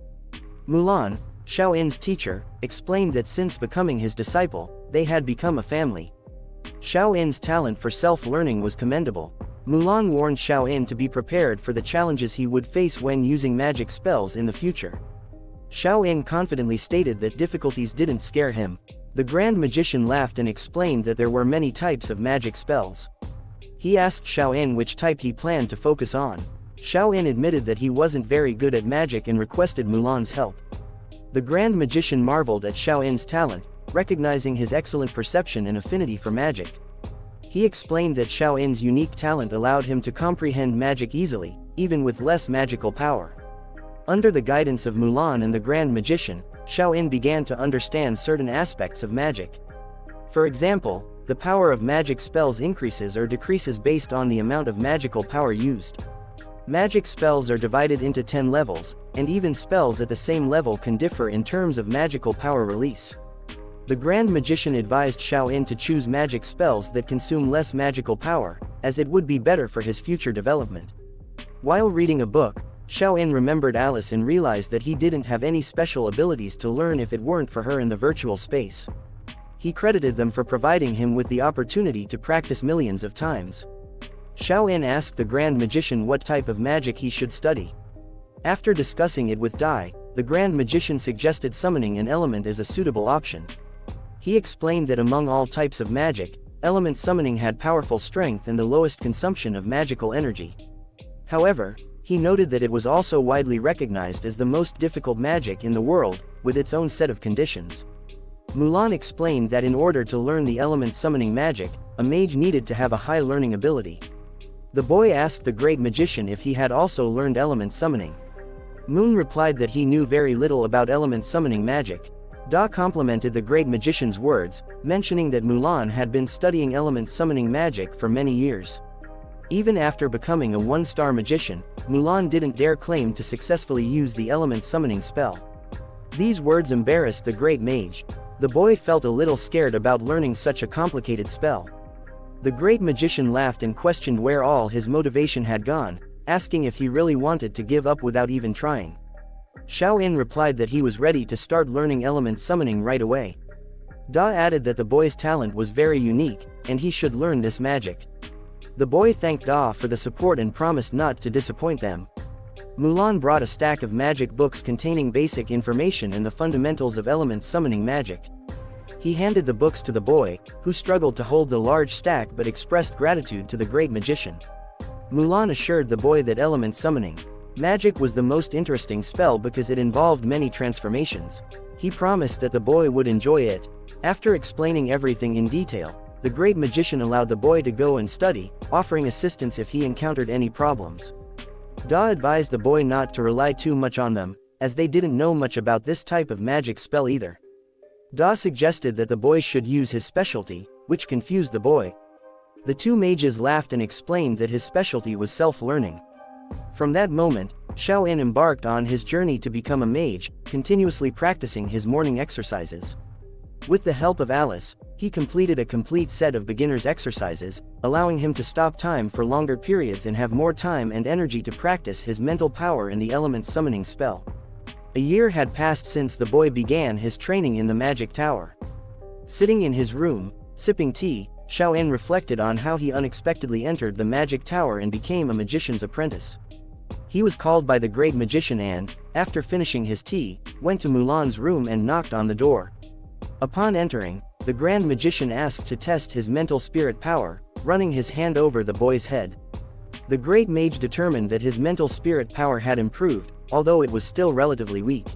S1: Mulan, Xiao In's teacher, explained that since becoming his disciple, they had become a family. Xiao In's talent for self-learning was commendable. Mulan warned Xiao-in to be prepared for the challenges he would face when using magic spells in the future. Xiao-in confidently stated that difficulties didn't scare him. The Grand Magician laughed and explained that there were many types of magic spells. He asked Xiao-in which type he planned to focus on. Xiao-in admitted that he wasn't very good at magic and requested Mulan's help. The Grand Magician marveled at Xiao-in's talent, recognizing his excellent perception and affinity for magic. He explained that Xiao-in's unique talent allowed him to comprehend magic easily, even with less magical power. Under the guidance of Mulan and the Grand Magician, Xiao-in began to understand certain aspects of magic. For example, the power of magic spells increases or decreases based on the amount of magical power used. Magic spells are divided into 10 levels, and even spells at the same level can differ in terms of magical power release. The Grand Magician advised Xiao-in to choose magic spells that consume less magical power, as it would be better for his future development. While reading a book, Xiao-in remembered Alice and realized that he didn't have any special abilities to learn if it weren't for her in the virtual space. He credited them for providing him with the opportunity to practice millions of times. Xiao-in asked the Grand Magician what type of magic he should study. After discussing it with Dai, the Grand Magician suggested summoning an element as a suitable option. He explained that among all types of magic, element summoning had powerful strength and the lowest consumption of magical energy. However, he noted that it was also widely recognized as the most difficult magic in the world, with its own set of conditions. Mulan explained that in order to learn the element summoning magic, a mage needed to have a high learning ability. The boy asked the Great Magician if he had also learned element summoning. Moon replied that he knew very little about element summoning magic. Da complimented the Great Magician's words, mentioning that Mulan had been studying element summoning magic for many years. Even after becoming a one-star magician, Mulan didn't dare claim to successfully use the element summoning spell. These words embarrassed the Great Mage. The boy felt a little scared about learning such a complicated spell. The Great Magician laughed and questioned where all his motivation had gone, asking if he really wanted to give up without even trying. Xiao-in replied that he was ready to start learning element summoning right away. Da added that the boy's talent was very unique, and he should learn this magic. The boy thanked Da for the support and promised not to disappoint them. Mulan brought a stack of magic books containing basic information and the fundamentals of element summoning magic. He handed the books to the boy, who struggled to hold the large stack but expressed gratitude to the Great Magician. Mulan assured the boy that element summoning magic was the most interesting spell because it involved many transformations. He promised that the boy would enjoy it. After explaining everything in detail, the Great Magician allowed the boy to go and study, offering assistance if he encountered any problems. Da advised the boy not to rely too much on them, as they didn't know much about this type of magic spell either. Da suggested that the boy should use his specialty, which confused the boy. The two mages laughed and explained that his specialty was self-learning. From that moment, Xiao-in embarked on his journey to become a mage, continuously practicing his morning exercises. With the help of Alice, he completed a complete set of beginner's exercises, allowing him to stop time for longer periods and have more time and energy to practice his mental power in the element summoning spell. A year had passed since the boy began his training in the magic tower. Sitting in his room, sipping tea, Xiao-in reflected on how he unexpectedly entered the magic tower and became a magician's apprentice. He was called by the Great Magician and, after finishing his tea, went to Mulan's room and knocked on the door. Upon entering, the Grand Magician asked to test his mental spirit power, running his hand over the boy's head. The Great Mage determined that his mental spirit power had improved, although it was still relatively weak.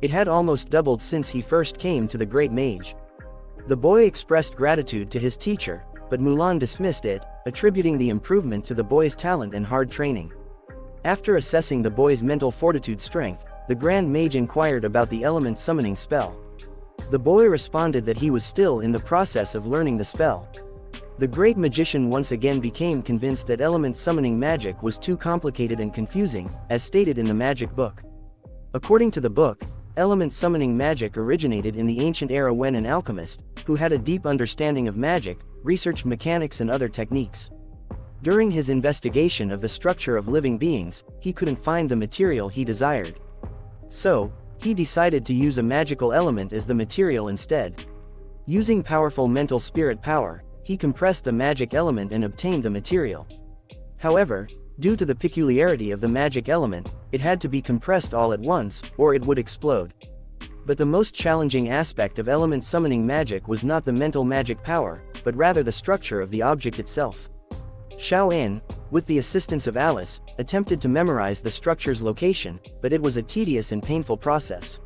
S1: It had almost doubled since he first came to the Great Mage. The boy expressed gratitude to his teacher, but Mulan dismissed it, attributing the improvement to the boy's talent and hard training. After assessing the boy's mental fortitude strength, the Grand Mage inquired about the element summoning spell. The boy responded that he was still in the process of learning the spell. The Great Magician once again became convinced that element summoning magic was too complicated and confusing, as stated in the magic book. According to the book, element summoning magic originated in the ancient era when an alchemist, who had a deep understanding of magic, researched mechanics and other techniques. During his investigation of the structure of living beings, he couldn't find the material he desired. So, he decided to use a magical element as the material instead. Using powerful mental spirit power, he compressed the magic element and obtained the material. However, due to the peculiarity of the magic element, it had to be compressed all at once, or it would explode. But the most challenging aspect of element summoning magic was not the mental magic power, but rather the structure of the object itself. Xiao In, with the assistance of Alice, attempted to memorize the structure's location, but it was a tedious and painful process.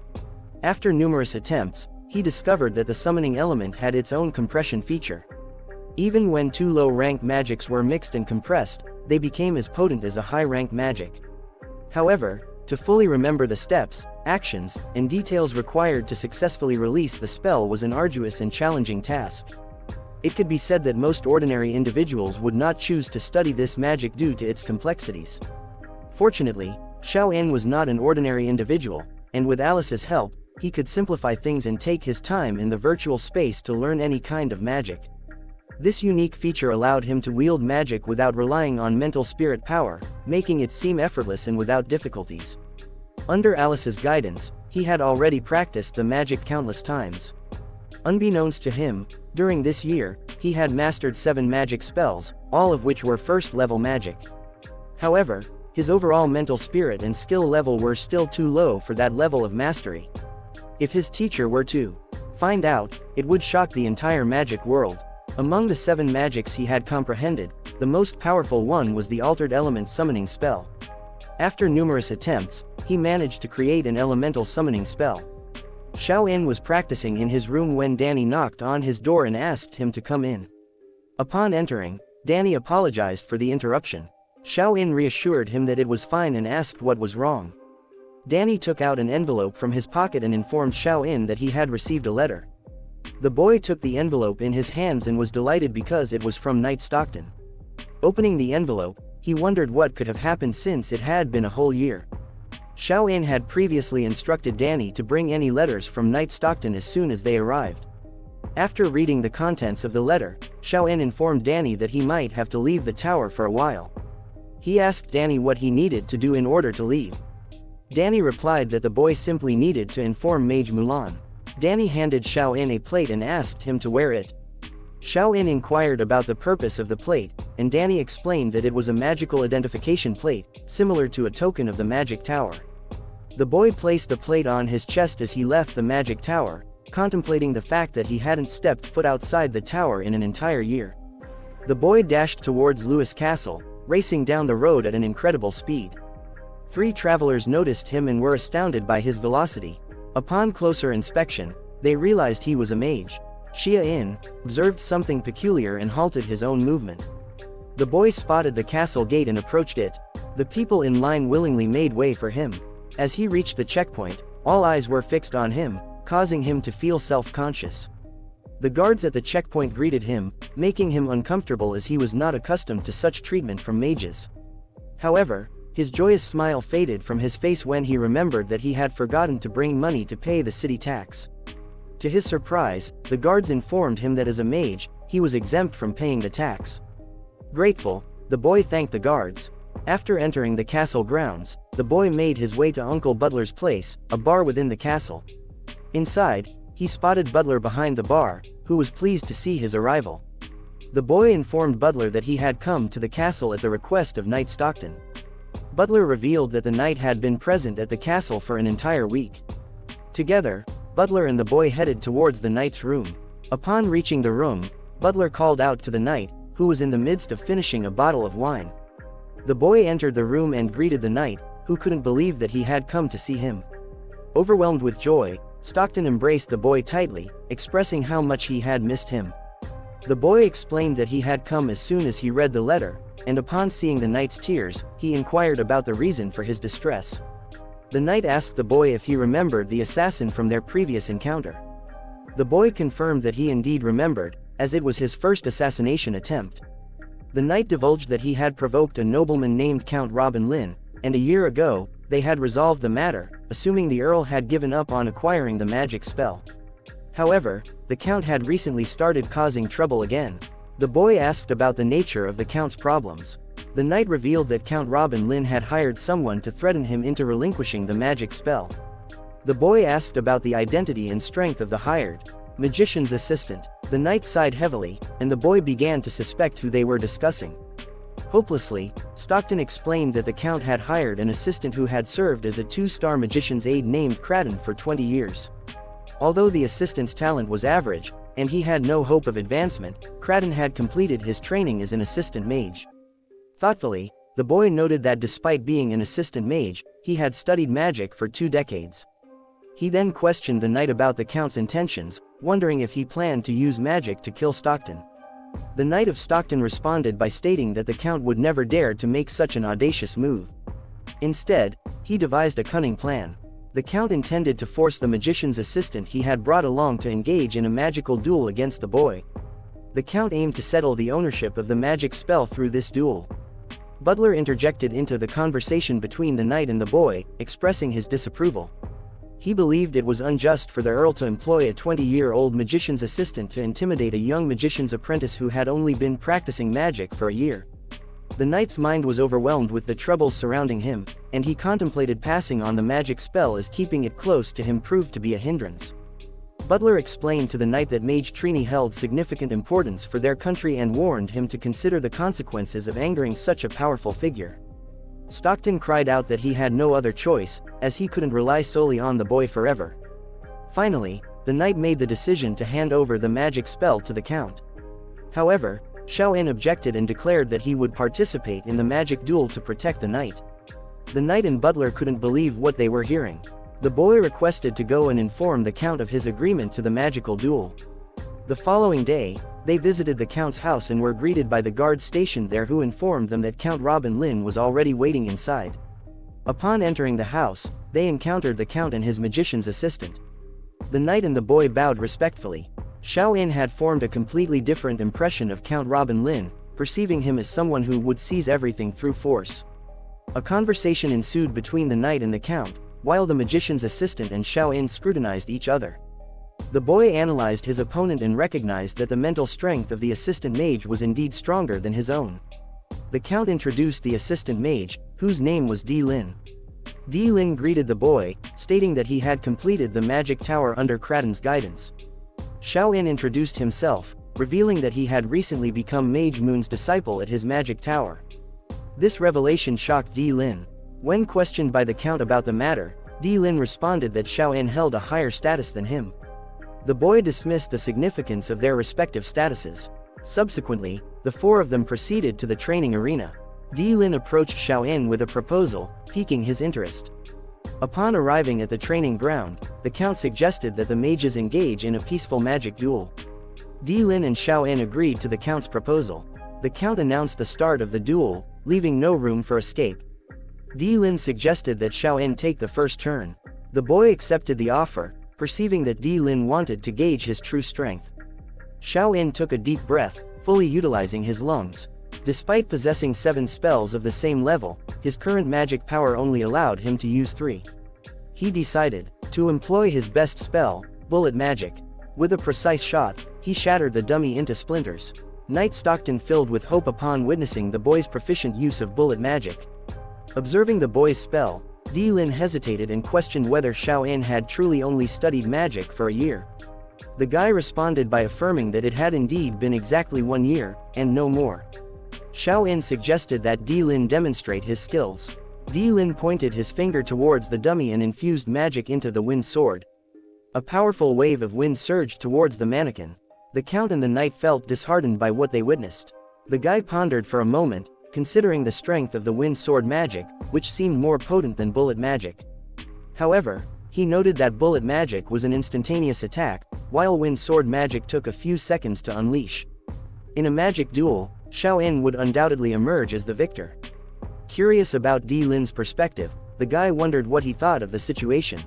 S1: After numerous attempts, he discovered that the summoning element had its own compression feature. Even when two low-rank magics were mixed and compressed, they became as potent as a high-rank magic. However, to fully remember the steps, actions, and details required to successfully release the spell was an arduous and challenging task. It could be said that most ordinary individuals would not choose to study this magic due to its complexities. Fortunately, Xiao In was not an ordinary individual, and with Alice's help, he could simplify things and take his time in the virtual space to learn any kind of magic. This unique feature allowed him to wield magic without relying on mental spirit power, making it seem effortless and without difficulties. Under Alice's guidance, he had already practiced the magic countless times. Unbeknownst to him, during this year, he had mastered 7 magic spells, all of which were first-level magic. However, his overall mental spirit and skill level were still too low for that level of mastery. If his teacher were to find out, it would shock the entire magic world. Among the 7 magics he had comprehended, the most powerful one was the altered element summoning spell. After numerous attempts, he managed to create an elemental summoning spell. Xiao In was practicing in his room when Danny knocked on his door and asked him to come in. Upon entering, Danny apologized for the interruption. Xiao In reassured him that it was fine and asked what was wrong. Danny took out an envelope from his pocket and informed Xiao In that he had received a letter. The boy took the envelope in his hands and was delighted because it was from Knight Stockton. Opening the envelope, he wondered what could have happened since it had been a whole year. Xiao In had previously instructed Danny to bring any letters from Knight Stockton as soon as they arrived. After reading the contents of the letter, Xiao In informed Danny that he might have to leave the tower for a while. He asked Danny what he needed to do in order to leave. Danny replied that the boy simply needed to inform Mage Mulan. Danny handed Xiao In a plate and asked him to wear it. Xiao In inquired about the purpose of the plate, and Danny explained that it was a magical identification plate, similar to a token of the magic tower. The boy placed the plate on his chest as he left the magic tower, contemplating the fact that he hadn't stepped foot outside the tower in an entire year. The boy dashed towards Lewis Castle, racing down the road at an incredible speed. 3 travelers noticed him and were astounded by his velocity. Upon closer inspection, they realized he was a mage. Xia In observed something peculiar and halted his own movement. The boy spotted the castle gate and approached it. The people in line willingly made way for him. As he reached the checkpoint, all eyes were fixed on him, causing him to feel self-conscious. The guards at the checkpoint greeted him, making him uncomfortable as he was not accustomed to such treatment from mages. However, his joyous smile faded from his face when he remembered that he had forgotten to bring money to pay the city tax. To his surprise, the guards informed him that as a mage, he was exempt from paying the tax. Grateful, the boy thanked the guards. After entering the castle grounds, the boy made his way to Uncle Butler's place, a bar within the castle. Inside, he spotted Butler behind the bar, who was pleased to see his arrival. The boy informed Butler that he had come to the castle at the request of Knight Stockton. Butler revealed that the knight had been present at the castle for an entire week. Together, Butler and the boy headed towards the knight's room. Upon reaching the room, Butler called out to the knight, who was in the midst of finishing a bottle of wine. The boy entered the room and greeted the knight, who couldn't believe that he had come to see him. Overwhelmed with joy, Stockton embraced the boy tightly, expressing how much he had missed him. The boy explained that he had come as soon as he read the letter, and upon seeing the knight's tears, he inquired about the reason for his distress. The knight asked the boy if he remembered the assassin from their previous encounter. The boy confirmed that he indeed remembered, as it was his first assassination attempt. The knight divulged that he had provoked a nobleman named Count Robin Lin, and a year ago, they had resolved the matter, assuming the earl had given up on acquiring the magic spell. However, the count had recently started causing trouble again. The boy asked about the nature of the count's problems. The knight revealed that Count Robin Lin had hired someone to threaten him into relinquishing the magic spell. The boy asked about the identity and strength of the hired magician's assistant. The knight sighed heavily, and the boy began to suspect who they were discussing. Hopelessly, Stockton explained that the Count had hired an assistant who had served as a 2-star magician's aide named Kraden for 20 years. Although the assistant's talent was average, and he had no hope of advancement, Kraden had completed his training as an assistant mage. Thoughtfully, the boy noted that despite being an assistant mage, he had studied magic for 2 decades. He then questioned the knight about the Count's intentions, wondering if he planned to use magic to kill Stockton. The Knight of Stockton responded by stating that the Count would never dare to make such an audacious move. Instead, he devised a cunning plan. The Count intended to force the magician's assistant he had brought along to engage in a magical duel against the boy. The Count aimed to settle the ownership of the magic spell through this duel. Butler interjected into the conversation between the knight and the boy, expressing his disapproval. He believed it was unjust for the Earl to employ a 20-year-old magician's assistant to intimidate a young magician's apprentice who had only been practicing magic for a year. The knight's mind was overwhelmed with the troubles surrounding him, and he contemplated passing on the magic spell as keeping it close to him proved to be a hindrance. Butler explained to the knight that Mage Trini held significant importance for their country and warned him to consider the consequences of angering such a powerful figure. Stockton cried out that he had no other choice, as he couldn't rely solely on the boy forever. Finally, the knight made the decision to hand over the magic spell to the Count. However, Xiao-In objected and declared that he would participate in the magic duel to protect the knight. The knight and Butler couldn't believe what they were hearing. The boy requested to go and inform the Count of his agreement to the magical duel. The following day, they visited the Count's house and were greeted by the guards stationed there who informed them that Count Robin Lin was already waiting inside. Upon entering the house, they encountered the Count and his magician's assistant. The knight and the boy bowed respectfully. Xiao-In had formed a completely different impression of Count Robin Lin, perceiving him as someone who would seize everything through force. A conversation ensued between the knight and the Count, while the magician's assistant and Xiao-In scrutinized each other. The boy analyzed his opponent and recognized that the mental strength of the assistant mage was indeed stronger than his own. The Count introduced the assistant mage, whose name was Di Lin. Di Lin greeted the boy, stating that he had completed the magic tower under Kraden's guidance. Xiao-In introduced himself, revealing that he had recently become Mage Moon's disciple at his magic tower. This revelation shocked Di Lin. When questioned by the Count about the matter, Di Lin responded that Xiao-In held a higher status than him. The boy dismissed the significance of their respective statuses. Subsequently, the 4 of them proceeded to the training arena. Di Lin approached Xiao-In with a proposal, piquing his interest. Upon arriving at the training ground, the Count suggested that the mages engage in a peaceful magic duel. Di Lin and Xiao-In agreed to the Count's proposal. The Count announced the start of the duel, leaving no room for escape. Di Lin suggested that Xiao-In take the first turn. The boy accepted the offer, perceiving that Di Lin wanted to gauge his true strength. Xiao-In took a deep breath, fully utilizing his lungs. Despite possessing 7 spells of the same level, his current magic power only allowed him to use 3. He decided to employ his best spell, bullet magic. With a precise shot, he shattered the dummy into splinters. Knight Stockton filled with hope upon witnessing the boy's proficient use of bullet magic. Observing the boy's spell, Di Lin hesitated and questioned whether Xiao-In had truly only studied magic for a year. The guy responded by affirming that it had indeed been exactly 1 year, and no more. Xiao-In suggested that Di Lin demonstrate his skills. Di Lin pointed his finger towards the dummy and infused magic into the wind sword. A powerful wave of wind surged towards the mannequin. The Count and the knight felt disheartened by what they witnessed. The guy pondered for a moment, considering the strength of the wind sword magic, which seemed more potent than bullet magic. However, he noted that bullet magic was an instantaneous attack, while wind sword magic took a few seconds to unleash. In a magic duel, Xiao-In would undoubtedly emerge as the victor. Curious about Di Lin's perspective, the guy wondered what he thought of the situation.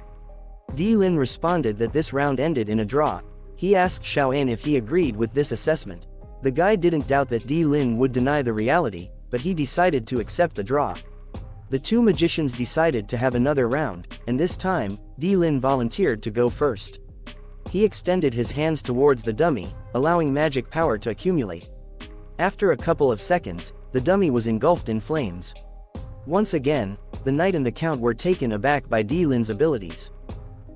S1: Di Lin responded that this round ended in a draw. He asked Xiao-In if he agreed with this assessment. The guy didn't doubt that Di Lin would deny the reality, but he decided to accept the draw. The 2 magicians decided to have another round, and this time, Di Lin volunteered to go first. He extended his hands towards the dummy, allowing magic power to accumulate. After a couple of seconds, the dummy was engulfed in flames. Once again, the knight and the Count were taken aback by Di Lin's abilities.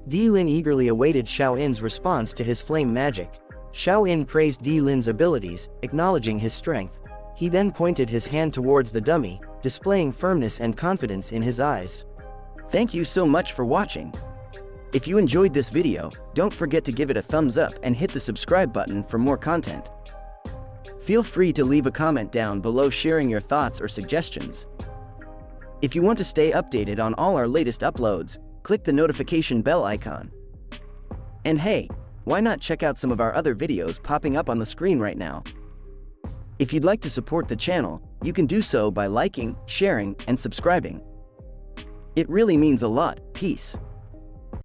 S1: Di Lin eagerly awaited Xiao-In's response to his flame magic. Xiao-In praised Di Lin's abilities, acknowledging his strength. He then pointed his hand towards the dummy, displaying firmness and confidence in his eyes. Thank you so much for watching. If you enjoyed this video, don't forget to give it a thumbs up and hit the subscribe button for more content. Feel free to leave a comment down below sharing your thoughts or suggestions. If you want to stay updated on all our latest uploads, click the notification bell icon. And hey, why not check out some of our other videos popping up on the screen right now? If you'd like to support the channel, you can do so by liking, sharing, and subscribing. It really means a lot. Peace.